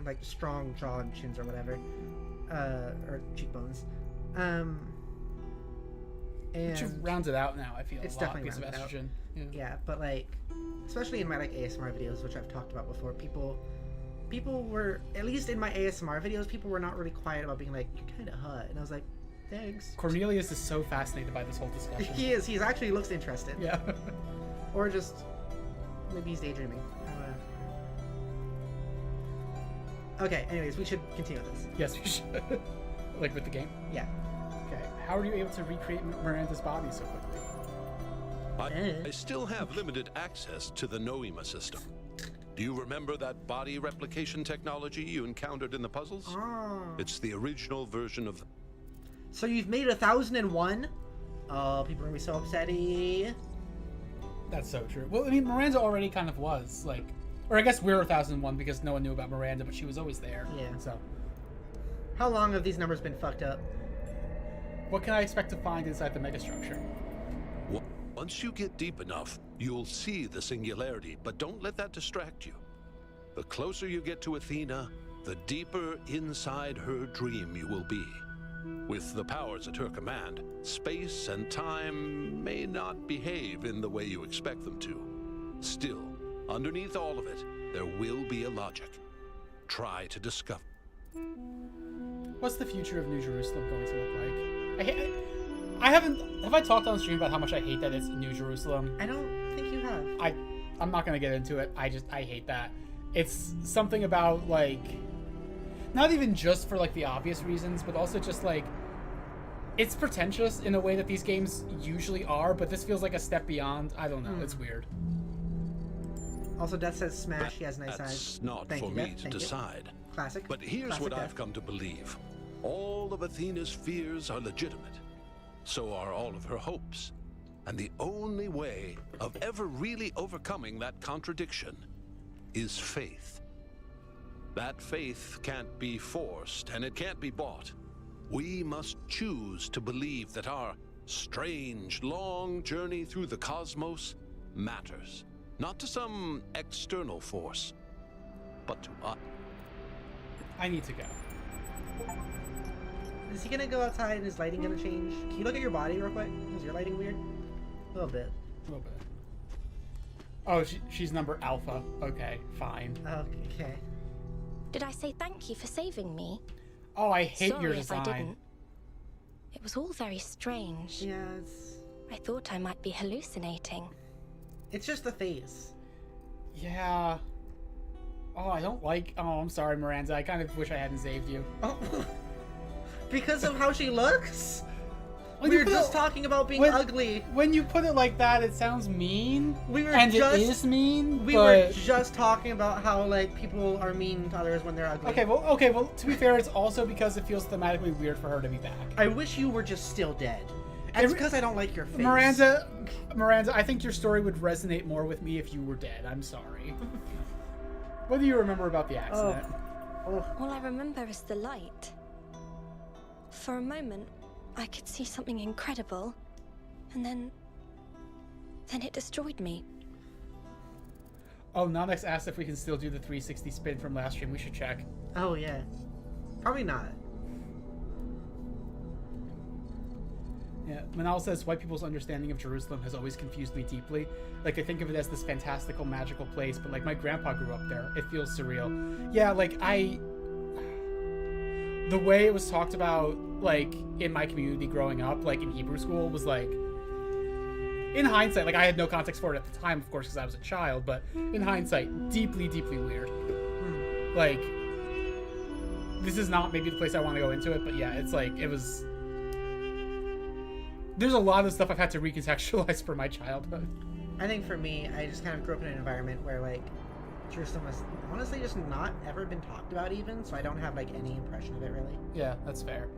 Like strong jaw and chins or whatever, or cheekbones. And but you've rounded out now. I feel it's a lot definitely because of rounded estrogen. out. Yeah, but like, especially in my like ASMR videos, which I've talked about before, people were, at least in my ASMR videos, people were not really quiet about being like, you're kind of hot, and I was like, thanks. Cornelius is so fascinated by this whole discussion. He is. He's actually looks interested. Yeah. Or just maybe he's daydreaming. Okay, anyways, we should continue with this. Yes, we should. Like with the game? Yeah. Okay. How are you able to recreate Miranda's body so quickly? I still have limited access to the Noema system. Do you remember that body replication technology you encountered in the puzzles? Oh. It's the original version of... So you've made 1001? Oh, people are gonna be so upsetty. That's so true. Well, I mean, Miranda already kind of was, like... Or I guess we're 1001 because no one knew about Miranda, but she was always there. Yeah. So, how long have these numbers been fucked up? what can I expect to find inside the megastructure? Once you get deep enough, you'll see the singularity, but don't let that distract you. The closer you get to Athena, the deeper inside her dream you will be. With the powers at her command, space and time may not behave in the way you expect them to. Still, underneath all of it, there will be a logic. Try to discover. What's the future of New Jerusalem going to look like? Have I talked on stream about how much I hate that it's New Jerusalem? I don't think you have. I'm not gonna get into it. I hate that. It's something about like, not even just for like the obvious reasons, but also just like, it's pretentious in a way that these games usually are, but this feels like a step beyond. I don't know. It's weird. Also, Death says smash. He has nice eyes. That's not Thank for you, me Death. to Thank you. decide. Classic. But here's Classic what Death. I've come to believe. All of Athena's fears are legitimate. So are all of her hopes. And the only way of ever really overcoming that contradiction is faith. That faith can't be forced, and it can't be bought. We must choose to believe that our strange, long journey through the cosmos matters. Not to some external force, but to us. I need to go. Is he gonna go outside and his lighting gonna change? Can you look at your body real quick? Is your lighting weird? A little bit. A little bit. Oh, she's number alpha. Okay, fine. Okay. Did I say thank you for saving me? Oh, I hate Sorry your if I design. didn't. It was all very strange. Yeah, it's... I thought I might be hallucinating. It's just the face. Yeah. Oh, I don't like... Oh, I'm sorry, Miranda. I kind of wish I hadn't saved you. Oh. Because of how she looks? When We you were put just it- talking about being when- ugly. When you put it like that, it sounds mean. We were and just... it is mean, We but... were just talking about how, like, people are mean to others when they're ugly. Okay, well, to be fair, it's also because it feels thematically weird for her to be back. I wish you were just still dead. It's because I don't like your face. Miranda, I think your story would resonate more with me if you were dead. I'm sorry. What do you remember about the accident? Oh. All I remember is the light. For a moment, I could see something incredible, and then it destroyed me. Oh, Nonex asked if we can still do the 360 spin from last stream. We should check. Oh, yeah. Probably not. Yeah, Manal says white people's understanding of Jerusalem has always confused me deeply. Like, I think of it as this fantastical, magical place, but like my grandpa grew up there. It feels surreal. Yeah, like the way it was talked about, like in my community growing up, like in Hebrew school, was like, in hindsight, like I had no context for it at the time, of course, because I was a child, but in hindsight, deeply, deeply weird. Like, this is not maybe the place I want to go into it, but yeah, it's like, it was... There's a lot of stuff I've had to recontextualize for my childhood. I think for me, I just kind of grew up in an environment where, like, Jerusalem was honestly just not ever been talked about even, so I don't have, like, any impression of it, really. Yeah, that's fair.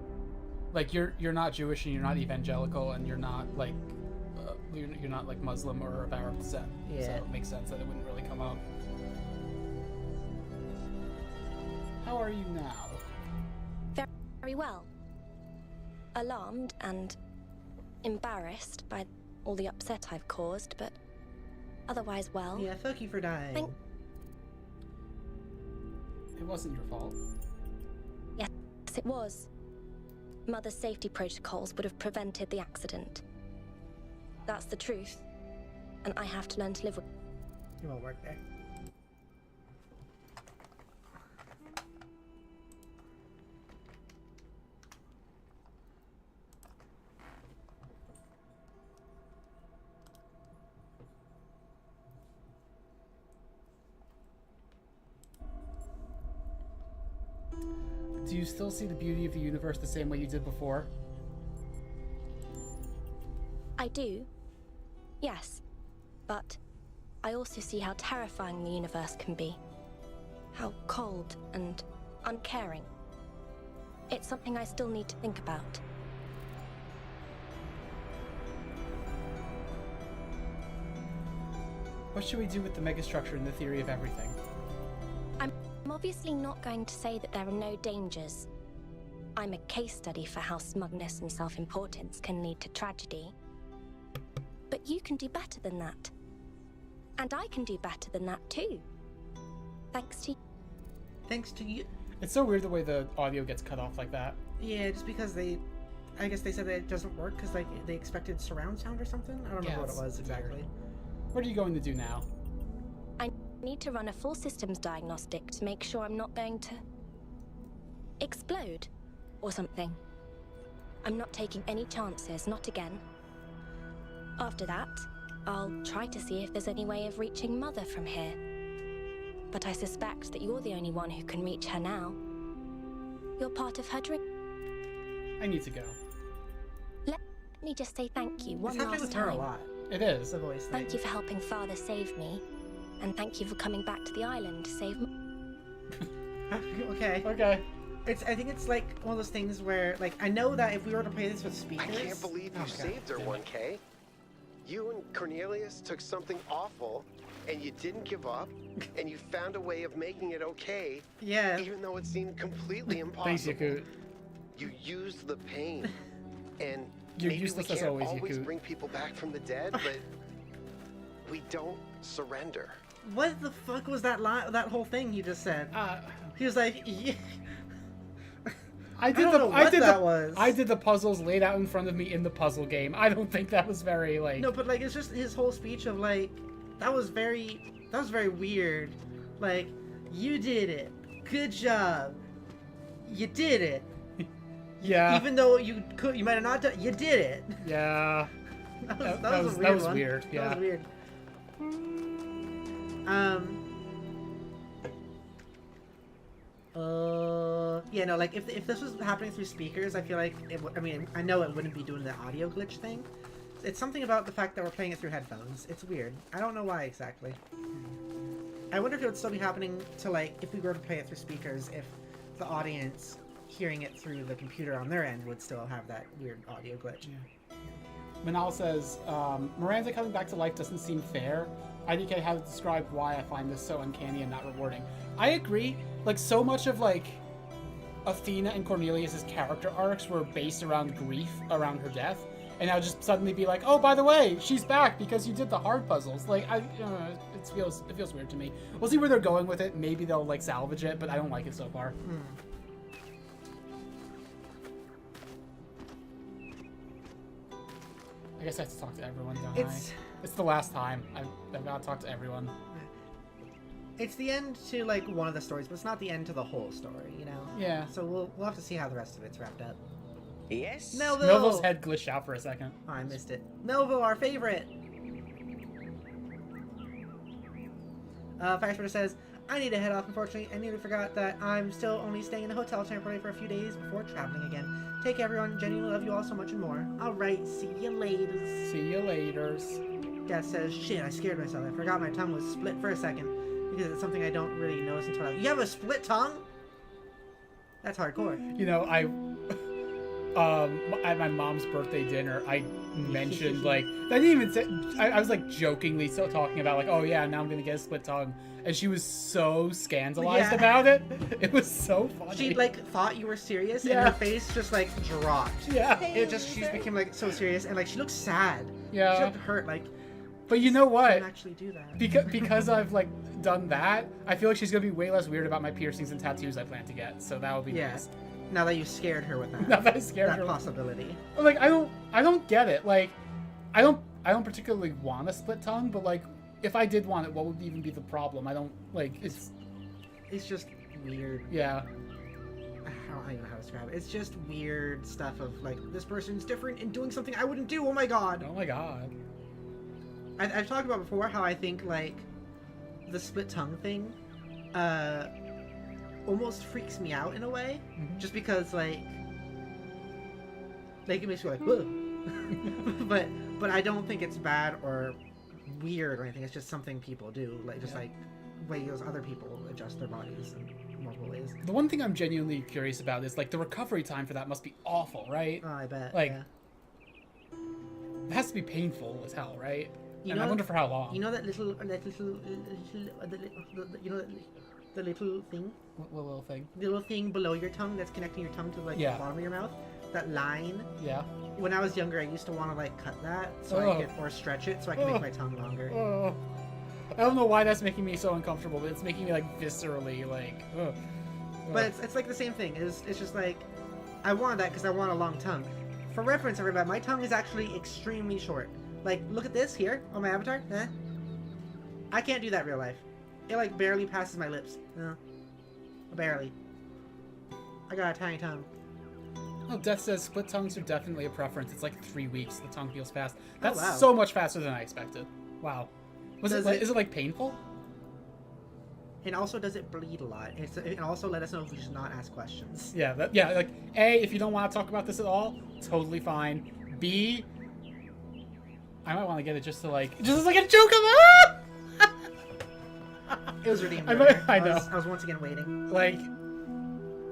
Like, you're not Jewish, and you're not evangelical, and you're not, like, you're not, like, Muslim or of Arab descent. Yeah. So it makes sense that it wouldn't really come up. How are you now? Very well. Alarmed and embarrassed by all the upset I've caused, but otherwise well. Yeah, fuck you for dying. It wasn't your fault. Yes, it was. Mother's safety protocols would have prevented the accident. That's the truth, and I have to learn to live with. You won't work there. Do you still see the beauty of the universe the same way you did before? I do. Yes. But I also see how terrifying the universe can be. How cold and uncaring. It's something I still need to think about. What should we do with the megastructure and the theory of everything? I'm obviously not going to say that there are no dangers. I'm a case study for how smugness and self-importance can lead to tragedy. But you can do better than that. And I can do better than that too. Thanks to you. Thanks to you. It's so weird the way the audio gets cut off like that. Yeah, just because I guess they said that it doesn't work because like they expected surround sound or something. I don't remember what it was exactly. What are you going to do now? I need to run a full systems diagnostic to make sure I'm not going to explode or something. I'm not taking any chances, not again. After that, I'll try to see if there's any way of reaching Mother from here. But I suspect that you're the only one who can reach her now. You're part of her dream. I need to go. Let me just say thank you one It's happening last with her a time. lot. It is. The voice thing. Thank you for helping Father save me. And thank you for coming back to the island to save me. Okay. Okay. I think it's like one of those things where, like, I know that if we were to play this with speakers... I can't believe you saved her, 1K. You and Cornelius took something awful, and you didn't give up, and you found a way of making it okay, Yeah. even though it seemed completely impossible. Thanks, Yakut. You used the pain, and You're maybe useless we as can't always, always Yakut. bring people back from the dead, but we don't surrender. What the fuck was that that whole thing you just said? He was like, yeah. I don't know what that was. I did the puzzles laid out in front of me in the puzzle game. I don't think that was very like. No, but like it's just his whole speech of like that was very weird. Like, you did it. Good job. You did it. Yeah. Even though you might have not done, you did it. Yeah. That was a weird one. weird. Yeah. That was weird. Yeah, no, like, if this was happening through speakers, I feel like I mean, I know it wouldn't be doing the audio glitch thing. It's something about the fact that we're playing it through headphones. It's weird. I don't know why exactly. I wonder if it would still be happening to, like, if we were to play it through speakers, if the audience hearing it through the computer on their end would still have that weird audio glitch. Yeah. Manal says, Miranda coming back to life doesn't seem fair. IDK has described why I find this so uncanny and not rewarding. I agree. Like, so much of, like, Athena and Cornelius' character arcs were based around grief around her death. And now just suddenly be like, oh, by the way, she's back because you did the hard puzzles. Like, it feels weird to me. We'll see where they're going with it. Maybe they'll, like, salvage it, but I don't like it so far. I guess I have to talk to everyone, don't I? It's the last time. I've got to talk to everyone. It's the end to, like, one of the stories, but it's not the end to the whole story, you know? Yeah. So we'll have to see how the rest of it's wrapped up. Yes? Melville! Melville's head glitched out for a second. Oh, I missed it. Melville, our favorite! Firespreader says, I need to head off, unfortunately. I nearly forgot that I'm still only staying in the hotel temporarily for a few days before traveling again. Take care, everyone. Genuinely love you all so much and more. Alright, see you later. See you laters. Dad says, shit, I scared myself. I forgot my tongue was split for a second. Because it's something I don't really notice until you have a split tongue? That's hardcore. You know, at my mom's birthday dinner, I mentioned, like, I didn't even say, I was, like, jokingly still talking about, like, oh, yeah, now I'm gonna get a split tongue. And she was so scandalized about it. It was so funny. She, like, thought you were serious, and her face just, like, dropped. Yeah. She just became, like, so serious, and, like, she looked sad. Yeah. She looked hurt, like... But you know what? Don't actually do that. Because I've, like, done that, I feel like she's gonna be way less weird about my piercings and tattoos I plan to get. So that would be nice. Now that you scared her with that. Now that I scared her. That possibility. Like, I don't get it. Like, I don't particularly want a split tongue, but, like, if I did want it, what would even be the problem? I don't, like, it's just weird. Yeah. I don't even know how to describe it. It's just weird stuff of, like, this person's different and doing something I wouldn't do. Oh my god. Oh my god. I've talked about before how I think, like, the split tongue thing almost freaks me out in a way. Mm-hmm. Just because, like it makes me like, whoa. but I don't think it's bad or weird or anything. It's just something people do. Like, just like ways other people adjust their bodies in multiple ways. The one thing I'm genuinely curious about is, like, the recovery time for that must be awful, right? Oh, I bet. Like, it has to be painful as hell, right? I wonder for how long. You know that little the little thing? What little thing? The little thing below your tongue that's connecting your tongue to, like, the bottom of your mouth. That line. Yeah. When I was younger, I used to want to, like, cut that so I could, or stretch it so I could make my tongue longer. I don't know why that's making me so uncomfortable, but it's making me, like, viscerally, like, But it's like the same thing. It's just like, I wanted that because I want a long tongue. For reference, everybody, my tongue is actually extremely short. Like, look at this here on my avatar. I can't do that in real life. It, like, barely passes my lips. No. Barely. I got a tiny tongue. Oh, Death says split tongues are definitely a preference. It's like 3 weeks. The tongue feels fast. That's wow. so much faster than I expected. Wow. Is it like painful? And also, does it bleed a lot? And also, let us know if we should not ask questions. Yeah, like, A, if you don't want to talk about this at all, totally fine. B, I might want to get it just as like a joke of It was redeemed. I know. I was once again waiting. Like,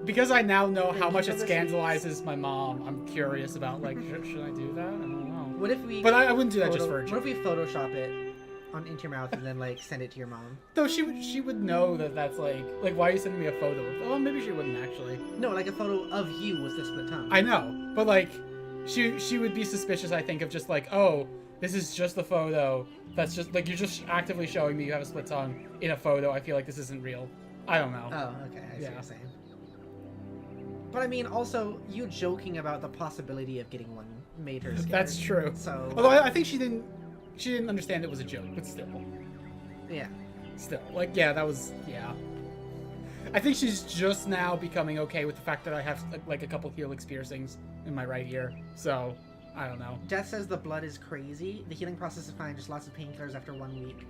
because I now know how much it scandalizes my mom, I'm curious about, like, should I do that? I don't know. What if we... But I wouldn't do that just for a joke. What if we Photoshop it into your mouth and then, like, send it to your mom? No, she would know that's, like, why are you sending me a photo? Oh, maybe she wouldn't, actually. No, like a photo of you with the split tongue. I know, but, like, she would be suspicious, I think, of just, like, oh, this is just the photo. That's just, like, you're just actively showing me you have a split tongue in a photo. I feel like this isn't real. I don't know. Oh, okay. I see what you're saying. But I mean, also, you joking about the possibility of getting one made her scared. That's true. So, although I think she didn't understand it was a joke, but still. Yeah. Still, like, yeah, that was, yeah. I think she's just now becoming okay with the fact that I have, like, a couple helix piercings in my right ear. So, I don't know. Death says the blood is crazy. The healing process is fine, just lots of painkillers after 1 week.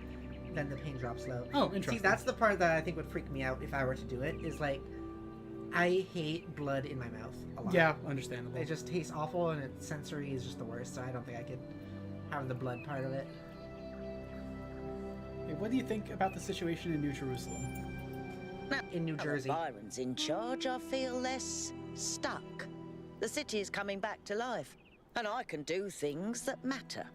then the pain drops low. Oh, interesting. See, that's the part that I think would freak me out if I were to do it, is like, I hate blood in my mouth a lot. Yeah, understandable. It just tastes awful, and its sensory is just the worst, so I don't think I could have the blood part of it. Hey, what do you think about the situation in New Jerusalem? In New Jersey. Now that Byron's in charge, I feel less stuck. The city is coming back to life, and I can do things that matter.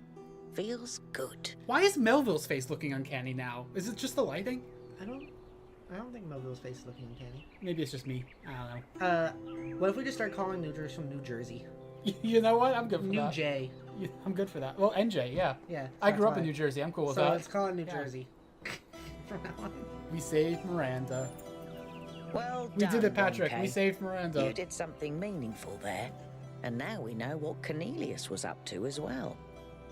Feels good. Why is Melville's face looking uncanny now? Is it just the lighting? I don't think Melville's face is looking uncanny. Maybe it's just me. I don't know. What if we just start calling New Jerusalem New Jersey? You know what? I'm good for New that. J. I'm good for that. Well, NJ, yeah. Yeah. I grew up that's in why. New Jersey. I'm cool with So that. let's call it New Yeah. Jersey. From now on. We saved Miranda. Well We done, did it, Patrick. 1K. We saved Miranda. You did something meaningful there. And now we know what Cornelius was up to as well.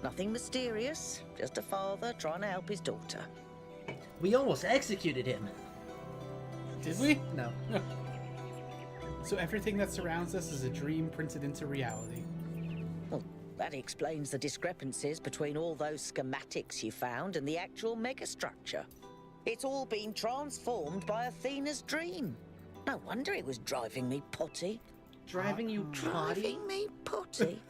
Nothing mysterious, just a father trying to help his daughter. We almost executed him. Did we? No. So everything that surrounds us is a dream printed into reality. Well, that explains the discrepancies between all those schematics you found and the actual megastructure. It's all been transformed by Athena's dream. No wonder it was driving me potty. Driving you potty? Driving me potty?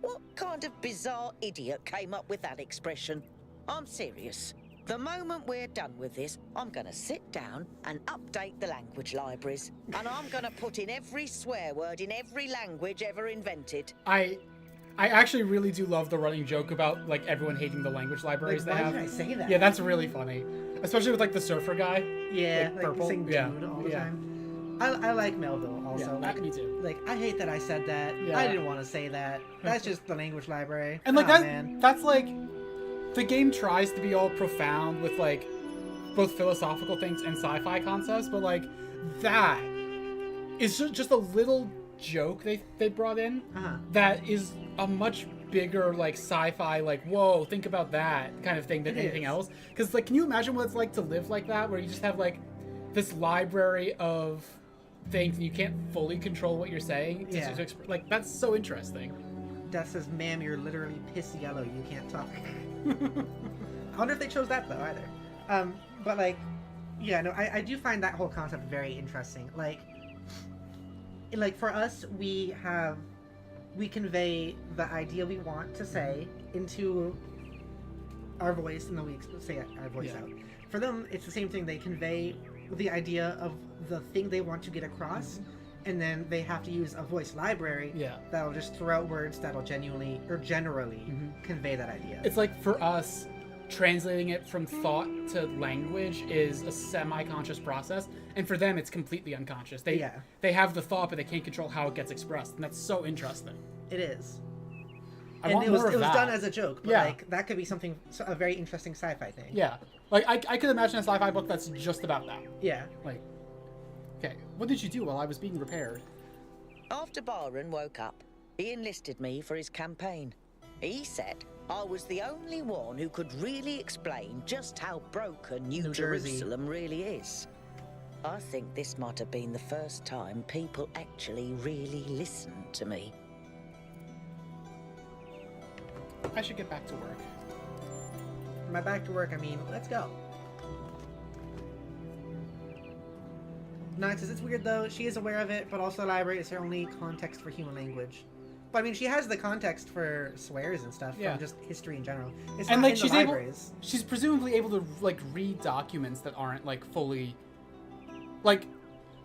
What kind of bizarre idiot came up with that expression? I'm serious. The moment we're done with this, I'm gonna sit down and update the language libraries. And I'm gonna put in every swear word in every language ever invented. I actually really do love the running joke about like everyone hating the language libraries Like, they why have. did I say that? Yeah, that's really funny. Especially with like the surfer guy. Yeah, like, like purple. saying dude Yeah, all the yeah. time. I like Melville also. Yeah, like, me too. Like, I hate that I said that. Yeah. I didn't want to say that. That's just the language library. And like Aw, that, man. that's like, the game tries to be all profound with like both philosophical things and sci-fi concepts, but like that is just a little joke they brought in Uh-huh. that is a much bigger like sci-fi, like whoa, think about that kind of thing than It anything is. else. Because like, can you imagine what it's like to live like that, where you just have like this library of things and you can't fully control what you're saying? Yeah. Like that's so interesting. Death says, ma'am, you're literally piss yellow. You can't talk. I wonder if they chose that, though, either. But, like, yeah, no, I do find that whole concept very interesting. Like, for us, we convey the idea we want to say into our voice, and then we say our voice Yeah. out. For them, it's the same thing. They convey the idea of the thing they want to get across, and then they have to use a voice library Yeah. that'll just throw out words that'll generally convey that idea. It's like for us, translating it from thought to language is a semi-conscious process, and for them it's completely unconscious. They have the thought, but they can't control how it gets expressed, and that's so interesting. It is. I And want it was more of that. done as a joke, but Yeah. like that could be something, a very interesting sci-fi thing. Yeah, like I could imagine a sci-fi book that's just about that. Yeah. Like, okay, what did you do while I was being repaired? After Byron woke up, he enlisted me for his campaign. He said I was the only one who could really explain just how broken New Jersey. Jerusalem really is. I think this might have been the first time people actually really listened to me. I should get back to work. My back to work, I mean, let's go. Nox says, it's weird though, she is aware of it, but also the library is her only context for human language. But I mean, she has the context for swears and stuff Yeah. from just history in general. It's And not like in she's the able, libraries. she's presumably able to like read documents that aren't like fully, like,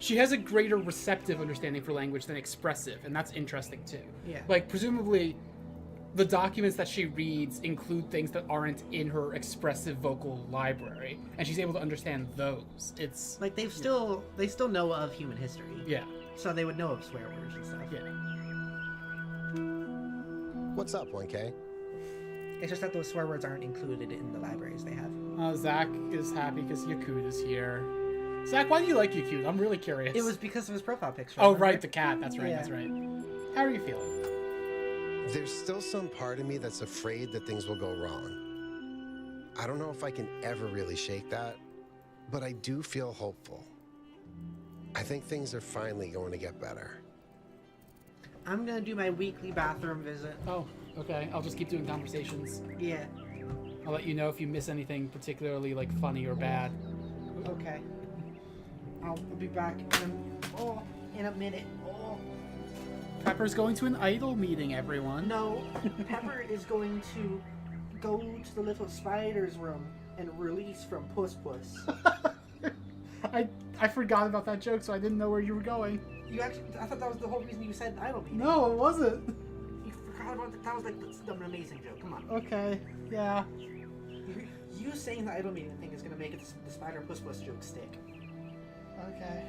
she has a greater receptive understanding for language than expressive, and that's interesting too. Yeah. Like presumably, the documents that she reads include things that aren't in her expressive vocal library, and she's able to understand those. It's Like they still know of human history. yeah, So they would know of swear words and stuff. yeah. What's up, 1K? It's just that those swear words aren't included in the libraries they have. Zach is happy because Yakut is here. Zach, why do you like Yakut? I'm really curious. It was because of his profile picture. Oh remember? right, the cat. That's right. Yeah. That's right. How are you feeling? There's still some part of me that's afraid that things will go wrong. I don't know if I can ever really shake that, but I do feel hopeful. I think things are finally going to get better. I'm gonna do my weekly bathroom visit. Oh, okay. I'll just keep doing conversations. Yeah. I'll let you know if you miss anything particularly like funny or bad. Okay. I'll be back in a minute. Oh. Pepper's going to an idol meeting, everyone. No, Pepper is going to go to the little spider's room and release from Puss Puss. I forgot about that joke, so I didn't know where you were going. I thought that was the whole reason you said idol meeting. No, it wasn't. You forgot about that. That was like an amazing joke. Come on. Okay, yeah. You saying the idol meeting thing is going to make the spider Puss Puss joke stick. Okay.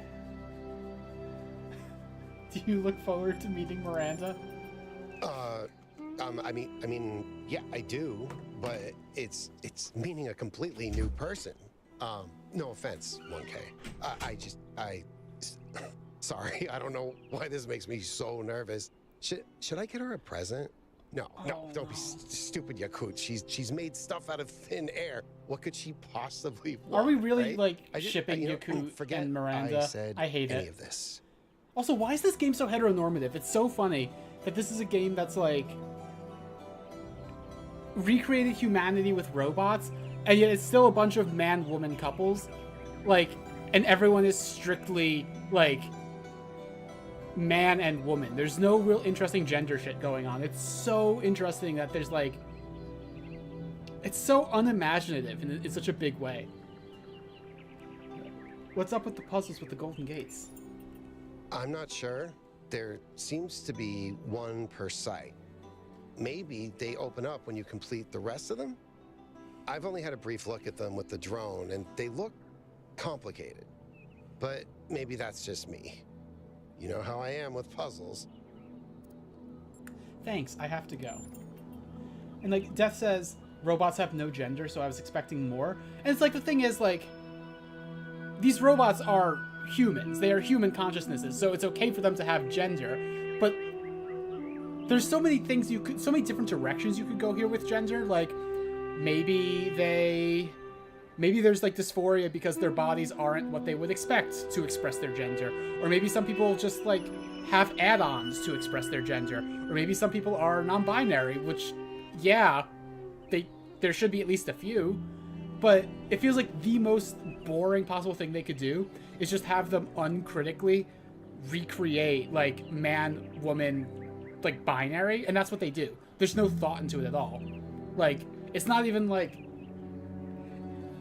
Do you look forward to meeting Miranda? I mean, yeah, I do, but it's meeting a completely new person. No offense, 1K. Sorry, I don't know why this makes me so nervous. Should I get her a present? No, don't be stupid, Yakut. She's made stuff out of thin air. What could she possibly want? Are we really right? shipping Yakut and Miranda? I hate any it. of this. Also, why is this game so heteronormative? It's so funny that this is a game that's like recreated humanity with robots, and yet it's still a bunch of man-woman couples, and everyone is strictly man and woman. There's no real interesting gender shit going on. It's so interesting that there's it's so unimaginative in such a big way. What's up with the puzzles with the golden gates? I'm not sure. There seems to be one per site. Maybe they open up when you complete the rest of them? I've only had a brief look at them with the drone, and they look complicated. But maybe that's just me. You know how I am with puzzles. Thanks, I have to go. And Death says, robots have no gender, so I was expecting more. And it's the thing is, these robots are humans. They are human consciousnesses, so it's okay for them to have gender. But there's so many things so many different directions you could go here with gender. Maybe there's dysphoria because their bodies aren't what they would expect to express their gender. Or maybe some people just have add-ons to express their gender. Or maybe some people are non-binary, which, yeah, there should be at least a few. But it feels like the most boring possible thing they could do is just have them uncritically recreate man, woman, binary, and that's what they do. There's no thought into it at all. It's not even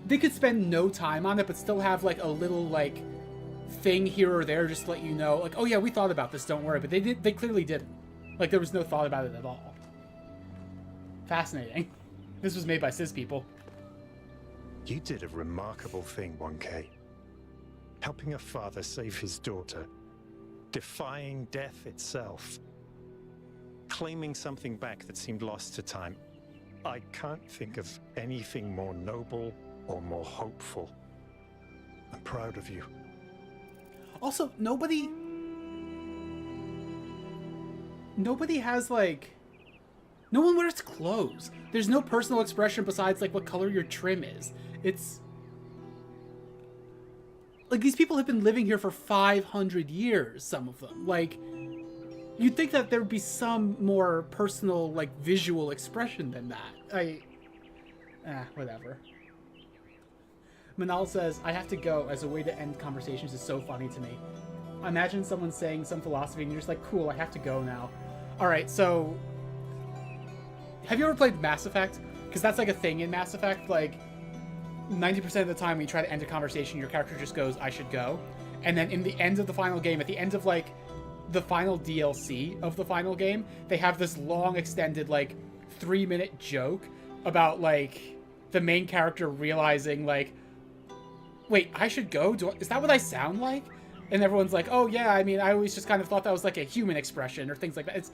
they could spend no time on it, but still have a little thing here or there just to let you know, oh yeah, we thought about this, don't worry. But they clearly didn't. There was no thought about it at all. Fascinating. This was made by cis people. You did a remarkable thing, 1K. Helping a father save his daughter. Defying death itself. Claiming something back that seemed lost to time. I can't think of anything more noble or more hopeful. I'm proud of you. Also, nobody has no one wears clothes. There's no personal expression besides what color your trim is. It's these people have been living here for 500 years, some of them. You'd think that there would be some more personal, visual expression than that. Whatever. Manal says, I have to go as a way to end conversations is so funny to me. Imagine someone saying some philosophy and you're just cool, I have to go now. Alright, so have you ever played Mass Effect? Because that's a thing in Mass Effect. 90% of the time when you try to end a conversation, your character just goes, I should go. And then in the end of the final game, at the end of the final DLC of the final game, they have this long extended 3-minute joke about the main character realizing wait, I should go? Is that what I sound like? And everyone's oh yeah, I mean, I always just kind of thought that was a human expression or things like that.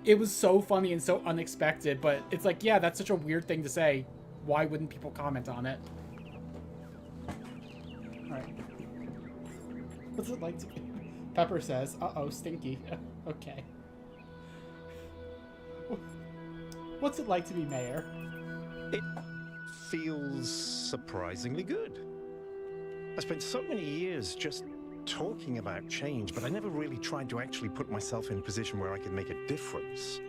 It was so funny and so unexpected, but it's yeah, that's such a weird thing to say. Why wouldn't people comment on it? Alright. What's it like to be? Pepper says, uh-oh, stinky. Okay. What's it like to be mayor? It feels surprisingly good. I spent so many years just talking about change, but I never really tried to actually put myself in a position where I could make a difference.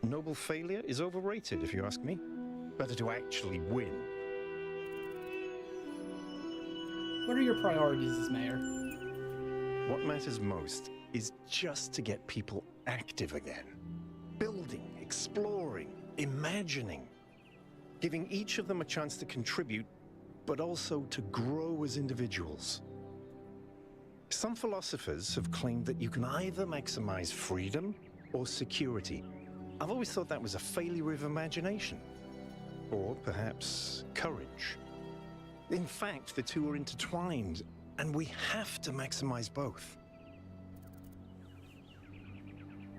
Noble failure is overrated, if you ask me. better to actually win. What are your priorities as mayor? What matters most is just to get people active again. Building, exploring, imagining. Giving each of them a chance to contribute, but also to grow as individuals. Some philosophers have claimed that you can either maximize freedom or security. I've always thought that was a failure of imagination. Or perhaps courage. In fact, the two are intertwined, and we have to maximize both.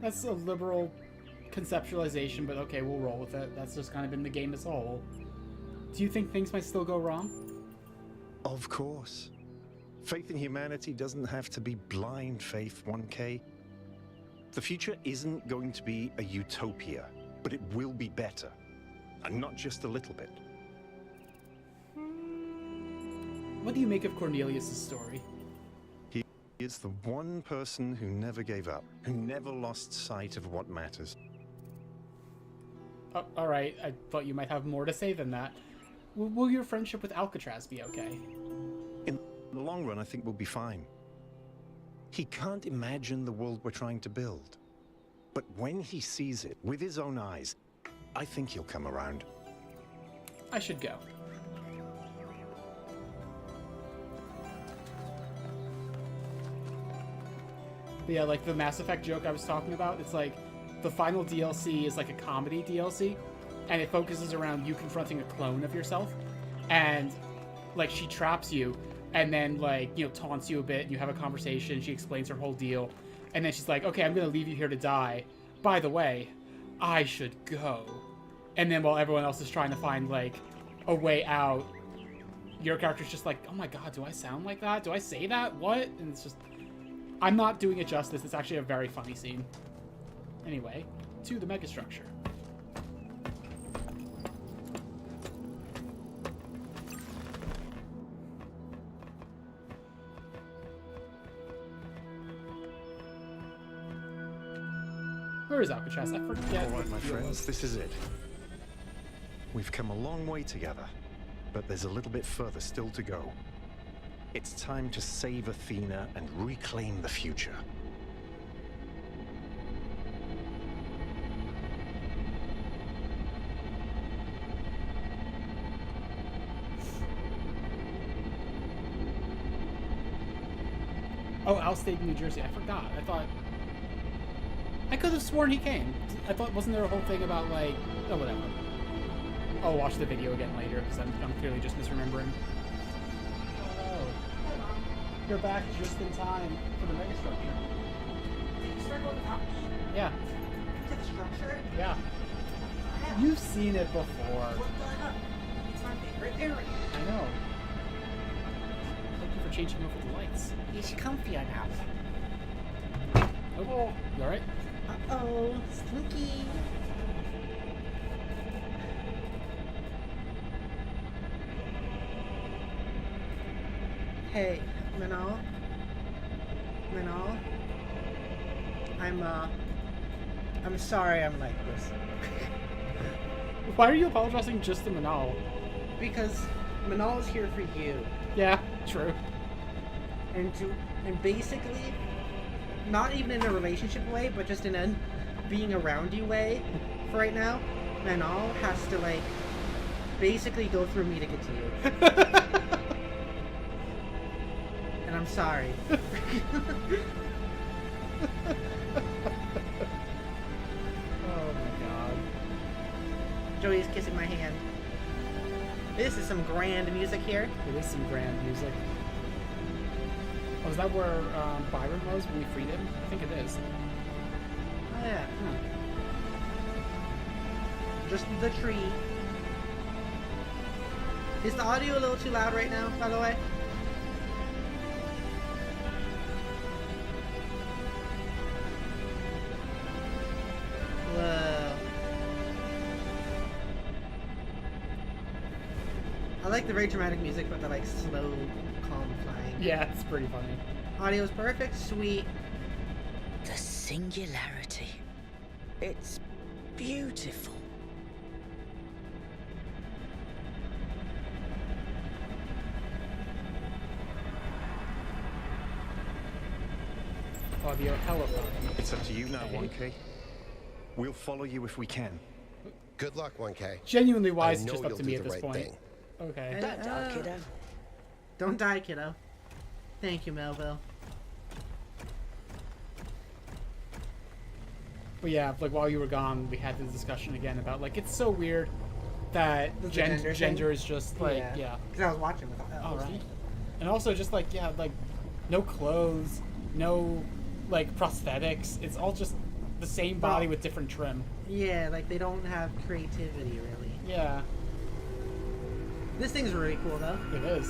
That's a liberal conceptualization, but okay, we'll roll with it. That's just kind of been the game as a whole. Do you think things might still go wrong? Of course. Faith in humanity doesn't have to be blind faith, 1K. The future isn't going to be a utopia, but it will be better. And not just a little bit. What do you make of Cornelius' story? He is the one person who never gave up, who never lost sight of what matters. Oh, alright, I thought you might have more to say than that. Will your friendship with Alcatraz be okay? In the long run, I think we'll be fine. He can't imagine the world we're trying to build. But when he sees it with his own eyes, I think he'll come around. I should go. But yeah, like the Mass Effect joke I was talking about, it's like the final DLC is like a comedy DLC, and it focuses around you confronting a clone of yourself, and like she traps you, and then like, you know, taunts you a bit, and you have a conversation, she explains her whole deal, and then she's like, okay, I'm gonna leave you here to die. By the way, I should go. And then while everyone else is trying to find like a way out, your character's just like, oh my god, do I sound like that? Do I say that? What? And it's just, I'm not doing it justice. It's actually a very funny scene. Anyway, to the megastructure. Where is Alcatraz? I forget. All right, my friends, this is it. We've come a long way together, but there's a little bit further still to go. It's time to save Athena and reclaim the future. Oh, Al stayed in New Jersey. I forgot. I could have sworn he came. I thought, wasn't there a whole thing about like, oh, whatever. I'll watch the video again later because I'm clearly just misremembering. Oh, you're back just in time for the megastructure. Did you start going to college? Yeah. To the structure? Yeah. Yeah. You've seen it before. What the heck? It's my favorite area. I know. Thank you for changing over the lights. It's comfier now. Oh, you alright? Uh-oh, stinky. Hey, Manal. I'm sorry I'm like this. Why are you apologizing just to Manal? Because Manal is here for you. Yeah, true. And basically, not even in a relationship way, but just in a being around you way for right now, Manal has to like basically go through me to get to you. And I'm sorry. Oh my god. Jodi's kissing my hand. This is some grand music here. It is some grand music. Oh, is that where Byron was when we freed him? I think it is. Oh yeah. Just the tree. Is the audio a little too loud right now, by the way? Whoa. I like the very dramatic music, but the like slow, calm flying. Yeah, it's pretty funny. Audio's perfect, sweet. The singularity. It's beautiful. audio telephone. It's up to you now, 1K. We'll follow you if we can. Good luck, 1K. Genuinely wise, I know just up you'll to do me the at this right point. thing. Okay. Don't die, kiddo. Don't die, kiddo. Thank you, Melville. But yeah, like while you were gone, we had this discussion again about like it's so weird that The gender thing? is just like yeah. Because I was watching with All right. And also just like yeah, like no clothes, no like prosthetics. It's all just the same body with different trim. Yeah, like they don't have creativity really. Yeah, This thing's really cool though. it is.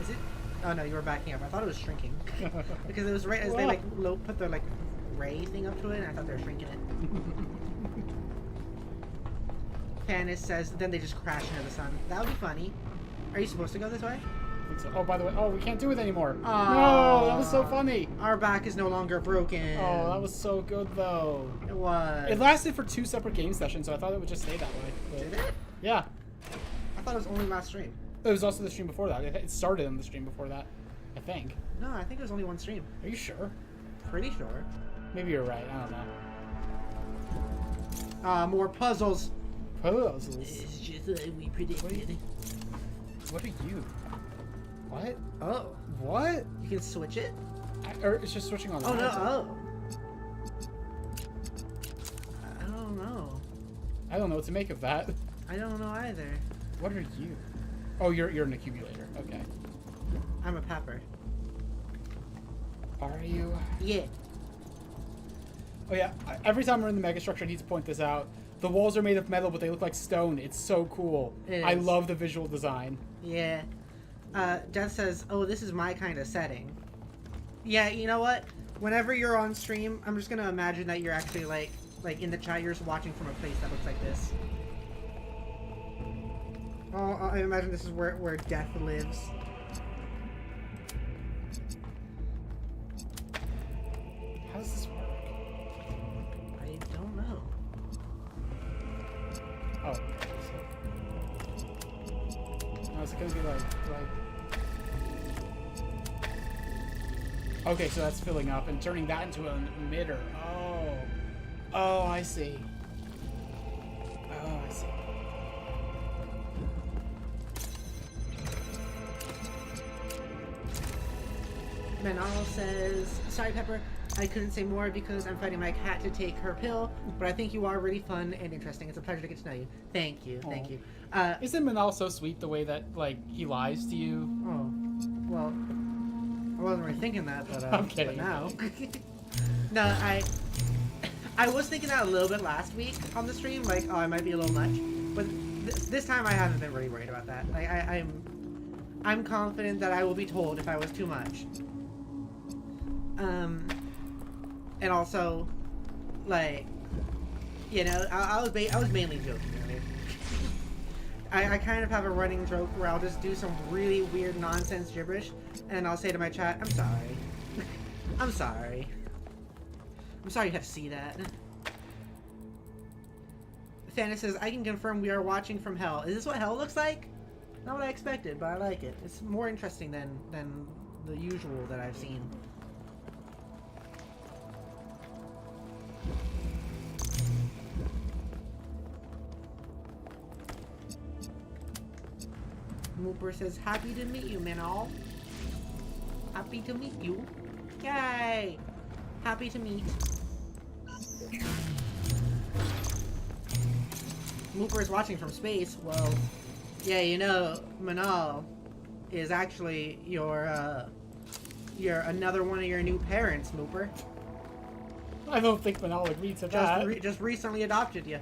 Is it? Oh no, you were backing up. I thought it was shrinking because it was right as they like put the like ray thing up to it, and I thought they were shrinking it. Candace says, then they just crash into the sun. That would be funny. Are you supposed to go this way? I think so. Oh, by the way, we can't do it anymore. Aw. No, that was so funny. Our back is no longer broken. Oh, that was so good though. It was. It lasted for 2 separate game sessions, so I thought it would just stay that way. But, Did it? yeah. I thought it was only last stream. It was also the stream before that. It started in the stream before that, I think. No, I think it was only one stream. Are you sure? Pretty sure. Maybe you're right. I don't know. More puzzles. Puzzles. It's just like we predicted. What are you? What? Oh. What? You can switch it? Or it's just switching on. Oh no, oh. I don't know. I don't know what to make of that. I don't know either. What are you? Oh, you're an accumulator. Okay. I'm a pepper. Are you? Yeah. Oh yeah. Every time we're in the megastructure, I need to point this out. The walls are made of metal, but they look like stone. It's so cool. It I is. love the visual design. Yeah. Death says, oh, this is my kind of setting. Yeah, you know what? Whenever you're on stream, I'm just gonna imagine that you're actually like in the chat, you're just watching from a place that looks like this. Oh, I imagine this is where Death lives. How does this work? I don't know. Oh. Oh, is it gonna be like... Okay, so that's filling up and turning that into an emitter. Oh. Oh, I see. Oh, I see. Manal says, sorry Pepper, I couldn't say more because I'm fighting my cat to take her pill, but I think you are really fun and interesting. It's a pleasure to get to know you. Thank you, thank you. Isn't Manal so sweet the way that, like, he lies to you? Oh, well, I wasn't really thinking that, but, I'm kidding. but now. No, I was thinking that a little bit last week on the stream, like, oh, I might be a little much, but this time I haven't been really worried about that. Like, I'm confident that I will be told if I was too much. And also, like, you know, I was mainly joking earlier. I kind of have a running joke where I'll just do some really weird nonsense gibberish, and I'll say to my chat, I'm sorry. I'm sorry. I'm sorry you have to see that. Thanos says, I can confirm we are watching from hell. Is this what hell looks like? Not what I expected, but I like it. It's more interesting than the usual that I've seen. Mooper says, happy to meet you, Manal. Happy to meet you. Yay! Happy to meet. Mooper is watching from space. Well, yeah, you know, Manal is actually your another one of your new parents, Mooper. I don't think Manal agreed to that. Just recently adopted you.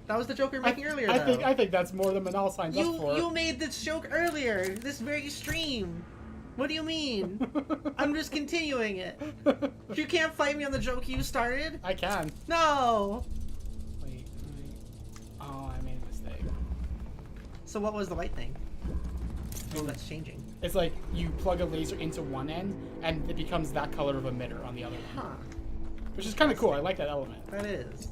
That was the joke we were making earlier, though. I think that's more than Manal signed up for. You made this joke earlier, this very stream. What do you mean? I'm just continuing it. You can't fight me on the joke you started. I can. No. Wait. Oh, I made a mistake. So what was the white thing? Oh, that's changing. It's like you plug a laser into one end, and it becomes that color of emitter on the other end. Huh. Which is kind of cool. I like that element. That is.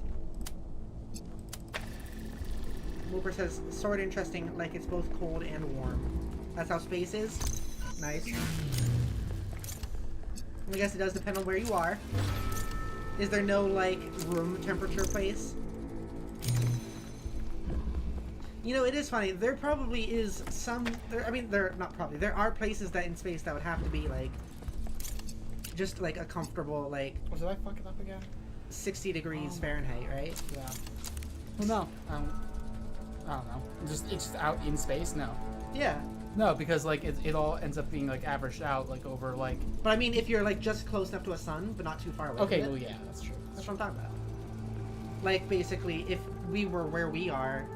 Mooper says, sort of interesting, like it's both cold and warm. That's how space is? Nice. I guess it does depend on where you are. Is there no, like, room temperature place? You know, it is funny. There probably is some... There are places that in space that would have to be, like... Just, like, a comfortable, like... Oh, did I fuck it up again? 60 degrees Fahrenheit, right? Yeah. Well, no. I don't know. It's just out in space? No. Yeah. No, because, like, it all ends up being, like, averaged out, like, over, like... But I mean, if you're, like, just close enough to a sun, but not too far away Okay, from it, well, yeah, that's true. that's what I'm talking about. Like, basically, if we were where we are,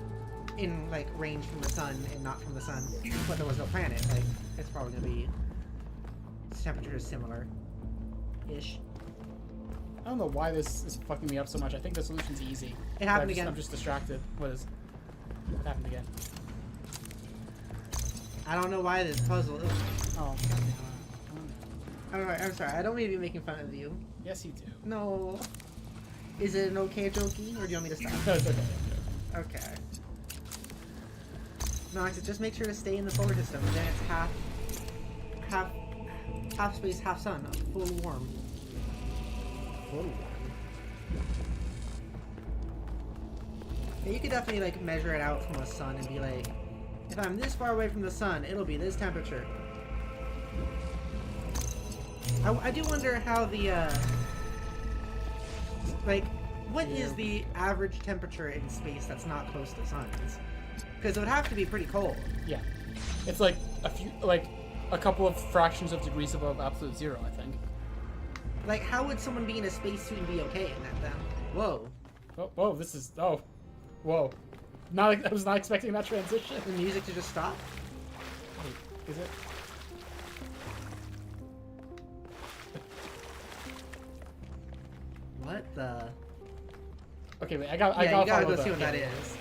in, like, range from the sun and not from the sun, but there was no planet, like, it's probably gonna be... temperature is similar-ish. I don't know why this is fucking me up so much. I think the solution's easy. It happened I'm again. I'm just distracted. What happened again? I don't know why this puzzle... Oh. I'm sorry, I don't mean to be making fun of you. Yes, you do. No. Is it an okay jokey, or do you want me to stop? No, it's okay. Okay. No, I said just make sure to stay in the solar system, then it's half space, half sun, full warm. Full warm. Yeah, you could definitely like measure it out from the sun and be like, if I'm this far away from the sun, it'll be this temperature. I do wonder how the like, what is the average temperature in space that's not close to the sun? Because it would have to be pretty cold. Yeah. It's like a couple of fractions of degrees above absolute zero, I think. Like, how would someone be in a spacesuit and be okay in that then? Whoa. Oh, whoa, this is... Oh. Whoa. I was not expecting that transition. The music to just stop? Wait, is it? What the... Okay, wait, I you gotta gotta follow go see what that yeah. is.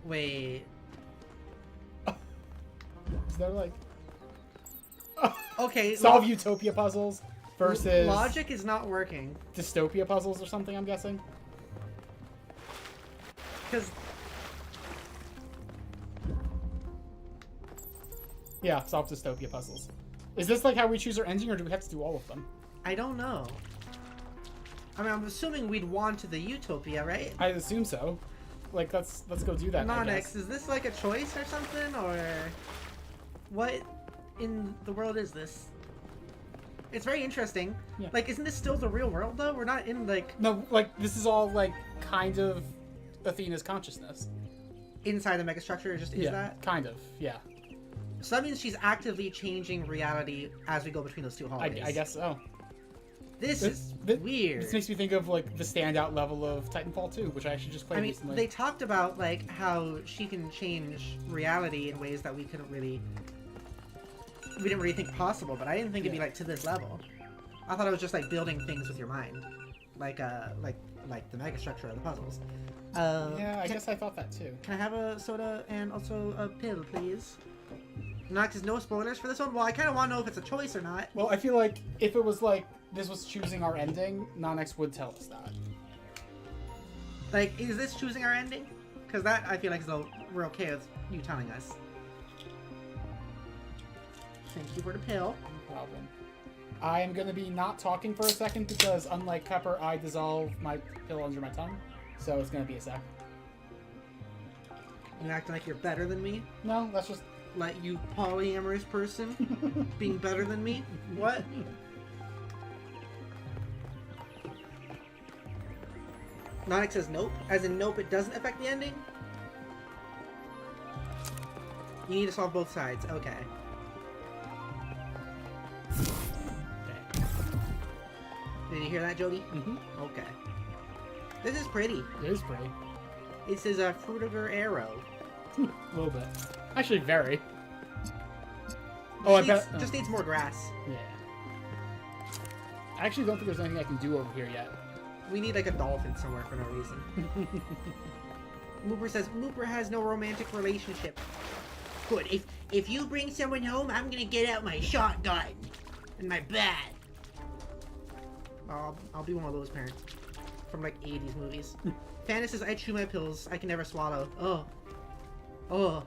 Wait... Is there like... Okay, Solve utopia puzzles versus... Logic is not working. Dystopia puzzles or something, I'm guessing? Because... Yeah, solve dystopia puzzles. Is this like how we choose our ending, or do we have to do all of them? I don't know. I mean, I'm assuming we'd want the utopia, right? I assume so. Like, let's go do that, I guess. Nonix, is this like a choice or something, or... What in the world is this? It's very interesting. Yeah. Like, isn't this still the real world, though? We're not in, like... No, like, this is all, like, kind of Athena's consciousness. Inside the megastructure, just is Yeah, that? kind of, yeah. So that means she's actively changing reality as we go between those two hallways. I guess so. This is weird. This makes me think of, like, the standout level of Titanfall 2, which I actually just played recently. They talked about, like, how she can change reality in ways that we couldn't really... We didn't really think possible, but I didn't think it'd be, like, to this level. I thought it was just, like, building things with your mind. Like the megastructure of the puzzles. Yeah, I guess I thought that, too. Can I have a soda and also a pill, please? Nox, no spoilers for this one? Well, I kind of want to know if it's a choice or not. Well, I feel like if it was, like, this was choosing our ending, Nonex would tell us that. Like, is this choosing our ending? Because that, I feel like, is we're okay with you telling us. Thank you for the pill. No problem. I am going to be not talking for a second because, unlike Pepper, I dissolve my pill under my tongue. So it's going to be a sec. You acting like you're better than me? No, that's just... Like, you polyamorous person being better than me? What? Nonex says nope. As in nope, it doesn't affect the ending? You need to solve both sides. Okay. Did you hear that, Jodi? Mm-hmm. Okay. This is pretty. It is pretty. It says a Fruitiger arrow. A little bit. Actually, very. Oh, I bet. Just needs more grass. Yeah. I actually don't think there's anything I can do over here yet. We need like a dolphin somewhere for no reason. Mooper says Mooper has no romantic relationship. Good. If you bring someone home, I'm gonna get out my shotgun and my bat. I'll be one of those parents from like 80s movies. Fanny says I chew my pills. I can never swallow. Oh.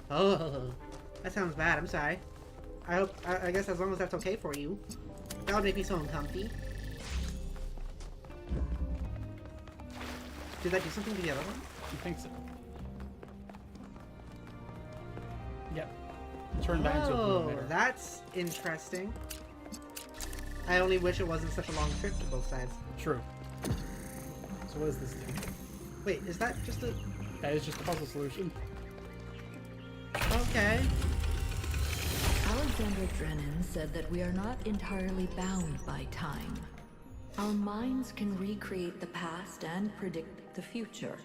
Oh, that sounds bad. I'm sorry. I guess as long as that's okay for you. That would make me so uncomfy. Did that do something to the other one? I think so. Yep. Turn back into a blue Oh, emitter. that's interesting. I only wish it wasn't such a long trip to both sides. True. So what does this do? Wait, is that just a... That is just a puzzle solution. Okay. Alexandra Drennan said that we are not entirely bound by time. Our minds can recreate the past and predict the future.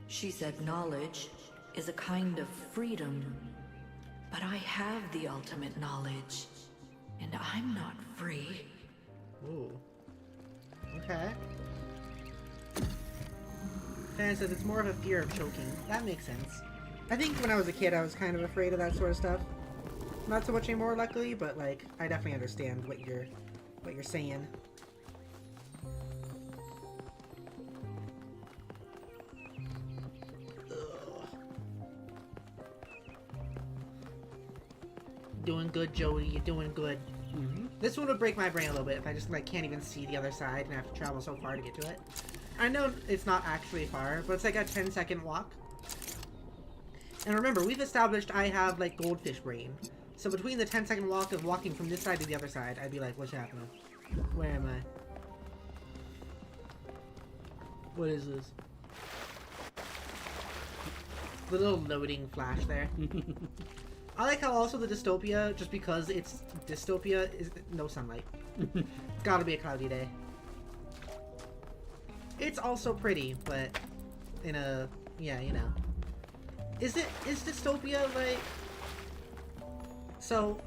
She said knowledge is a kind of freedom. But I have the ultimate knowledge, and I'm not free. Ooh. Okay. Dan says it's more of a fear of choking. That makes sense. I think when I was a kid, I was kind of afraid of that sort of stuff. Not so much anymore, luckily, but like I definitely understand what you're saying. Ugh. Doing good, Jodi. You're doing good. Mm-hmm. This one would break my brain a little bit if I just like can't even see the other side and have to travel so far to get to it. I know it's not actually far, but it's like a 10-second walk. And remember, we've established I have like goldfish brain. So between the 10-second walk of walking from this side to the other side, I'd be like, what's happening? Where am I? What is this? The little loading flash there. I like how also the dystopia, just because it's dystopia, is no sunlight. It's gotta be a cloudy day. It's also pretty, but in a, yeah, you know. Is dystopia like... So,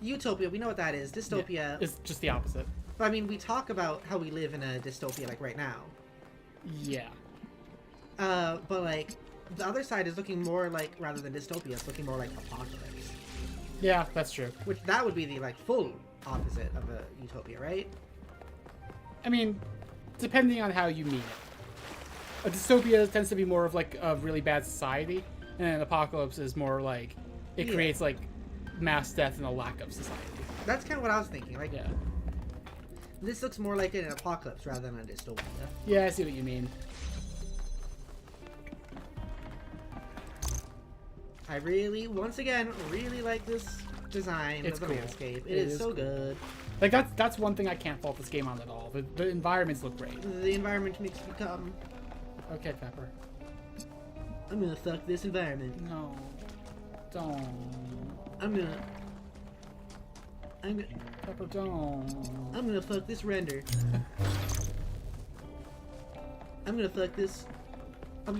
utopia, we know what that is. Dystopia... Yeah, it's just the opposite. But I mean, we talk about how we live in a dystopia like right now. Yeah. But like, the other side is looking more like, rather than dystopia, it's looking more like apocalypse. Yeah, that's true. Which, that would be the like full opposite of a utopia, right? I mean, depending on how you mean it. A dystopia tends to be more of like a really bad society, and an apocalypse is more like it creates like mass death and a lack of society. That's kind of what I was thinking. Like, Yeah. this looks more like an apocalypse rather than a dystopia. Yeah, I see what you mean. I really, once again, really like this design It's of the cool. landscape. It It is is so cool. good. Like that's one thing I can't fault this game on at all. The environments look great. The environment makes me come. Okay, Pepper. I'm gonna fuck this environment. No. Don't. I'm gonna Pepper, don't. I'm gonna fuck this render. I'm gonna fuck this. I'm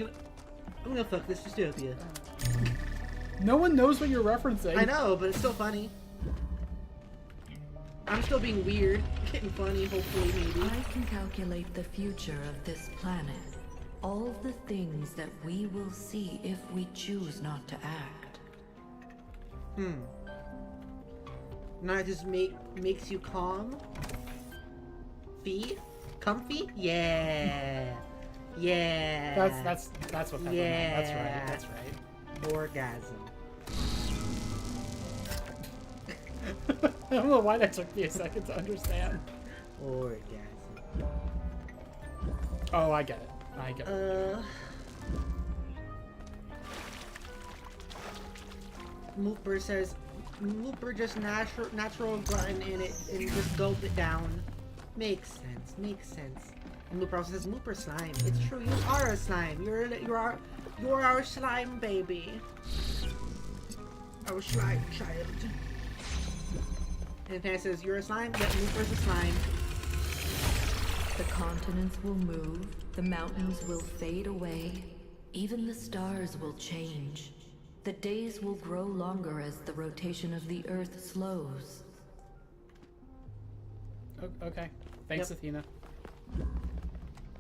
gonna fuck this dystopia. No one knows what you're referencing. I know, but it's still funny. I'm still being weird, getting funny, hopefully, maybe. I can calculate the future of this planet. All the things that we will see if we choose not to act. Not just makes you calm? Comfy? Yeah. Yeah. That's what Pepper meant. That's right. That's right. Orgasm. I don't know why that took me a second to understand. Orgasm. Oh, I get it. I get it. Mooper says, Mooper just natural glutton in it and just gulp it down. Makes sense. Makes sense. And Mooper also says, Mooper slime. It's true. You are a slime. You're our slime baby. Our slime child. And Fan says, you're a slime? Yep, Mooper's a slime. The continents will move, the mountains will fade away, even the stars will change. The days will grow longer as the rotation of the Earth slows. Okay. Thanks, Yep. Athena.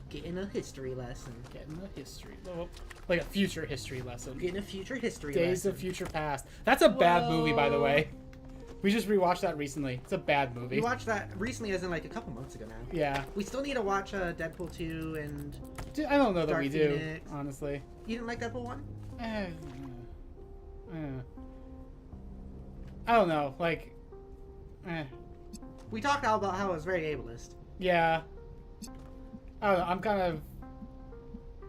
Getting a history lesson. Getting a history. Well, like a future history lesson. Getting a future history Days lesson. of Future Past. That's a bad movie, by the Whoa. way. We just rewatched that recently. It's a bad movie. We watched that recently, as in like a couple months ago now. Yeah. We still need to watch Deadpool 2 and... I don't know that Dark we do, Phoenix. honestly. You didn't like Deadpool 1? I don't know. Like, We talked all about how it was very ableist. yeah. I don't know. I'm kind of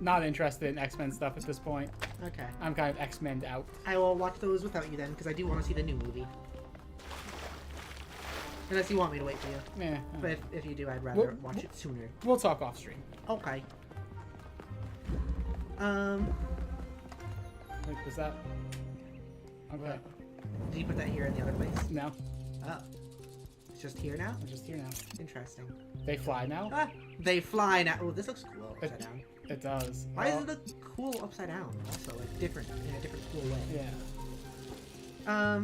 not interested in X-Men stuff at this point. Okay. I'm kind of X-Men out. I will watch those without you then, because I do want to see the new movie. Unless you want me to wait for you. Yeah. But if you do, I'd rather watch it sooner. We'll talk off stream. Okay. Like, was that? Okay. Did you put that here in the other place? No. Oh. It's just here now? I'm just here now. Interesting. They fly now? Ah, they fly now. Oh, this looks cool upside down. It does. Why does it look cool upside down? Also, like, different, in a different cool way. Yeah.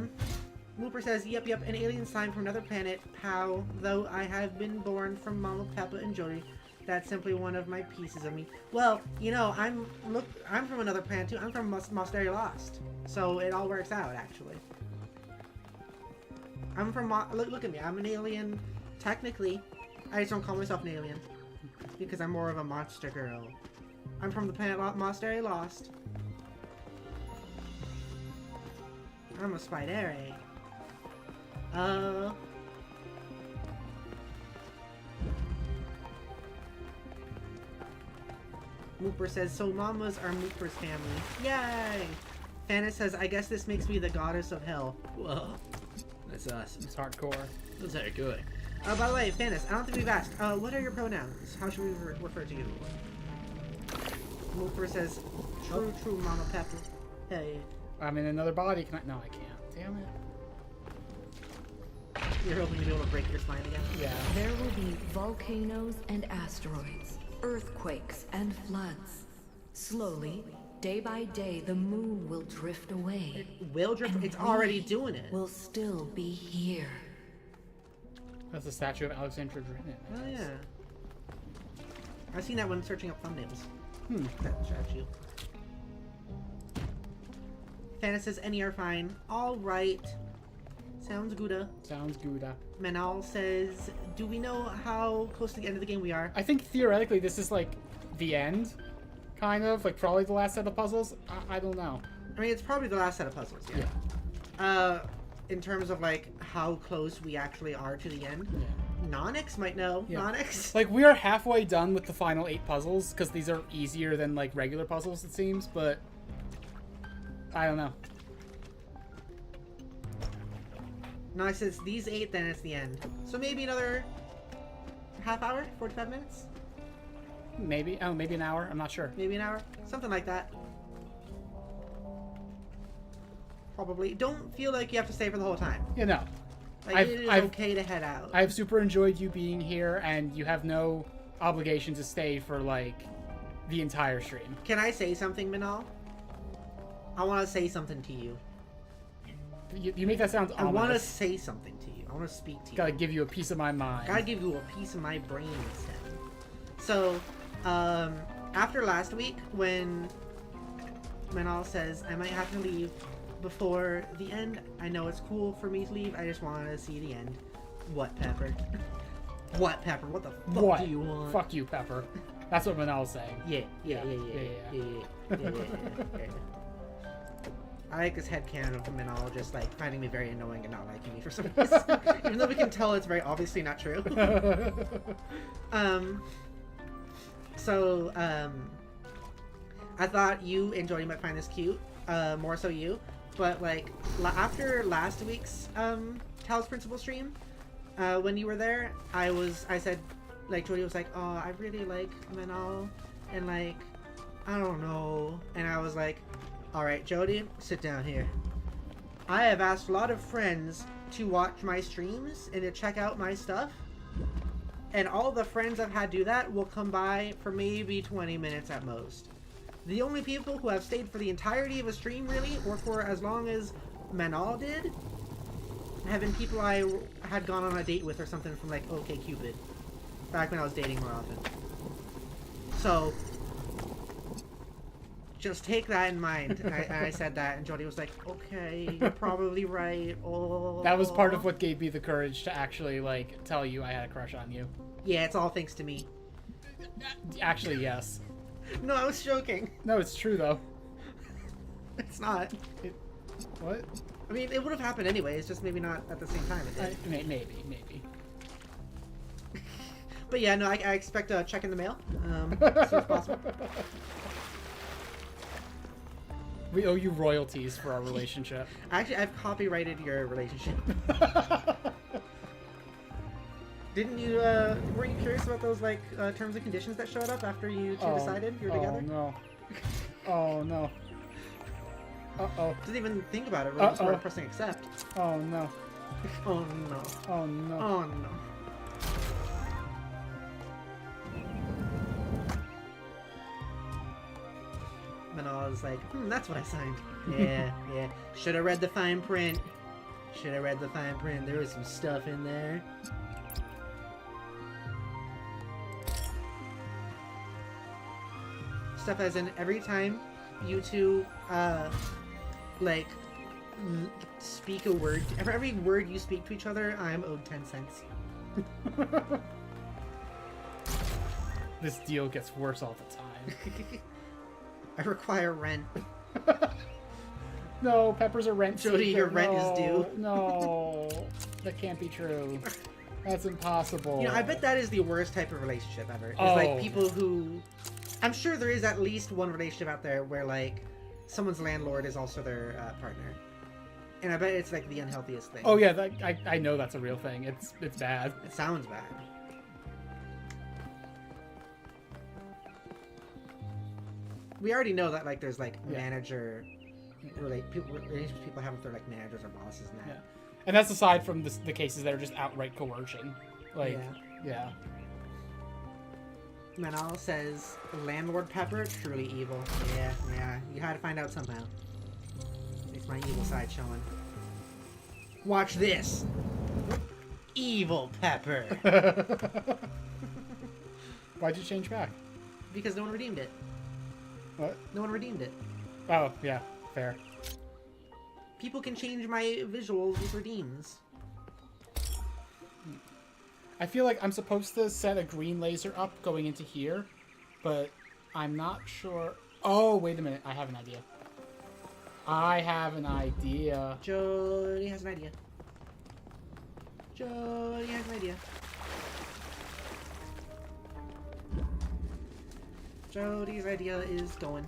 Looper says, yep, an alien slime from another planet, pal. Though I have been born from Mama, Peppa, and Jodi. That's simply one of my pieces of me. Well, you know, I'm from another planet too. I'm from Mosteria Lost. So it all works out, actually. I'm from, look at me, I'm an alien, technically. I just don't call myself an alien. Because I'm more of a monster girl. I'm from the planet Mosteria Lost. I'm a spider. Mooper says, so mamas are Mooper's family. Yay! Fanna says, I guess this makes me the goddess of hell. Whoa. That's awesome. It's hardcore. That's very good. By the way, Fannis, I don't think we've asked. What are your pronouns? How should we refer to you? Mooper says, true, Mama Pepper. Hey. I'm in another body. Can I? No, I can't. Damn it. You're hoping to be able to break your spine again? Yeah. There will be volcanoes and asteroids, earthquakes and floods. Slowly, day by day, the moon will drift away. It will drift? It's already doing it. Will still be here. That's a statue of Alexandra Drennan. Oh, yeah. I've seen that when searching up thumbnails. That statue. Fanna says, any are fine. Alright. Sounds good. Sounds good. Manal says, do we know how close to the end of the game we are? I think theoretically this is like the end, kind of like probably the last set of puzzles. I don't know. I mean, it's probably the last set of puzzles. Yeah. In terms of like how close we actually are to the end. Yeah. Nonix might know. Yeah. Nonix. Like we are halfway done with the final 8 puzzles because these are easier than like regular puzzles, it seems. But I don't know. No, says these 8, then it's the end. So maybe another half hour, 45 minutes. Maybe. Oh, maybe an hour. I'm not sure. Maybe an hour, something like that. Probably. Don't feel like you have to stay for the whole time. You know. Like, it is okay to head out. I've super enjoyed you being here, and you have no obligation to stay for, like, the entire stream. Can I say something, Manal? I want to say something to you. You make that sound ominous. I want to say something to you. I want to speak to you. Gotta give you a piece of my mind. Gotta give you a piece of my brain instead. So, after last week, when Manal says I might have to leave before the end, I know it's cool for me to leave. I just want to see the end. What, Pepper? What, Pepper? What the fuck do you want? Fuck you, Pepper. That's what Manal's saying. Yeah. I like this headcanon of Manal just like finding me very annoying and not liking me for some reason. Even though we can tell it's very obviously not true. I thought you and Jodi might find this cute. More so you. But like after last week's Talos Principal stream, when you were there, I said, like, Jodi was like, oh, I really like Manal, and like, I don't know. And I was like, alright, Jodi, sit down here. I have asked a lot of friends to watch my streams and to check out my stuff. And all the friends I've had do that will come by for maybe 20 minutes at most. The only people who have stayed for the entirety of a stream, really, or for as long as Manal did, have been people I had gone on a date with or something from, like, OkCupid. Back when I was dating more often. So, just take that in mind. And I said that, and Jodi was like, okay, you're probably right. Oh. That was part of what gave me the courage to actually, like, tell you I had a crush on you. Yeah, it's all thanks to me. Actually, yes. No, I was joking. No, it's true, though. It's not. What? I mean, it would have happened anyway. It's just maybe not at the same time. It did. Maybe. But yeah, no, I expect a check in the mail as soon as possible. We owe you royalties for our relationship. Actually, I've copyrighted your relationship. Didn't you, were you curious about those, like, terms and conditions that showed up after you two decided you were together? No. Oh, no. Uh-oh. Didn't even think about it, really. Just started pressing accept. Oh, no. Oh, no. Oh, no. Oh, no. Manal was like, that's what I signed. Yeah. Should have read the fine print. There was some stuff in there. Stuff as in every time you two, like, speak a word, for every word you speak to each other, I'm owed 10 cents. This deal gets worse all the time. I require rent. No, Pepper's a rent seeker. Jodi, your rent is due. No, that can't be true. That's impossible. You know, I bet that is the worst type of relationship ever. It's like people who... I'm sure there is at least one relationship out there where, like, someone's landlord is also their partner. And I bet it's, like, the unhealthiest thing. Oh, yeah, I know that's a real thing. It's bad. It sounds bad. We already know that, like, there's, like, manager... relationships people have with their, like, managers or bosses and that. Yeah. And that's aside from the cases that are just outright coercion. Like, yeah. Manal says, Landlord Pepper, truly evil. Yeah. You had to find out somehow. It's my evil side showing. Watch this! Evil Pepper! Why'd you change back? Because no one redeemed it. What? No one redeemed it. Oh, yeah. Fair. People can change my visuals with redeems. I feel like I'm supposed to set a green laser up going into here, but I'm not sure. Oh, wait a minute. I have an idea. Jodi has an idea. Jodi's idea is going.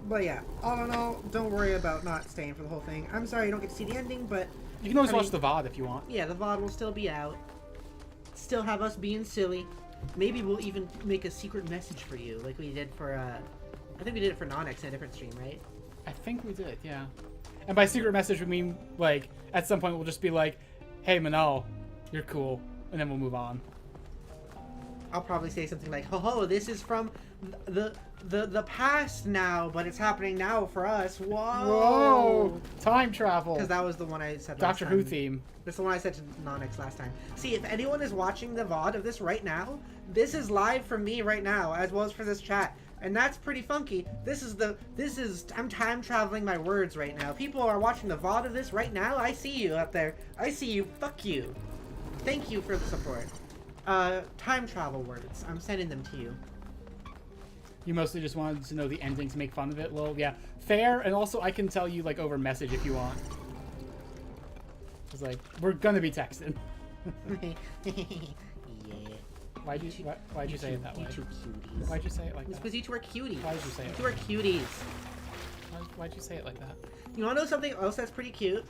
But yeah, all in all, don't worry about not staying for the whole thing. I'm sorry you don't get to see the ending, but... You can always watch the VOD if you want. Yeah, the VOD will still be out. Still have us being silly. Maybe we'll even make a secret message for you, like we did for, I think we did it for Nonix in a different stream, right? I think we did, yeah. And by secret message, we mean, like, at some point we'll just be like, hey, Manal, you're cool. And then we'll move on. I'll probably say something like, ho, this is from the past now, but it's happening now for us. Whoa! Time travel. Because that was the one I said last Doctor time. Who theme. That's the one I said to Nonix last time. See, if anyone is watching the VOD of this right now, this is live from me right now, as well as for this chat. And that's pretty funky. I'm time traveling my words right now. People are watching the VOD of this right now. I see you out there. I see you. Fuck you. Thank you for the support. Time travel words. I'm sending them to you. You mostly just wanted to know the ending to make fun of it? Well, yeah. Fair, and also I can tell you, like, over message if you want. It's like, we're gonna be texting. Yeah. Why'd you say it that way? You two cuties. Why'd you say it like It's that? because you two are cuties. Why did you say it? You two are cuties. Why'd you say it like that? You wanna know something else that's pretty cute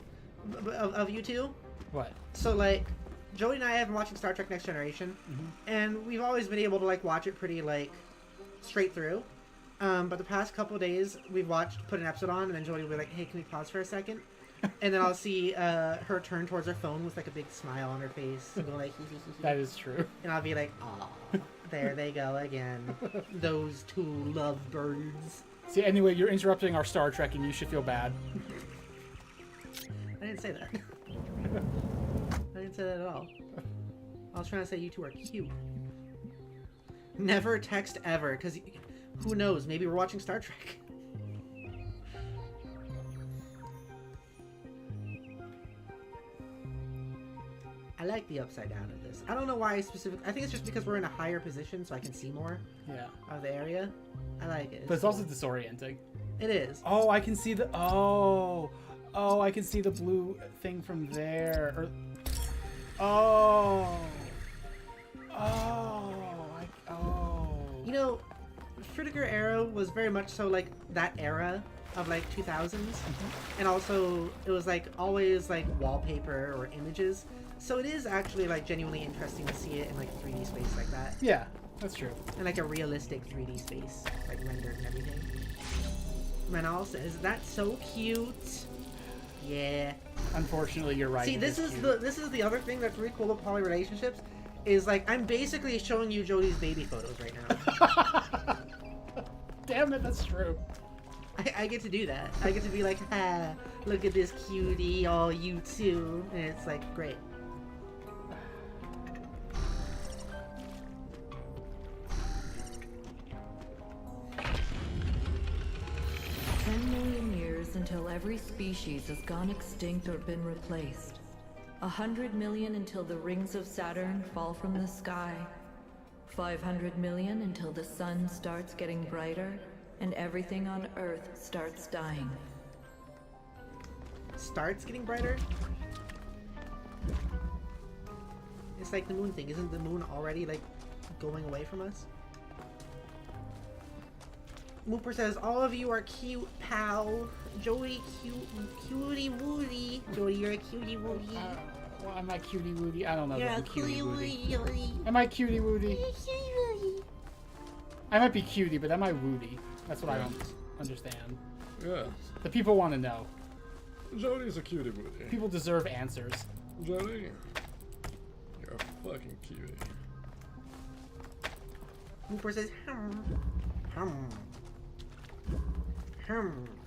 of you two? What? So, like, Jodi and I have been watching Star Trek Next Generation, and we've always been able to, like, watch it pretty, like, straight through. But the past couple of days, we've put an episode on, and then Jodi will be like, hey, can we pause for a second? And then I'll see her turn towards her phone with, like, a big smile on her face, and go like, hee hee hee hee. That is true. And I'll be like, aw, there they go again. Those two lovebirds. See, anyway, you're interrupting our Star Trek, and you should feel bad. I didn't say that. I didn't say that at all. I was trying to say you two are cute. Never text ever, because who knows? Maybe we're watching Star Trek. I like the upside down of this. I don't know why specific. I think it's just because we're in a higher position, so I can see more of the area. I like it. But it's also disorienting. It is. Oh, I can see the... Oh, I can see the blue thing from there. Or... Oh. You know, Frutiger Era was very much so like that era of like 2000s, and also it was like always like wallpaper or images. So it is actually like genuinely interesting to see it in like a 3D space like that. Yeah, that's true. And like a realistic 3D space, like rendered and everything. Manal says, "That's so cute." Yeah. Unfortunately, you're right. See, this is the other thing that's really cool about poly relationships, is like I'm basically showing you Jodi's baby photos right now. Damn it, that's true. I get to do that. I get to be like, ah, look at this cutie, all you too, and it's like great. Until every species has gone extinct or been replaced. 100 million until the rings of Saturn fall from the sky. 500 million until the sun starts getting brighter and everything on Earth starts dying. Starts getting brighter? It's like the moon thing. Isn't the moon already like going away from us? Mooper says, all of you are cute, pal. Jodi, cutie woody. Jodi, you're a cutie woody. Well, am I cutie woody? I don't know. You're If a I'm cutie woody. woody. Am I cutie woody? I might be cutie, but am I woody? That's what I don't understand. Yeah. The people want to know. Jodi's a cutie woody. People deserve answers. Jodi, you're a fucking cutie. Mooper says,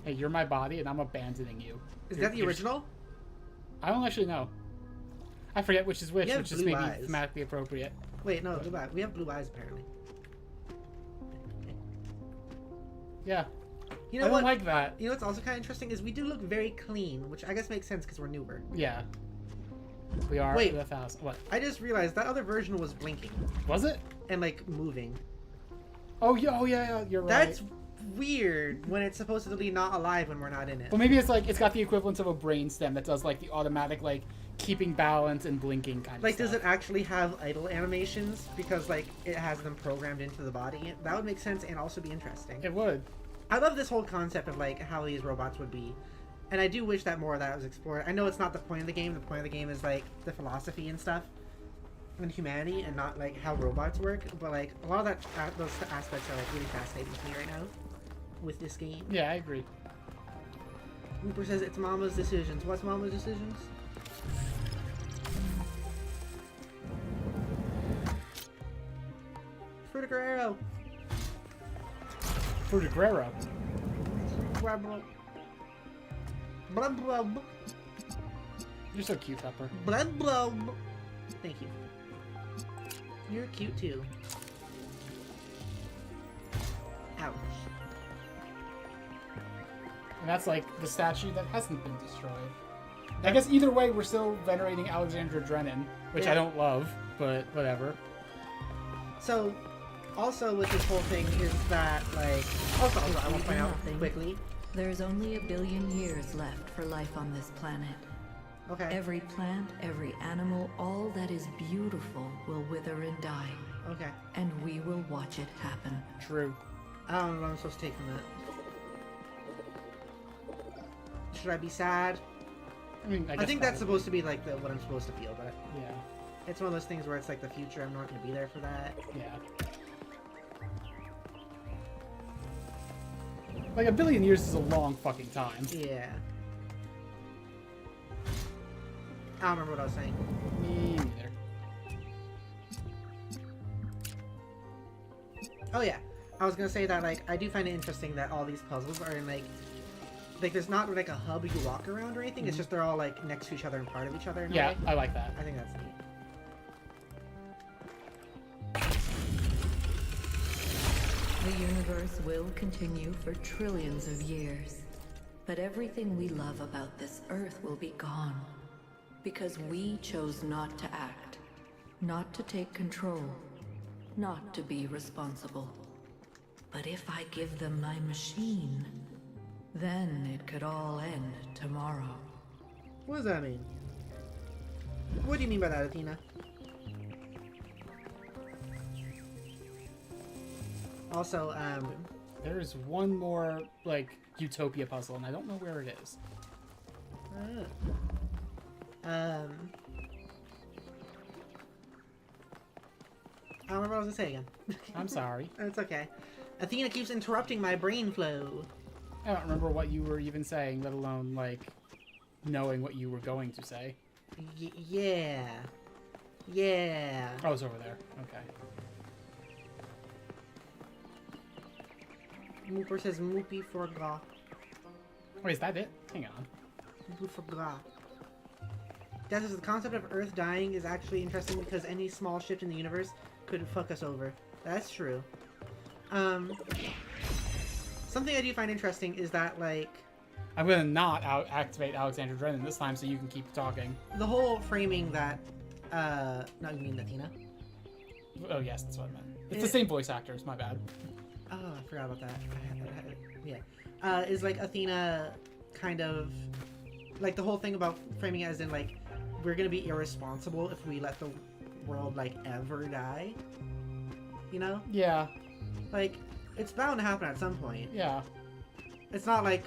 Hey, you're my body, and I'm abandoning you. Is that the original? I don't actually know. I forget which is which, which is maybe eyes. thematically appropriate. Wait, no, blue eyes. We have blue eyes apparently. Yeah. You know I what? don't like that. You know what's also kind of interesting is we do look very clean, which I guess makes sense because we're newer. Yeah. We are. Wait. 1,000. What? I just realized that other version was blinking. Was it? And like moving. Oh yeah. You're right. That's weird when it's supposed to be not alive when we're not in it. Well, maybe it's like it's got the equivalent of a brain stem that does like the automatic like keeping balance and blinking kind of like, stuff. does it actually have idle animations because like it has them programmed into the body? That would make sense and also be interesting. It would. I love this whole concept of like how these robots would be, and I do wish that more of that was explored. I know it's not the point of the game. The point of the game is like the philosophy and stuff, and humanity, and not like how robots work. But like a lot of that, those aspects are like really fascinating to me right now with this game. Yeah, I agree. Rupert says it's Mama's decisions. What's Mama's decisions? Frutigrero. Frutigrero. Blub blub. You're so cute, Pepper. Blub blub. Thank you. You're cute too. Ouch. And that's like the statue that hasn't been destroyed. I guess either way, we're still venerating Alexandra Drennan, which I don't love, but whatever. So, also with this whole thing is that, like, also I want to point out quickly. There's only 1 billion years left for life on this planet. Okay. Every plant, every animal, all that is beautiful will wither and die. Okay. And we will watch it happen. True. I don't know what I'm supposed to take from that. Should I be sad? I mean, I think that's supposed to be like what I'm supposed to feel, but yeah, it's one of those things where it's like the future. I'm not going to be there for that. Yeah. Like 1 billion years is a long fucking time. Yeah. I don't remember what I was saying. Me neither. Oh yeah, I was gonna say that like I do find it interesting that all these puzzles are in like there's not like a hub you walk around or anything. It's just they're all like next to each other and part of each other. In a way. I like that. I think that's neat. The universe will continue for trillions of years. But everything we love about this Earth will be gone. Because we chose not to act, not to take control, not to be responsible. But if I give them my machine, then it could all end tomorrow. What does that mean? What do you mean by that, Athena? Also, There's one more, like, Utopia puzzle, and I don't know where it is. I don't remember what I was gonna say again. I'm sorry. It's okay. Athena keeps interrupting my brain flow. I don't remember what you were even saying, let alone, like, knowing what you were going to say. Yeah. Yeah. Oh, it's over there. Okay. Mooper says Moopy forgot. Wait, is that it? Hang on. Moopy forgot. That is the concept of Earth dying is actually interesting because any small shift in the universe could fuck us over. That's true. Something I do find interesting is that, like... I'm gonna not activate Alexander Drennan this time so you can keep talking. The whole framing that... no, you mean Athena? Oh, yes, that's what I meant. It's the same voice actors, my bad. Oh, I forgot about that. Yeah. Is, like, Athena kind of... Like, the whole thing about framing it as in, like, we're gonna be irresponsible if we let the world, like, ever die. You know? Yeah. Like, it's bound to happen at some point. Yeah. It's not like,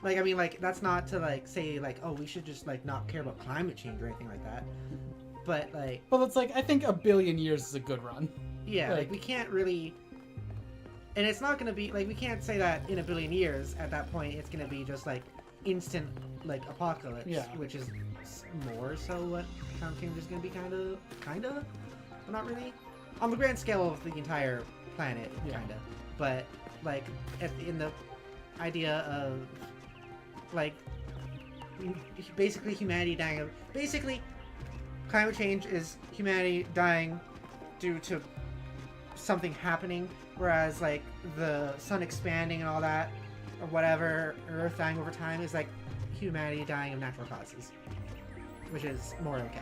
I mean, like, that's not to, like, say, like, oh, we should just, like, not care about climate change or anything like that. But, like... Well, it's like, I think a billion years is a good run. Yeah, like we can't really... And it's not gonna be, like, we can't say that in a billion years, at that point, it's gonna be just, like, instant, like, apocalypse. Yeah. Which is more so what climate change is gonna be, kinda, but not really. On the grand scale of the entire planet, kinda. But, like, in the idea of, like, basically humanity dying of... Basically, climate change is humanity dying due to something happening, whereas, like, the sun expanding and all that, or whatever, Earth dying over time is, like, humanity dying of natural causes. Which is more okay.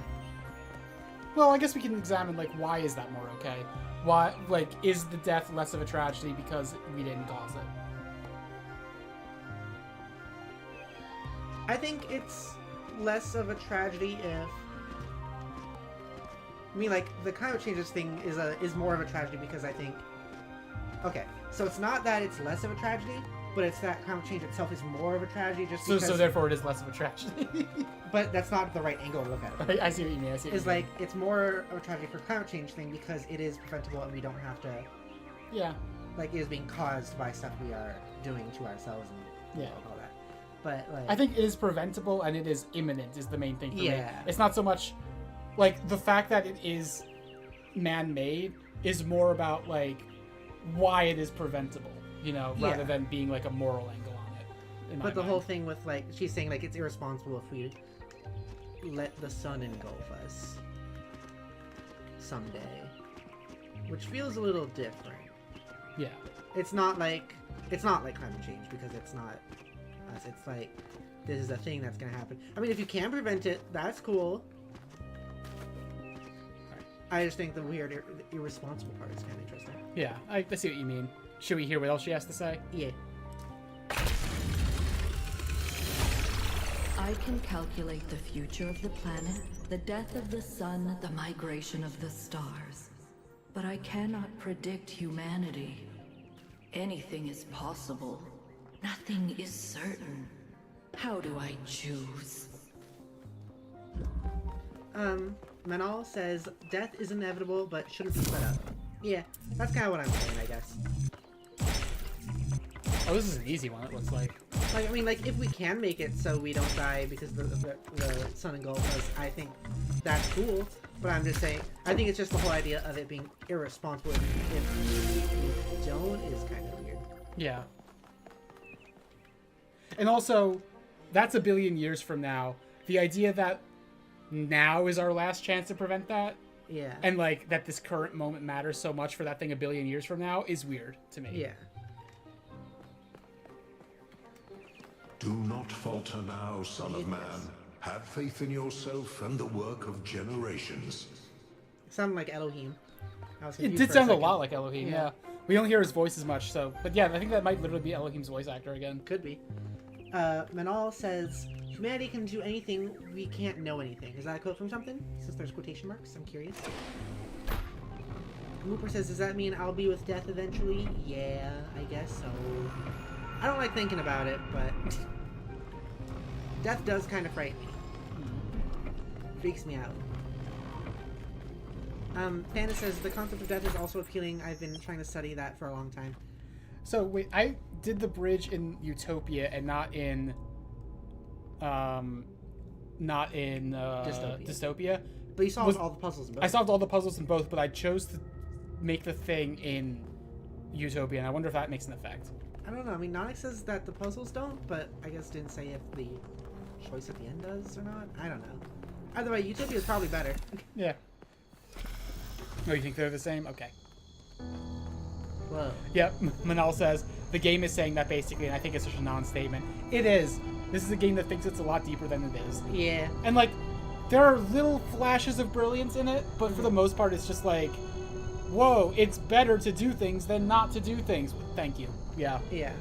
Well, I guess we can examine, like, why is that more okay? Why, like, is the death less of a tragedy because we didn't cause it? I think it's less of a tragedy if... I mean, like, the climate changes thing is more of a tragedy because I think... Okay, so it's not that it's less of a tragedy, but it's that climate change itself is more of a tragedy just because... So therefore it is less of a tragedy. But that's not the right angle to look at it. I see what you mean, It's like, it's more of a tragedy for climate change thing because it is preventable and we don't have to... Yeah. Like, it is being caused by stuff we are doing to ourselves and all that. But, like... I think it is preventable and it is imminent is the main thing for me. It's not so much... Like, the fact that it is man-made is more about, like, why it is preventable, you know, rather than being, like, a moral angle on it. But the whole thing with, like, she's saying, like, it's irresponsible if we let the sun engulf us someday. Which feels a little different. Yeah. It's not like climate change, because it's not us. It's like, this is a thing that's gonna happen. I mean, if you can prevent it, that's cool. I just think the weird, irresponsible part is kind of interesting. Yeah, I see what you mean. Should we hear what else she has to say? Yeah. I can calculate the future of the planet, the death of the sun, the migration of the stars. But I cannot predict humanity. Anything is possible. Nothing is certain. How do I choose? Manal says, death is inevitable, but shouldn't be sped up. Yeah, that's kind of what I'm saying, I guess. Oh, this is an easy one, it looks like. Like, I mean, like, if we can make it so we don't die because the sun engulfs us, I think that's cool. But I'm just saying, I think it's just the whole idea of it being irresponsible if we don't is kind of weird. Yeah. And also, that's a billion years from now. The idea that now is our last chance to prevent that. Yeah. And, like, that this current moment matters so much for that thing a billion years from now is weird to me. Yeah. Do not falter now, son of man. Have faith in yourself and the work of generations. It sounded like Elohim. It did sound a lot like Elohim, yeah. We don't hear his voice as much, so... But yeah, I think that might literally be Elohim's voice actor again. Could be. Manal says, humanity can do anything, we can't know anything. Is that a quote from something? Since there's quotation marks, I'm curious. Looper says, does that mean I'll be with death eventually? Yeah, I guess so. I don't like thinking about it, but... death does kind of frighten me. Freaks me out. Panda says, the concept of death is also appealing. I've been trying to study that for a long time. So, wait, I did the bridge in Utopia and not in... Dystopia. But you solved all the puzzles in both. I solved all the puzzles in both, but I chose to make the thing in Utopia, and I wonder if that makes an effect. I don't know. I mean, Nonic says that the puzzles don't, but I guess didn't say if the choice at the end does or not. I don't know. Either way, Utopia is probably better. Yeah. Oh, you think they're the same? Okay. Whoa. Yep, Manal says, the game is saying that basically, and I think it's such a non-statement. It is. This is a game that thinks it's a lot deeper than it is. Yeah. And, like, there are little flashes of brilliance in it, but for the most part, it's just like, whoa, it's better to do things than not to do things. Thank you. Yeah. Yeah.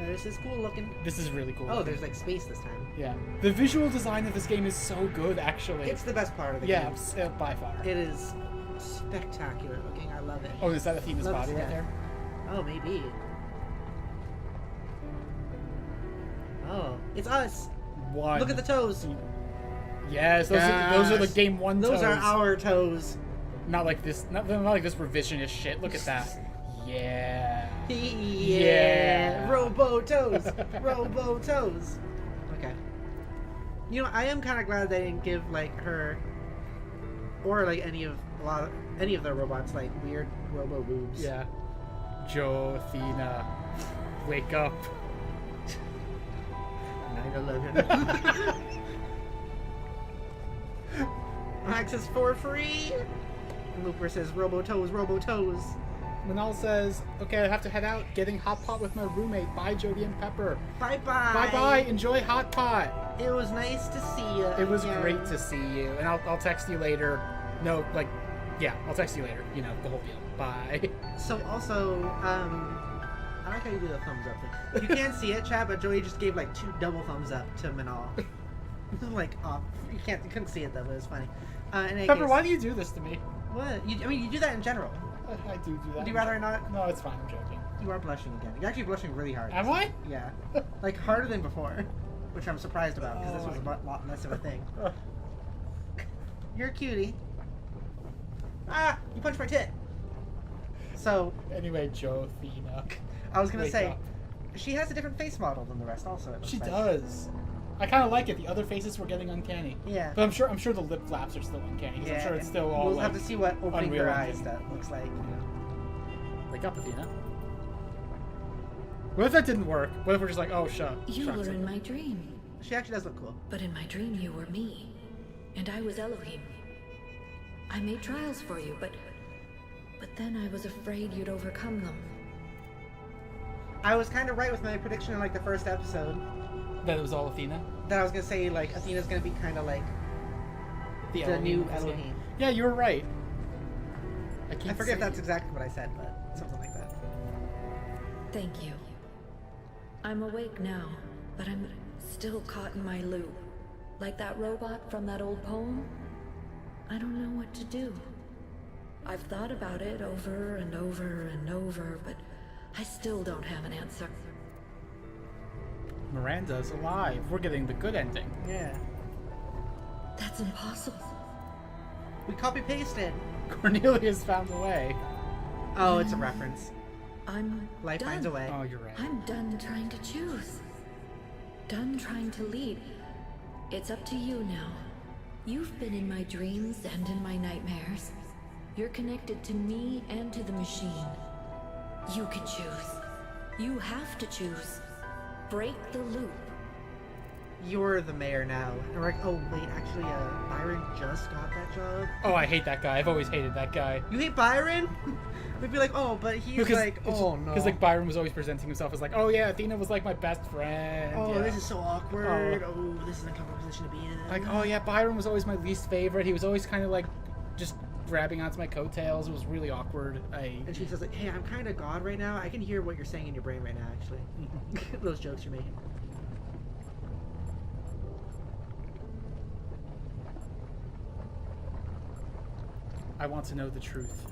This is cool looking. This is really cool. Oh, there's like space this time. Yeah. The visual design of this game is so good, actually. It's the best part of the game. Yeah, by far. It is spectacular looking. I love it. Oh, is that Athena's body right there? Oh, maybe. Oh, it's us. One. Look at the toes. Yes, those are the game one toes. Those are our toes. Not like this. Not like this revisionist shit. Look at that. Yeah. Yeah. Robo toes. Robo toes. Okay. You know, I am kind of glad they didn't give like her, or like any of the robots like weird robo boobs. Yeah. Athena, wake up. 9/11. Access for free. Looper says Robo Toes, Robo Toes. Manal says, okay, I have to head out. Getting hot pot with my roommate. Bye, Jodi and Pepper. Bye bye. Bye bye. Enjoy hot pot. It was nice to see you. It was great to see you. And I'll text you later. No, like, yeah, I'll text you later. You know, the whole deal. Bye. So also, I like how you do the thumbs up thing. You can't see it, chat, but Jodi just gave like 2 double thumbs up to Manal. Like, off. You couldn't see it though, but it was funny. Pepper, why do you do this to me? What? I mean, you do that in general. I do that. Would you rather not? No, it's fine. I'm joking. You are blushing again. You're actually blushing really hard. Am I? Yeah. Like, harder than before. Which I'm surprised about, because this was a lot less of a thing. You're a cutie. Ah! You punched my tit! So... Anyway, Athena. I was gonna say, she has a different face model than the rest also. She does. I kind of like it. The other faces were getting uncanny. Yeah. But I'm sure the lip flaps are still uncanny. Yeah. I'm sure it's still all We'll have to see what opening her eyes that looks like. Wake up, Athena. What if that didn't work? What if we're just like, oh, shut. You were in my dream. She actually does look cool. But in my dream, you were me. And I was Elohim. I made trials for you, but then I was afraid you'd overcome them. I was kind of right with my prediction in like the first episode. That it was all Athena? That I was going to say, like, Athena's going to be kind of like the new Elohim. Yeah, you were right. I forget if that's exactly what I said, but something like that. Thank you. I'm awake now, but I'm still caught in my loop. Like that robot from that old poem. I don't know what to do. I've thought about it over and over and over, but I still don't have an answer. Miranda's alive. We're getting the good ending. Yeah. That's impossible. We copy-pasted. Cornelius found a way. Oh, it's a reference. Life done. Finds a way. Oh, you're right. I'm done trying to choose. Done trying to lead. It's up to you now. You've been in my dreams and in my nightmares. You're connected to me and to the machine. You can choose. You have to choose. Break the loop. You're the mayor now. And we're like, oh wait, actually, Byron just got that job. Oh, I hate that guy. I've always hated that guy. You hate Byron? We'd be like, oh, but he's like, oh no. Because like Byron was always presenting himself as like, oh yeah, Athena was like my best friend. Oh, yeah. this is so awkward. Oh, this is an uncomfortable position to be in. Like, oh yeah, Byron was always my least favorite. He was always kind of like just grabbing onto my coattails. It was really awkward. And she says like, hey, I'm kind of God right now. I can hear what you're saying in your brain right now, actually. Those jokes you're making. I want to know the truth.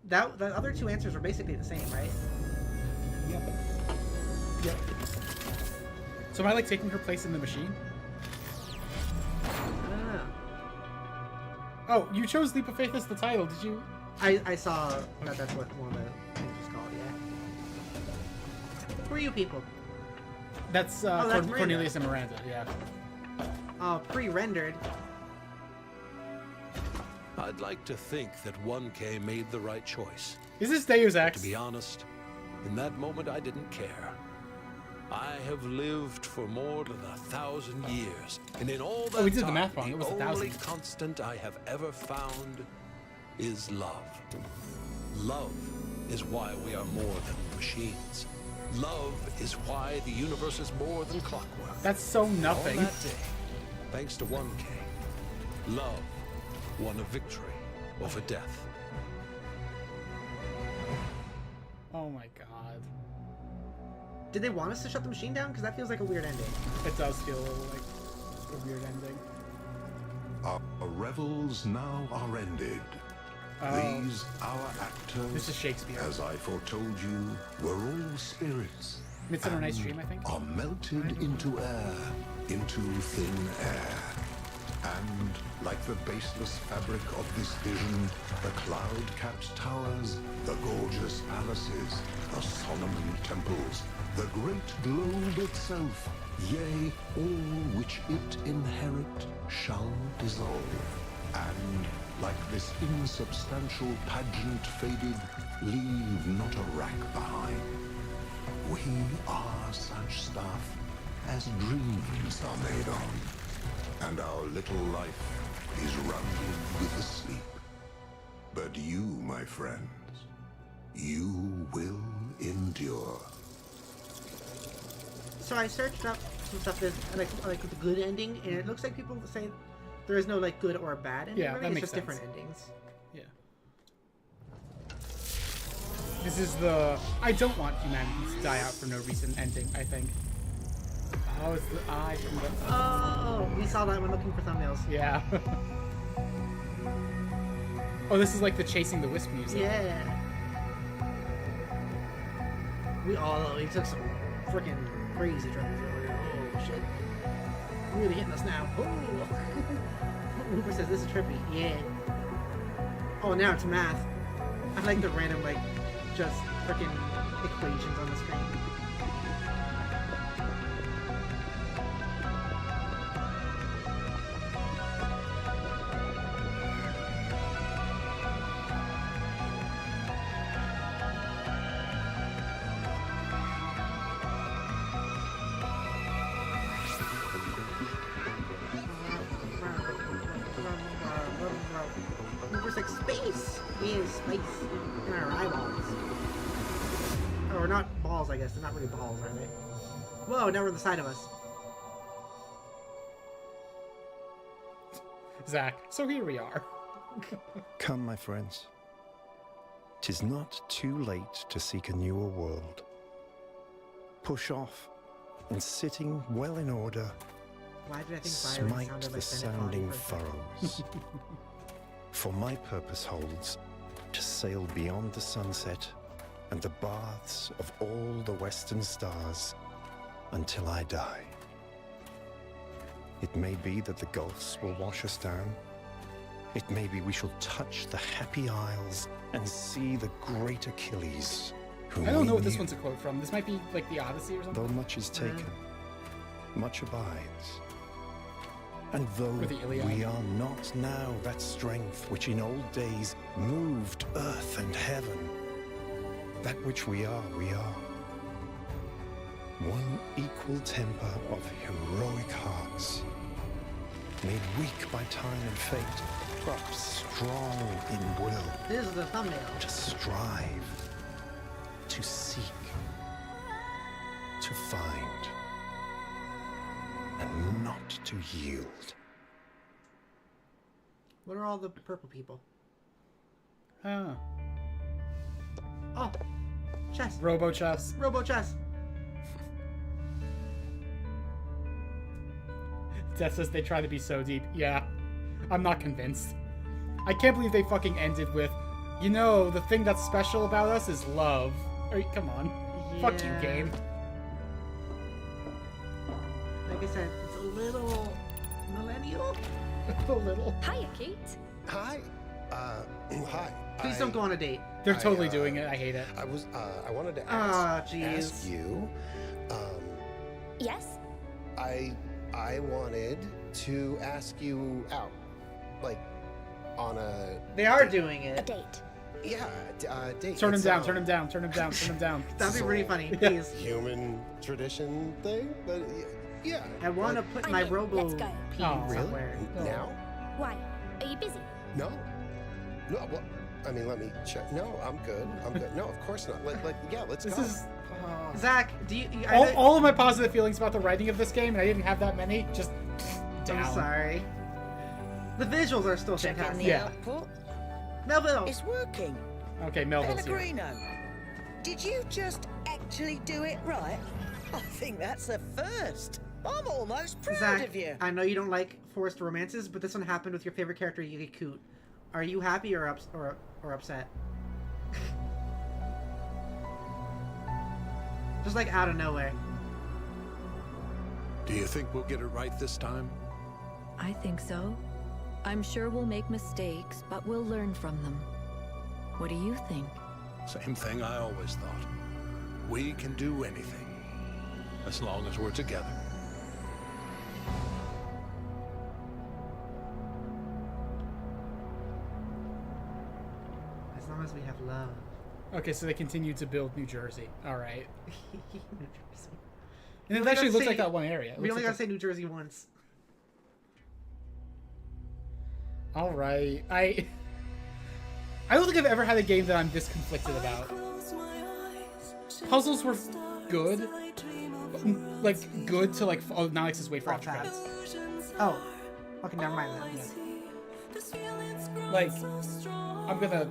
The other two answers were basically the same, right? Yep. Yep. So am I like taking her place in the machine? I don't know. Oh, you chose Leap of Faith as the title, did you? I saw that that's what one of the things was called, yeah. Who are you people? That's, that's Cornelius and Miranda, yeah. Pre-rendered. I'd like to think that 1K made the right choice. Is this Deus Ex? To be honest, in that moment I didn't care. I have lived for more than 1,000 years, and in all that we did time, the math wrong. It was 1,000. only constant I have ever found is love. Love is why we are more than machines. Love is why the universe is more than clockwork. That's so nothing. On that day, thanks to 1K, love won a victory over death. Oh my god. Did they want us to shut the machine down? Because that feels like a weird ending. It does feel a little like a weird ending. Our revels now are ended. These, our actors, This is Shakespeare. as I foretold you, were all spirits. Midsummer and Night's Dream, I think. Are melted into air, into thin air. And, like the baseless fabric of this vision, the cloud-capped towers, the gorgeous palaces, the Solomon temples, the great globe itself, yea, all which it inherit shall dissolve. And, like this insubstantial pageant faded, leave not a rack behind. We are such stuff as dreams are made of. And our little life is rounded with the sleep. But you, my friends, you will endure. So I searched up some stuff that's like the good ending, and it looks like people say there is no like good or bad ending. Yeah, really. that It's makes just sense. different endings. Yeah. This is the I don't want humanity to die out for no reason ending, I think. Oh, it's the eye from the... Oh, we saw that when looking for thumbnails. Yeah. Oh, this is like the Chasing the Wisp music. Yeah. We took some freaking crazy drugs earlier. Oh shit. Really hitting us now. Oh. Uber says this is trippy. Yeah. Oh, now it's math. I like the random like just freaking equations on the screen. Uber's like space. Yeah, space in our eyeballs. Or not balls, I guess. They're not really balls, are they? Whoa, now we're on the side of us. Zach, so here we are. Come, my friends. 'Tis not too late to seek a newer world. Push off, and sitting well in order, Why did I think Byron smite sounded the like sounding Bennett Foddy for a second? furrows. For my purpose holds to sail beyond the sunset and the baths of all the western stars until I die. It may be that the gulfs will wash us down. It may be we shall touch the happy isles and see the great Achilles, whom I don't know we what this knew. one's a quote from. This might be like the Odyssey or something. Though much is taken, much abides. And though Or the Iliad. we are not now that strength which in old days moved earth and heaven, that which we are, we are. unequal temper of heroic hearts, made weak by time and fate, but strong in will. This is the thumbnail. To strive, to seek, to find, and not to yield. What are all the purple people? Huh. Oh, chess. Robo chess. Robo chess. Death says they try to be so deep. Yeah, I'm not convinced. I can't believe they fucking ended with, you know, the thing that's special about us is love. Come on. Yeah. Fuck you, game. Like I said, it's a little millennial. A little. Hiya, Kate. Hi. Hi. Please don't go on a date. They're totally doing it. I hate it. I wanted to ask you. Yes? I wanted to ask you out, like, on a. They are doing it. A date. Yeah, date. Turn him It's, down. Turn him down. Turn him down. Turn him down. That'd be So- pretty funny. Please. Human tradition thing, but yeah. I want to put my I'm in. robo Let's go. pee Oh, Really? somewhere. Now? Why? Are you busy? No. No. Well, I mean, let me check. No, I'm good. I'm good. No, of course not. Yeah, let's This go. is. Zach, do you? All of my positive feelings about the writing of this game, and I didn't have that many, just down. I'm sorry. The visuals are still Checking fantastic. the Yeah. output. Melville. It's working. Okay, Melville's here. Pellegrino, did you just actually do it right? I think that's a first. I'm almost proud Zach, of you. I know you don't like forced romances, but this one happened with your favorite character, Yukikut. Are you happy or upset? Just like out of nowhere. Do you think we'll get it right this time? I think so. I'm sure we'll make mistakes, but we'll learn from them. What do you think? Same thing I always thought. We can do anything, as long as we're together. As long as we have love. Okay, so they continue to build New Jersey. All right. New Jersey. And it only actually gotta looks say- like that one area. It We looks only like gotta say New Jersey once. All right. I don't think I've ever had a game that I'm this conflicted about. Puzzles were good. Like, good to, like, oh, now it's just wait for after credits. Oh. Okay, never mind then. Like, I'm gonna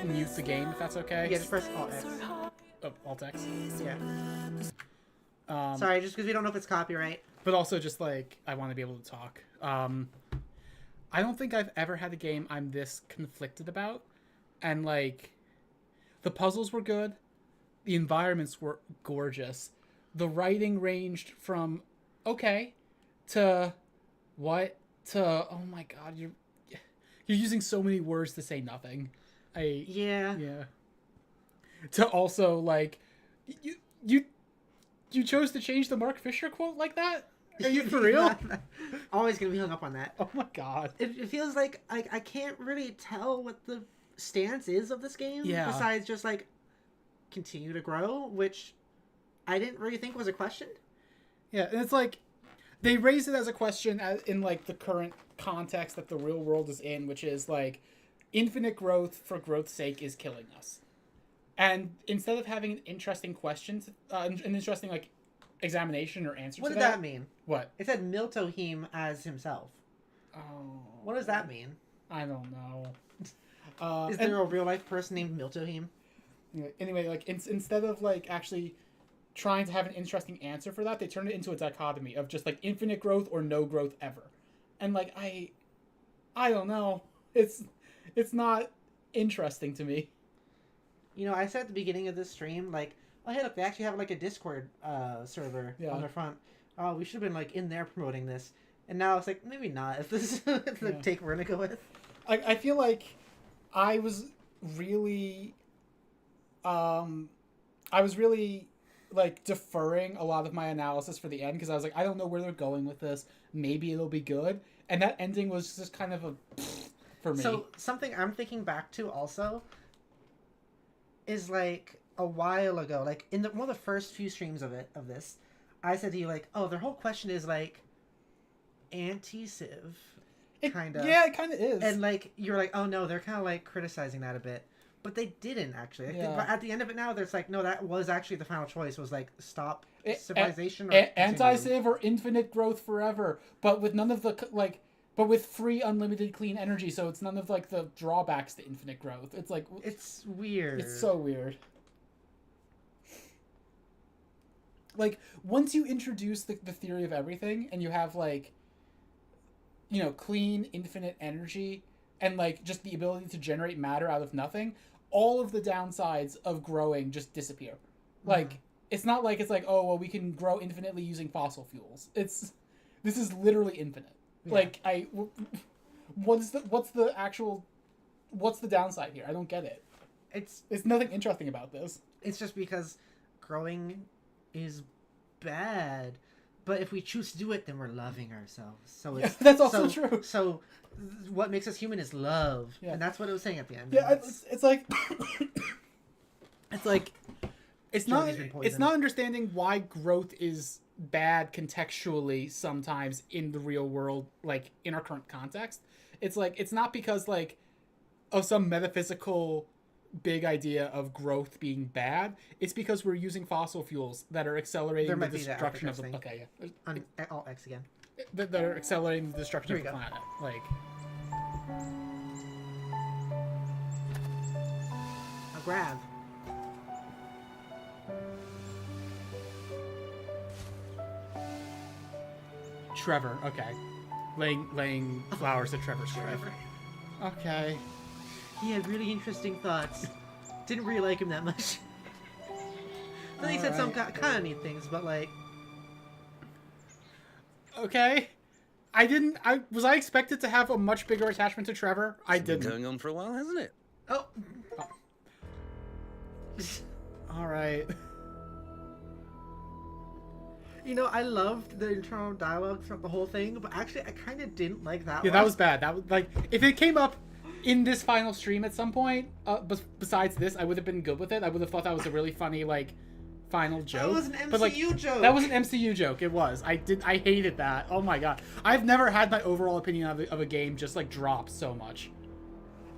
mute the game if that's okay. Yeah, just press Alt X. Oh, Alt X. Yeah. Sorry, just because we don't know if it's copyright. But also just, like, I want to be able to talk. I don't think I've ever had a game I'm this conflicted about. And, like, the puzzles were good. The environments were gorgeous. The writing ranged from okay to what to oh my god, you're using so many words to say nothing. Yeah. To also, like, you chose to change the Mark Fisher quote like that? Are you for real? Always gonna be hung up on that. Oh my god. It feels like I can't really tell what the stance is of this game. Yeah. Besides just like continue to grow, which I didn't really think was a question. Yeah, and it's like they raise it as a question in like the current context that the real world is in, which is like infinite growth for growth's sake is killing us. And instead of having an interesting questions, an interesting like examination or answer What to did that mean? What? It said Miltohim as himself. Oh. What does that mean? I don't know. Is there a real life person named Miltohim? Anyway, like instead of like actually trying to have an interesting answer for that, they turned it into a dichotomy of just like infinite growth or no growth ever. And like I don't know. It's not interesting to me. You know, I said at the beginning of this stream, like, oh hey look, they actually have like a Discord server on their front. Oh, we should have been like in there promoting this. And now it's like maybe not if this is the take we're gonna go with. I feel like I was really like deferring a lot of my analysis for the end because I was like, I don't know where they're going with this. Maybe it'll be good. And that ending was just kind of a for me. So something I'm thinking back to also is like a while ago, like in one of the first few streams of this, I said to you like, oh, their whole question is like anti-Civ, kind of. Yeah, it kind of is. And like you're like, oh no, they're kind of like criticizing that a bit, but they didn't actually. But at the end of it now, there's like, no, that was actually the final choice. Was like stop civilization or anti-Civ or infinite growth forever, but with none of the like. But with free, unlimited, clean energy, so it's none of, like, the drawbacks to infinite growth. It's, like... It's weird. It's so weird. Like, once you introduce the theory of everything, and you have, like... You know, clean, infinite energy, and, like, just the ability to generate matter out of nothing, all of the downsides of growing just disappear. Like, it's not like it's like, oh, well, we can grow infinitely using fossil fuels. This is literally infinite. Yeah. Like, what's the downside here? I don't get it. It's nothing interesting about this. It's just because growing is bad, but if we choose to do it, then we're loving ourselves. So it's, that's also true. So what makes us human is love, and that's what it was saying at the end. Yeah, it's like it's not understanding why growth is bad contextually sometimes in the real world, like in our current context. It's like it's not because like of some metaphysical big idea of growth being bad. It's because we're using fossil fuels that are accelerating the destruction of the Alt X again. That are accelerating the destruction of the planet. Like a grab. Trevor, okay. Laying flowers to Trevor's grave. Okay. He had really interesting thoughts. Didn't really like him that much. Then he said some kind of neat things, but like... Okay. Was I expected to have a much bigger attachment to Trevor? I didn't. It's been going on for a while, hasn't it? Oh. Alright. You know, I loved the internal dialogue throughout the whole thing, but actually I kind of didn't like that one. Yeah, that was bad. That was like, if it came up in this final stream at some point, besides this, I would have been good with it. I would have thought that was a really funny, like, final joke. That was an MCU joke. That was an MCU joke. It was. I hated that. Oh my god. I've never had my overall opinion of a game just, like, drop so much.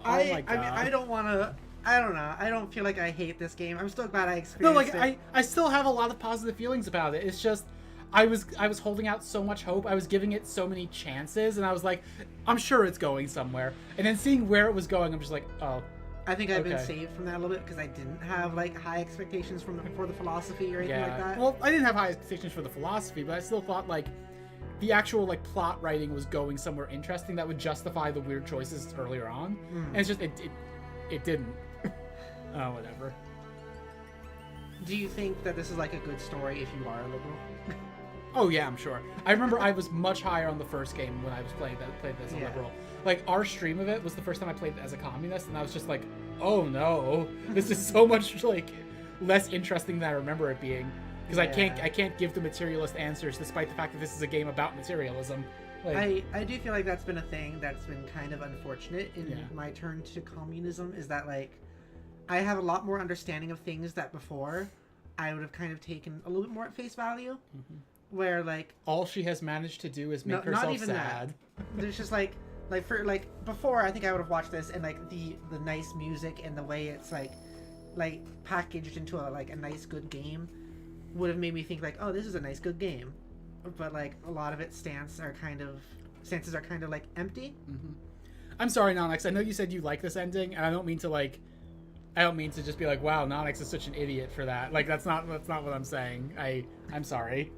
Oh my god. I mean, I don't want to... I don't know. I don't feel like I hate this game. I'm still glad I experienced it. I still have a lot of positive feelings about it. It's just... I was holding out so much hope. I was giving it so many chances, and I was like, I'm sure it's going somewhere. And then seeing where it was going, I'm just like, oh. I think I've been saved from that a little bit because I didn't have like high expectations for the philosophy or anything like that. Well, I didn't have high expectations for the philosophy, but I still thought like the actual like plot writing was going somewhere interesting that would justify the weird choices earlier on. And it's just it didn't. Oh, whatever. Do you think that this is like a good story if you are a liberal? Oh yeah, I'm sure. I remember I was much higher on the first game when I was played as a liberal. Like our stream of it was the first time I played as a communist, and I was just like, oh no, this is so much like less interesting than I remember it being. Because I can't give the materialist answers, despite the fact that this is a game about materialism. Like, I do feel like that's been a thing that's been kind of unfortunate in my turn to communism. Is that like I have a lot more understanding of things that before I would have kind of taken a little bit more at face value. Where like all she has managed to do is make herself not even sad. That. There's just like for like before I think I would have watched this and like the nice music and the way it's like packaged into a nice good game would have made me think like, oh, this is a nice good game. But like a lot of its stances are kind of like empty. I'm sorry, Nonix. I know you said you like this ending, and I don't mean to just be like, wow, Nonix is such an idiot for that. Like that's not what I'm saying. I'm sorry.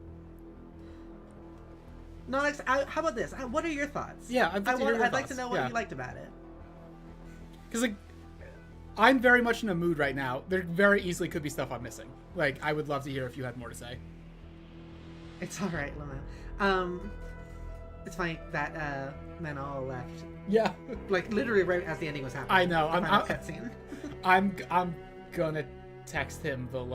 Nonix, how about this? What are your thoughts? Yeah, I'd like to know what you liked about it. Because like, I'm very much in a mood right now. There very easily could be stuff I'm missing. Like, I would love to hear if you had more to say. It's all right, Lama. It's funny that men all left. Yeah. Like literally right as the ending was happening. I know. Cutscene. I'm gonna text him the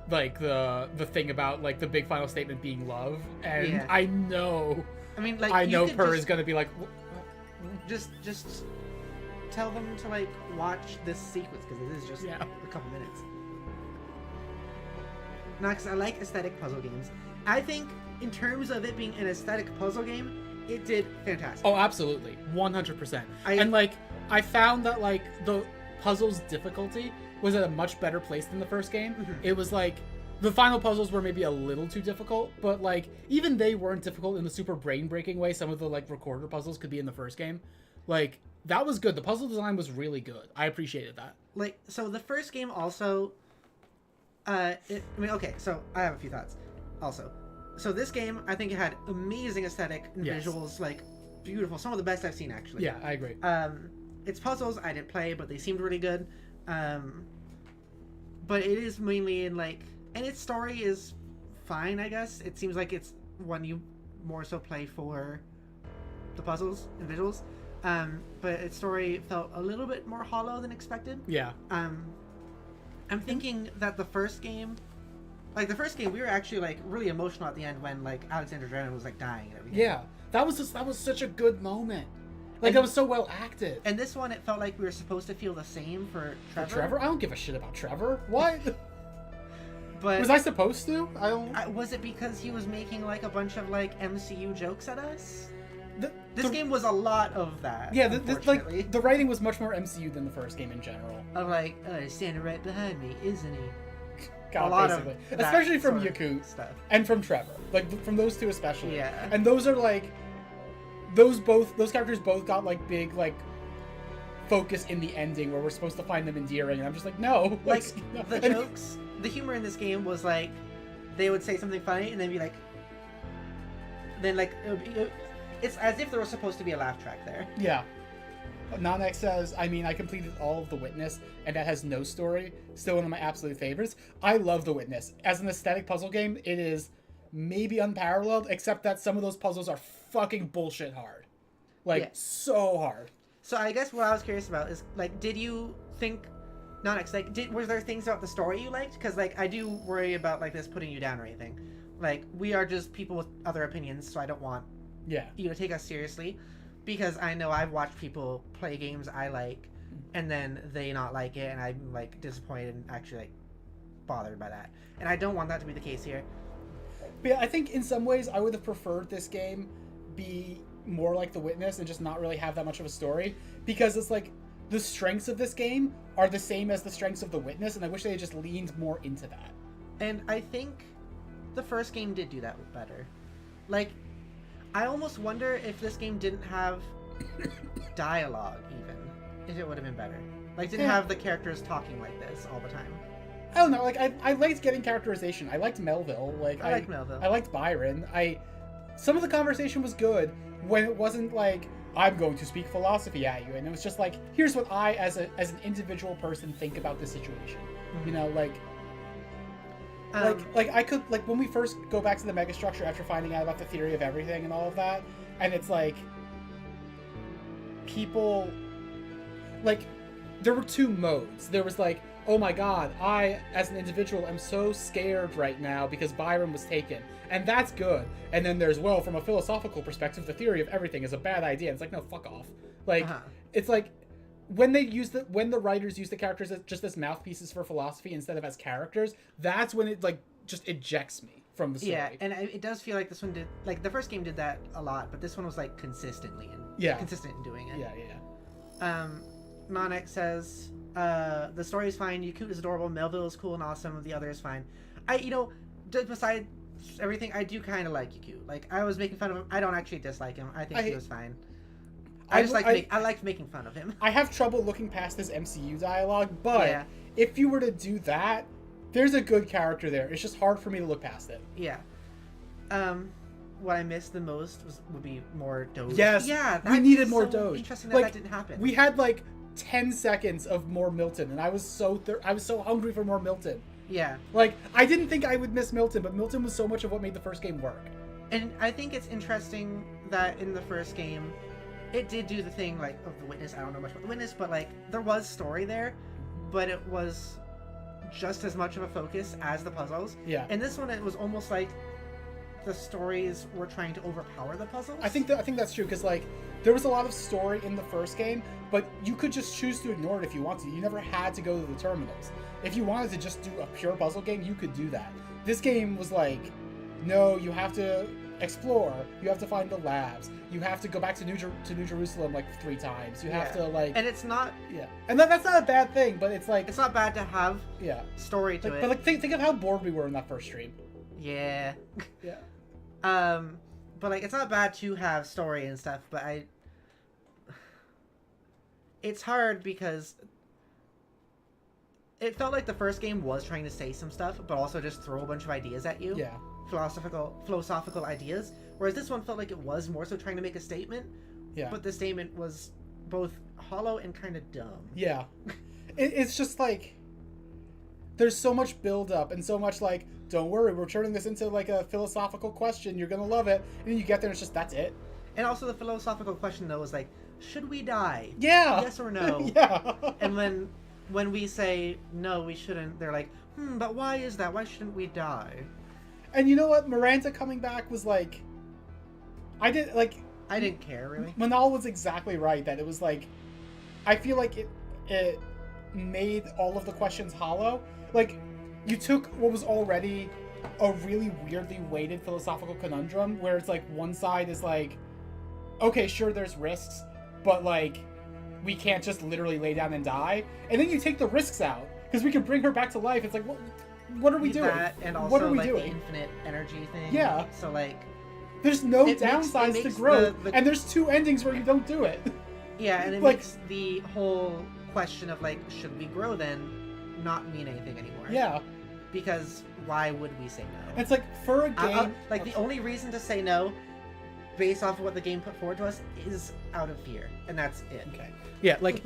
the thing about like the big final statement being love, and I know. I mean, like I know Per is gonna be like, just tell them to like watch this sequence because it is just a couple minutes. not because I like aesthetic puzzle games. I think in terms of it being an aesthetic puzzle game, it did fantastic. Oh, absolutely. 100%. And, like, I found that, like, the puzzle's difficulty was at a much better place than the first game. It was, like, the final puzzles were maybe a little too difficult, but, like, even they weren't difficult in the super brain-breaking way some of the, like, recorder puzzles could be in the first game. Like, that was good. The puzzle design was really good. I appreciated that. Like, so the first game also... okay, so I have a few thoughts also. So this game, I think it had amazing aesthetic and visuals, like, beautiful. Some of the best I've seen, actually. Yeah, I agree. Its puzzles, I didn't play, but they seemed really good. But it is mainly in, like... And its story is fine, I guess. It seems like it's one you more so play for the puzzles and visuals. But its story felt a little bit more hollow than expected. Yeah. I'm thinking that the first game, we were actually, like, really emotional at the end when, like, Alexander Drennan was, like, dying and everything. Yeah. That was such a good moment. Like, that was so well acted. And this one, it felt like we were supposed to feel the same for Trevor. For Trevor? I don't give a shit about Trevor. What? But was I supposed to? I don't... was it because he was making, like, a bunch of, like, MCU jokes at us? This game was a lot of that. Yeah, the writing was much more MCU than the first game in general. Of like, he's standing right behind me, isn't he? God, a lot basically. Of especially from Yaku stuff. And from Trevor. Like, from those two especially. Yeah. And those are, like... Those characters both got, like, big, like, focus in the ending where we're supposed to find them endearing, and I'm just like, no. Like, the jokes, the humor in this game was, like, they would say something funny, and then be like... Then, like... It's as if there was supposed to be a laugh track there. Yeah. Nanek says, I mean, I completed all of The Witness, and that has no story. Still one of my absolute favorites. I love The Witness. As an aesthetic puzzle game, it is maybe unparalleled, except that some of those puzzles are fucking bullshit hard. Like, so hard. So I guess what I was curious about is, like, did you think... Nanek, like, were there things about the story you liked? Because, like, I do worry about, like, this putting you down or anything. Like, we are just people with other opinions, so I don't want... you know, take us seriously, because I know I've watched people play games I like and then they not like it, and I'm, like, disappointed and actually, like, bothered by that, and I don't want that to be the case here. But yeah, I think in some ways I would have preferred this game be more like The Witness and just not really have that much of a story, because it's like the strengths of this game are the same as the strengths of The Witness, and I wish they had just leaned more into that. And I think the first game did do that better. Like, I almost wonder if this game didn't have dialogue, even, if it would have been better. Like, didn't have the characters talking like this all the time. I don't know, like, I liked getting characterization. I liked Melville. Like, I liked Melville. I liked Byron. Some of the conversation was good when it wasn't like, I'm going to speak philosophy at you, and it was just like, here's what I, as an individual person, think about this situation. You know, like... Like I could, like, when we first go back to the megastructure after finding out about the theory of everything and all of that, and it's like, people, like, there were two modes. There was like, oh my god, I, as an individual, am so scared right now because Byron was taken, and that's good. And then there's, well, from a philosophical perspective, the theory of everything is a bad idea. And it's like, no, fuck off. Like, it's like, when the writers use the characters just as mouthpieces for philosophy instead of as characters, that's when it, like, just ejects me from the story. Yeah, and it does feel like this one did, like, the first game did that a lot, but this one was, like, consistent in doing it. Yeah. Monek says, the story is fine, Yakut is adorable, Melville is cool and awesome, the other is fine. Besides everything, I do kind of like Yakut. Like, I was making fun of him. I don't actually dislike him. I think he was fine. I liked making fun of him. I have trouble looking past his MCU dialogue, but if you were to do that, there's a good character there. It's just hard for me to look past it. Yeah. What I missed the most would be more Doge. Yes. Yeah. We needed more Doge. Interesting that didn't happen. We had like 10 seconds of more Milton, and I was so hungry for more Milton. Yeah. Like, I didn't think I would miss Milton, but Milton was so much of what made the first game work. And I think it's interesting that in the first game, it did do the thing, like, of The Witness. I don't know much about The Witness, but, like, there was story there, but it was just as much of a focus as the puzzles. Yeah. And this one, it was almost like the stories were trying to overpower the puzzles. I think that's true, because, like, there was a lot of story in the first game, but you could just choose to ignore it if you wanted to. You never had to go to the terminals. If you wanted to just do a pure puzzle game, you could do that. this game was like, no, you have to explore. You have to find the labs. You have to go back to New Jerusalem like 3 times. You have to like, and it's not and that's not a bad thing, but it's like it's not bad to have story to like, it. But like think of how bored we were in that first stream. Yeah. Yeah. But like it's not bad to have story and stuff, but it's hard because it felt like the first game was trying to say some stuff, but also just throw a bunch of ideas at you. Yeah. Philosophical ideas. Whereas this one felt like it was more so trying to make a statement. Yeah. But the statement was both hollow and kind of dumb. Yeah. It's just like, there's so much build up and so much like, don't worry, we're turning this into like a philosophical question. You're gonna love it. And then you get there and it's just, that's it. And also the philosophical question though was like, should we die? Yeah. Yes or no? Yeah. And when we say no, we shouldn't, they're like, but why is that? Why shouldn't we die? And you know what? Miranda coming back was like, I didn't care really. Manal was exactly right that it was like, I feel like it made all of the questions hollow. Like, you took what was already a really weirdly weighted philosophical conundrum where it's like one side is like, okay, sure, there's risks, but like, we can't just literally lay down and die. And then you take the risks out because we can bring her back to life. It's like, what are we doing? That, and also what are we like doing? The infinite energy thing. Yeah. So like, there's no downsides to growth, and there's 2 endings where you don't do it. Yeah, and it like, makes the whole question of like, should we grow then, not mean anything anymore. Yeah. Because why would we say no? It's like, for a game... the only reason to say no, based off of what the game put forward to us, is out of fear. And that's it. Okay. Yeah, like,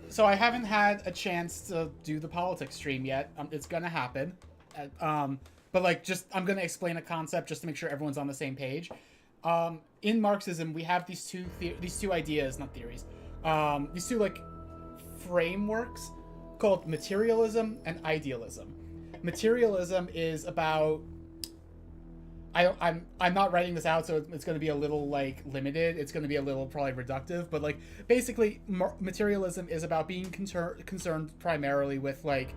so I haven't had a chance to do the politics stream yet. It's gonna happen. But like, I'm gonna explain a concept just to make sure everyone's on the same page. In Marxism, we have these two ideas, not theories. These two like frameworks called materialism and idealism. Materialism is about, I'm not writing this out, so it's going to be a little like limited. It's going to be a little probably reductive, but like basically materialism is about being concerned primarily with like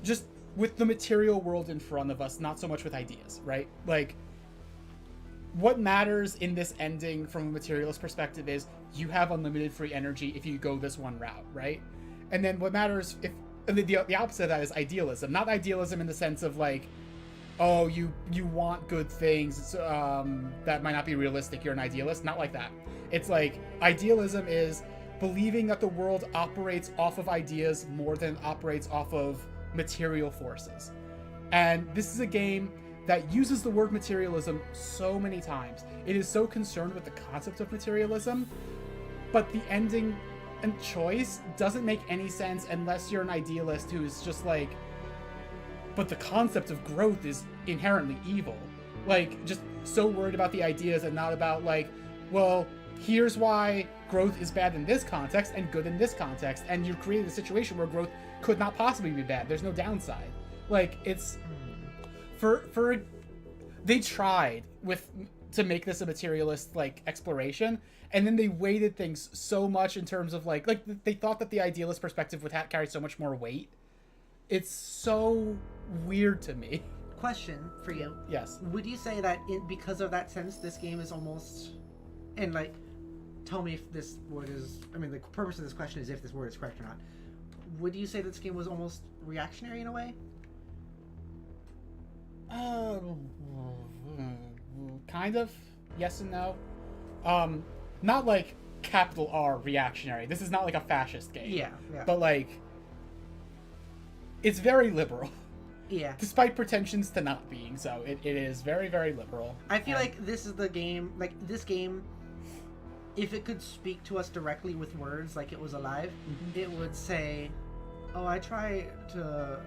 just with the material world in front of us, not so much with ideas, right? Like, what matters in this ending from a materialist perspective is you have unlimited free energy if you go this one route, right? And then what matters if the opposite of that is idealism. Not idealism in the sense of like, oh, you want good things that might not be realistic, you're an idealist. Not like that. It's like, idealism is believing that the world operates off of ideas more than it operates off of material forces. And this is a game that uses the word materialism so many times. It is so concerned with the concept of materialism, but the ending and choice doesn't make any sense unless you're an idealist who is just like, but the concept of growth is inherently evil. Like, just so worried about the ideas and not about like, well, here's why growth is bad in this context and good in this context, and you're creating a situation where growth could not possibly be bad. There's no downside. Like, it's they tried to make this a materialist like exploration, and then they weighted things so much in terms of like they thought that the idealist perspective would carry so much more weight. It's so weird to me. Question for you. Yes. Would you say that because of that sense, this game is almost, and like, tell me if this word is, I mean, the purpose of this question is if this word is correct or not. Would you say this game was almost reactionary in a way? Kind of. Yes and no. Not like capital R reactionary. This is not like a fascist game. Yeah. But like, it's very liberal. Yeah. Despite pretensions to not being so, it is very, very liberal. I feel like this is the game, like this game, if it could speak to us directly with words like it was alive, it would say, oh, I try to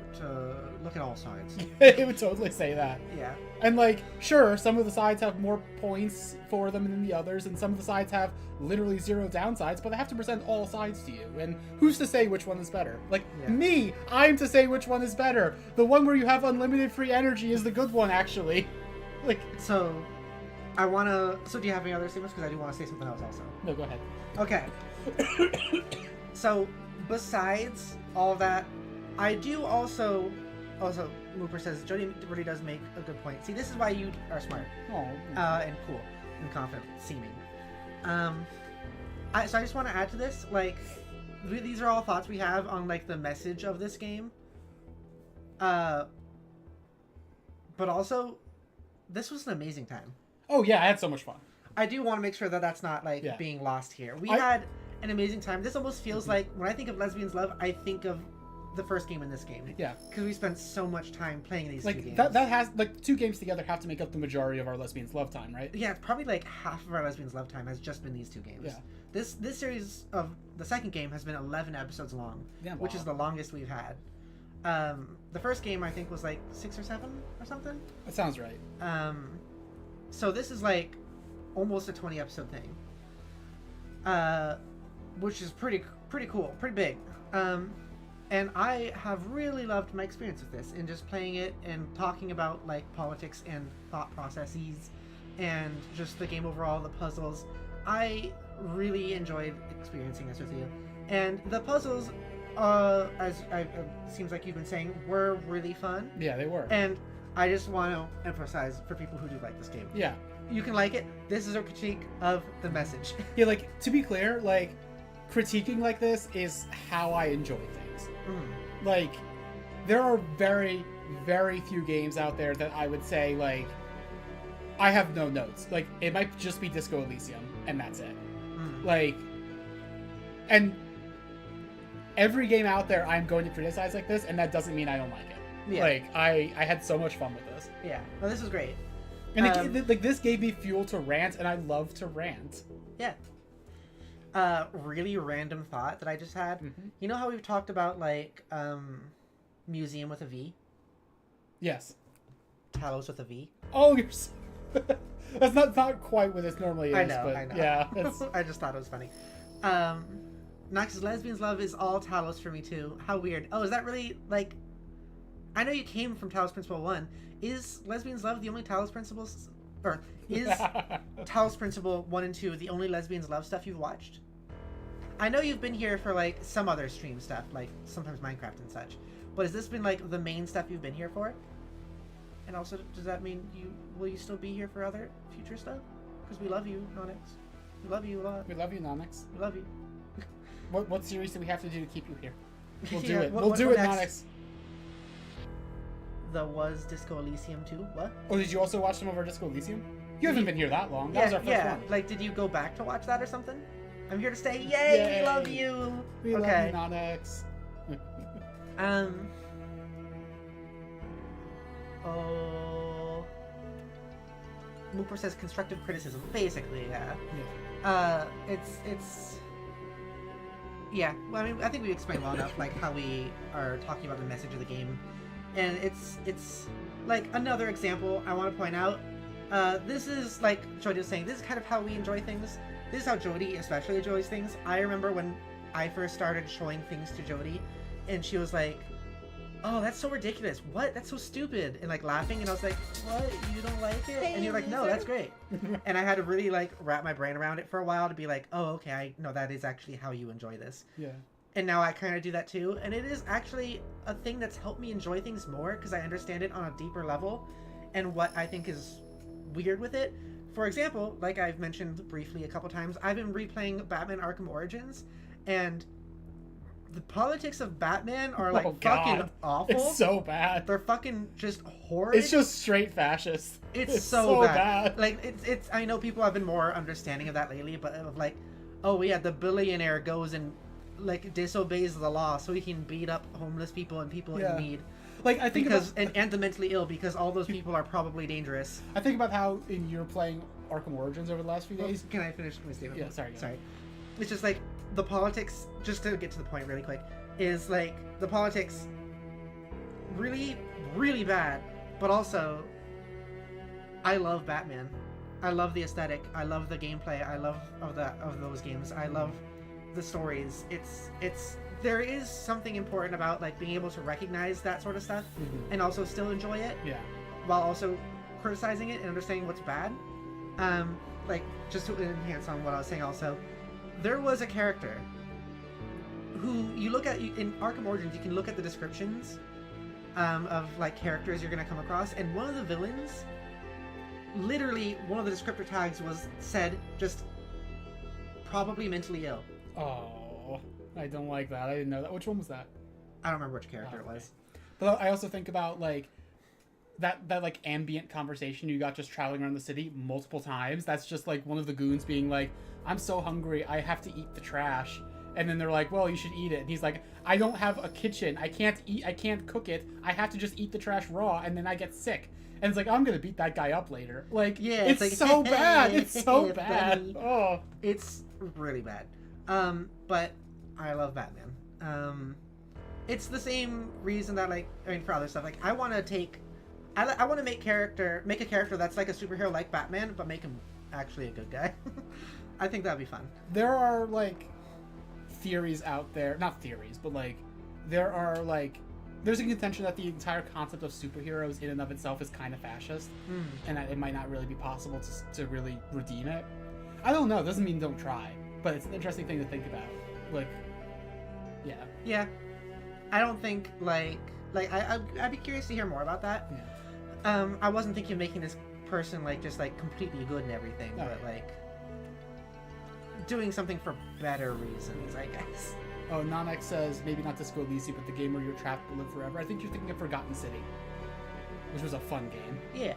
look at all sides. It would totally say that. Yeah. And like, sure, some of the sides have more points for them than the others, and some of the sides have literally 0 downsides, but they have to present all sides to you. And who's to say which one is better? Like, me, I'm to say which one is better. The one where you have unlimited free energy is the good one, actually. Like, so do you have any other statements? Because I do want to say something else also. No, go ahead. Okay. So, besides all that I do also Mooper says Jodi really does make a good point. See, this is why you are smart. Oh. And cool and confident seeming. So I just want to add to this, like, these are all thoughts we have on like the message of this game. But also, this was an amazing time. Oh yeah, I had so much fun. I do want to make sure that that's not like being lost here. We had an amazing time. This almost feels like when I think of Lesbians Love, I think of the first game in this game. Yeah. Because we spent so much time playing these like, two games. That has, like, 2 games together have to make up the majority of our Lesbians Love time, right? Yeah, probably like half of our Lesbians Love time has just been these 2 games. Yeah. This series of the second game has been 11 episodes long, which is the longest we've had. The first game I think was like 6 or 7 or something. That sounds right. So this is like almost a 20 episode thing. Which is pretty cool, pretty big. And I have really loved my experience with this and just playing it and talking about like politics and thought processes and just the game overall, the puzzles. I really enjoyed experiencing this with you. And the puzzles, as seems like you've been saying, were really fun. Yeah, they were. And I just want to emphasize for people who do like this game. Yeah. You can like it. This is a critique of the message. Yeah, like, to be clear, like, critiquing like this is how I enjoy things. Like, there are very, very few games out there that I would say, like, I have no notes. Like, it might just be Disco Elysium, and that's it. Like, and every game out there I'm going to criticize like this, and that doesn't mean I don't like it. Yeah. Like, I had so much fun with this. Yeah, no, this was great. And like, this gave me fuel to rant, and I love to rant. Yeah. Really random thought that I just had. You know how we've talked about, like, museum with a V? Yes. Talos with a V? Oh, you're so... That's not quite what it normally is. I know. Yeah. I just thought it was funny. Nox's Lesbians Love is all Talos for me, too. How weird. Oh, is that really, like... I know you came from Talos Principle 1. Is Lesbians Love the only Talos Principles... Or is Talos Principle 1 and 2 the only Lesbians Love stuff you've watched? I know you've been here for, like, some other stream stuff, like sometimes Minecraft and such. But has this been, like, the main stuff you've been here for? And also, does that mean will you still be here for other future stuff? Because we love you, Nonix. We love you a lot. We love you, Nonix. We love you. What series do we have to do to keep you here? We'll do Yeah, it. We'll do it, Nonix. The was Disco Elysium too? What? Oh, did you also watch some of our Disco Elysium? You haven't been here that long. That was our first one. Like, did you go back to watch that or something? I'm here to stay. Yay! We love you! We love you, Nonix. Oh... Mooper says constructive criticism. Basically, yeah. It's... Yeah, well, I mean, I think we explained well enough, like, how we are talking about the message of the game. And it's like, another example I want to point out. This is, like Jodi was saying, this is kind of how we enjoy things. This is how Jodi especially enjoys things. I remember when I first started showing things to Jodi, and she was like, oh, that's so ridiculous. What? That's so stupid. And, like, laughing, and I was like, what? You don't like it? And you're like, no, that's great. And I had to really, like, wrap my brain around it for a while to be like, oh, okay, I know that is actually how you enjoy this. Yeah. And now I kind of do that too, and it is actually a thing that's helped me enjoy things more because I understand it on a deeper level and what I think is weird with it. For example, like I've mentioned briefly a couple times, I've been replaying Batman Arkham Origins, and the politics of Batman are like fucking awful. It's so bad. They're fucking just horrid. It's just straight fascist. It's so bad. Like, it's I know people have been more understanding of that lately, but of like, oh yeah, the billionaire goes and like disobeys the law so he can beat up homeless people and people in need. Like, I think because and the mentally ill, because all those people are probably dangerous. I think about how in you're playing Arkham Origins over the last few days. Can I finish my statement? Yeah, sorry. It's just like the politics. Just to get to the point really quick, is like the politics really, really bad, but also I love Batman. I love the aesthetic. I love the gameplay. I love of those games. I love the stories. It's there is something important about like being able to recognize that sort of stuff and also still enjoy it. Yeah. While also criticizing it and understanding what's bad. Like, just to enhance on what I was saying also, there was a character who you look at in Arkham Origins, you can look at the descriptions of like characters you're gonna come across, and one of the villains, literally one of the descriptor tags said just probably mentally ill. Oh, I don't like that. I didn't know that. Which one was that? I don't remember which character it was. But I also think about like that like ambient conversation you got just traveling around the city multiple times. That's just like one of the goons being like, "I'm so hungry, I have to eat the trash." And then they're like, "Well, you should eat it." And he's like, "I don't have a kitchen. I can't cook it. I have to just eat the trash raw, and then I get sick." And it's like, I'm gonna beat that guy up later. Like, yeah, it's like, so bad. It's so bad. Oh, it's really bad. But I love Batman. It's the same reason that, like, I mean, for other stuff, like, I want to make a character that's like a superhero like Batman, but make him actually a good guy. I think that'd be fun. There are like theories out there, not theories, but like there are like there's a contention that the entire concept of superheroes in and of itself is kind of fascist, and that it might not really be possible to really redeem it. I don't know. It doesn't mean don't try, but it's an interesting thing to think about. Like, yeah. I don't think like I'd be curious to hear more about that. Yeah. I wasn't thinking of making this person like just like completely good and everything, but like doing something for better reasons, I guess. Oh, Nanek says maybe not Disco Elysium, but the game where you're trapped will live forever. I think you're thinking of Forgotten City, which was a fun game. Yeah.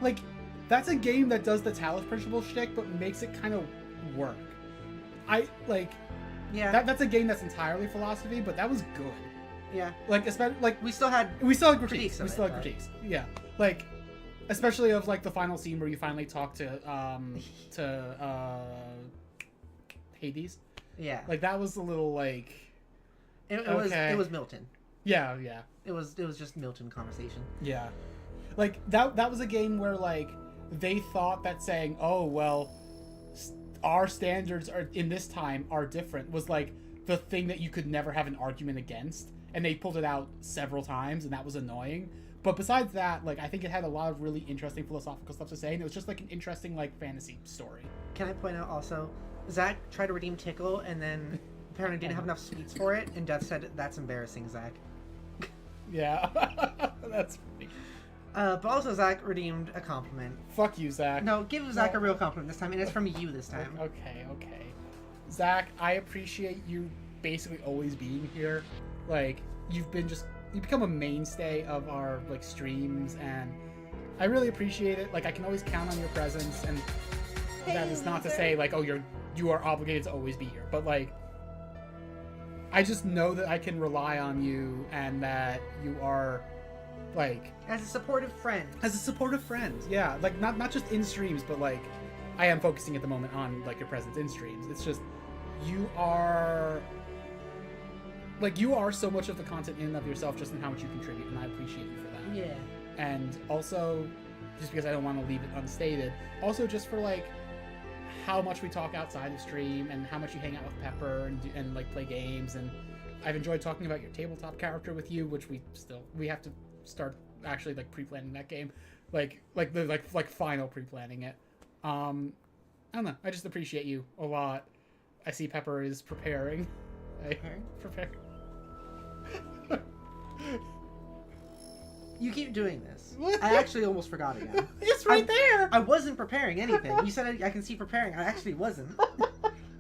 Like that's a game that does the Talos principle shtick, but makes it kind of work. That's a game that's entirely philosophy, but that was good. Yeah. Like especially like we still had critiques. Yeah. Like especially of like the final scene where you finally talk to Hades. Yeah. Like that was a little like it was Milton. Yeah. It was just Milton conversation. Yeah. Like that was a game where like they thought that saying, "Oh, well, our standards are in this time are different," was like the thing that you could never have an argument against, and they pulled it out several times, and that was annoying. But besides that, like I think it had a lot of really interesting philosophical stuff to say, and it was just like an interesting like fantasy story. Can I point out also, Zach tried to redeem Tickle, and then apparently didn't have enough sweets for it, and Death said, "That's embarrassing, Zach." Yeah, that's funny. But also Zach redeemed a compliment. Fuck you, Zach. No, give Zach a real compliment this time, and it's from you this time. Okay. Zach, I appreciate you basically always being here. Like, you've become a mainstay of our, like, streams, and I really appreciate it. Like, I can always count on your presence, and that is not to say, like, oh, you are obligated to always be here, but, like, I just know that I can rely on you, and that you are, like... As a supportive friend. Yeah. Like, not just in streams, but, like, I am focusing at the moment on, like, your presence in streams. It's just, you are so much of the content in and of yourself, just in how much you contribute, and I appreciate you for that. Yeah. And also, just because I don't want to leave it unstated, also just for, like, how much we talk outside of stream, and how much you hang out with Pepper, and like, play games, and I've enjoyed talking about your tabletop character with you, which we have to start actually, like, pre-planning that game, like final pre-planning it. I don't know, I just appreciate you a lot. I see Pepper is preparing. Prepare. You keep doing this. I actually almost forgot again. It's right there! I wasn't preparing anything. You said I can see preparing. I actually wasn't.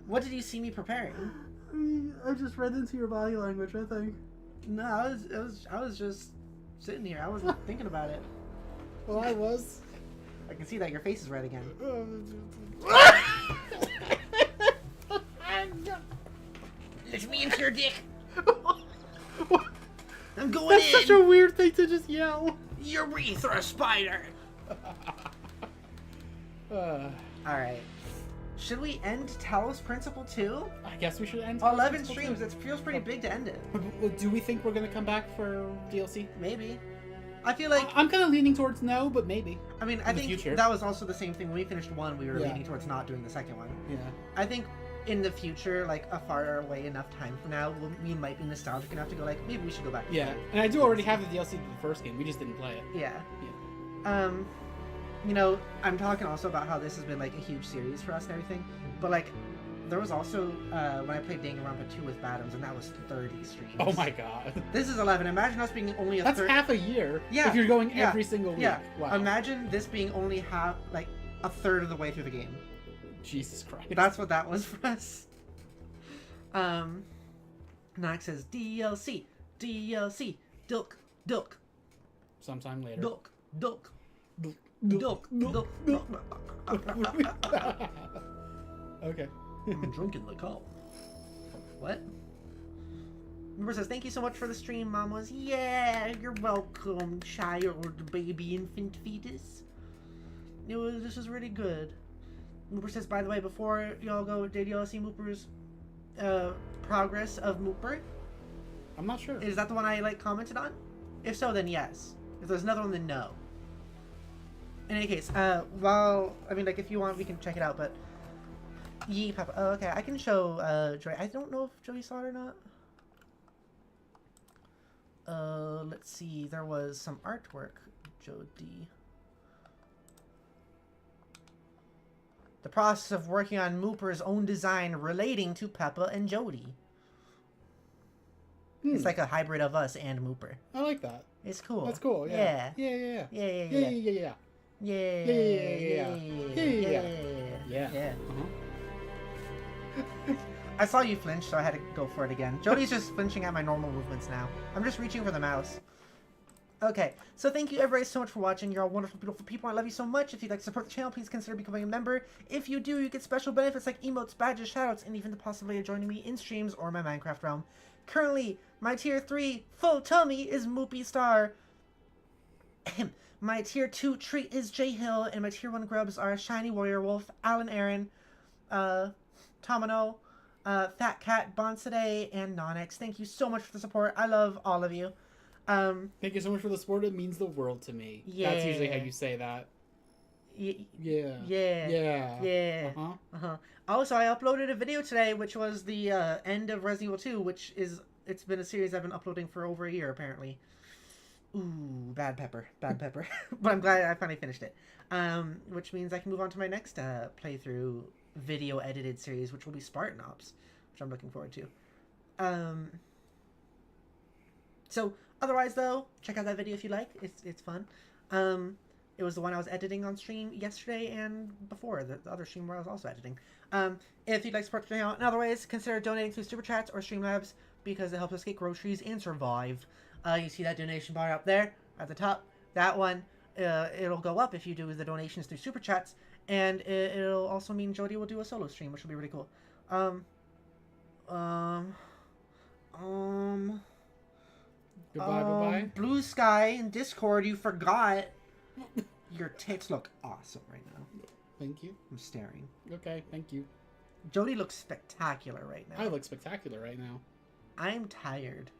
What did you see me preparing? I just read into your body language, I think. No, I was just sitting here. I wasn't thinking about it. Well, I was. I can see that your face is red again. Let me into your dick. I'm going That's in. That's such a weird thing to just yell. Urethra spider. Alright. Should we end Talos Principle 2? I guess we should end 11 streams. It feels pretty big to end it. Do we think we're going to come back for DLC? Maybe. I feel like... I'm kind of leaning towards no, but maybe. I mean, I think that was also the same thing. When we finished one, we were leaning towards not doing the second one. Yeah. I think in the future, like a far away enough time from now, we might be nostalgic enough to go like, maybe we should go back to it. And I do already have the DLC to the first game. We just didn't play it. Yeah. You know, I'm talking also about how this has been like a huge series for us and everything, but like There was also when I played Danganronpa 2 with Badams, and that was 30 streams. Oh my god. This is 11. Imagine us being only a That's third. half a year. Yeah. If you're going every single week. Yeah. Wow. Imagine this being only half, like a third of the way through the game. Jesus Christ. That's what that was for us. Nox says DLC, DLC, Dulk, Dulk, Sometime later. Dulk, Dulk, Dulk, Dulk, Dulk. Okay. I'm drinking the cup. What? Member says, thank you so much for the stream, mamas. Yeah, you're welcome, child, baby, infant, fetus. This was really good. Mooper says, by the way, before y'all go, did y'all see Mooper's progress of Mooper? I'm not sure. Is that the one I commented on? If so, then yes. If there's another one, then no. In any case, if you want, we can check it out, but Yee Papa. Oh, okay, I can show Joy. I don't know if Jodi saw it or not. Let's see. There was some artwork, Jodi. The process of working on Mooper's own design relating to Peppa and Jodi. It's like a hybrid of us and Mooper. I like that. It's cool. That's cool. Yeah. Yeah. I saw you flinch, so I had to go for it again. Jodi's just flinching at my normal movements now. I'm just reaching for the mouse. Okay, so thank you everybody so much for watching. You're all wonderful, beautiful people. I love you so much. If you'd like to support the channel, please consider becoming a member. If you do, you get special benefits like emotes, badges, shoutouts, and even the possibility of joining me in streams or my Minecraft realm. Currently, my tier 3 full tummy is Moopy Star. My tier 2 treat is J Hill, and my tier 1 grubs are Shiny Warrior Wolf, Alan Aaron, Tomino, Fat Cat, Bonsade, and Nonix. Thank you so much for the support. I love all of you. Thank you so much for the support. It means the world to me. Yeah. That's usually how you say that. Yeah. Also, I uploaded a video today, which was the end of Resident Evil 2, which it's been a series I've been uploading for over a year, apparently. Ooh, bad pepper. But I'm glad I finally finished it. Which means I can move on to my next playthrough video edited series, which will be Spartan Ops, which I'm looking forward to. So, otherwise, though, check out that video if you like. It's fun. It was the one I was editing on stream yesterday and before, the other stream where I was also editing. If you'd like to support the channel in other ways, consider donating through Super Chats or Streamlabs because it helps us get groceries and survive. You see that donation bar up there at the top? That one, it'll go up if you do the donations through Super Chats, and it'll also mean Jodi will do a solo stream, which will be really cool. Goodbye. Blue Sky and Discord, you forgot. Your tits look awesome right now. Thank you. I'm staring. Okay, thank you. Jodi looks spectacular right now. I look spectacular right now. I'm tired.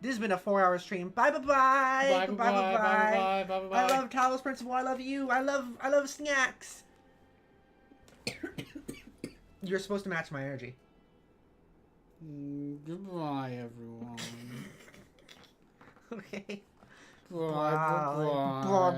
This has been a 4-hour stream. Bye. Bye. I love Talos Principal. I love you. I love snacks. You're supposed to match my energy. Goodbye, everyone. Okay. Bye.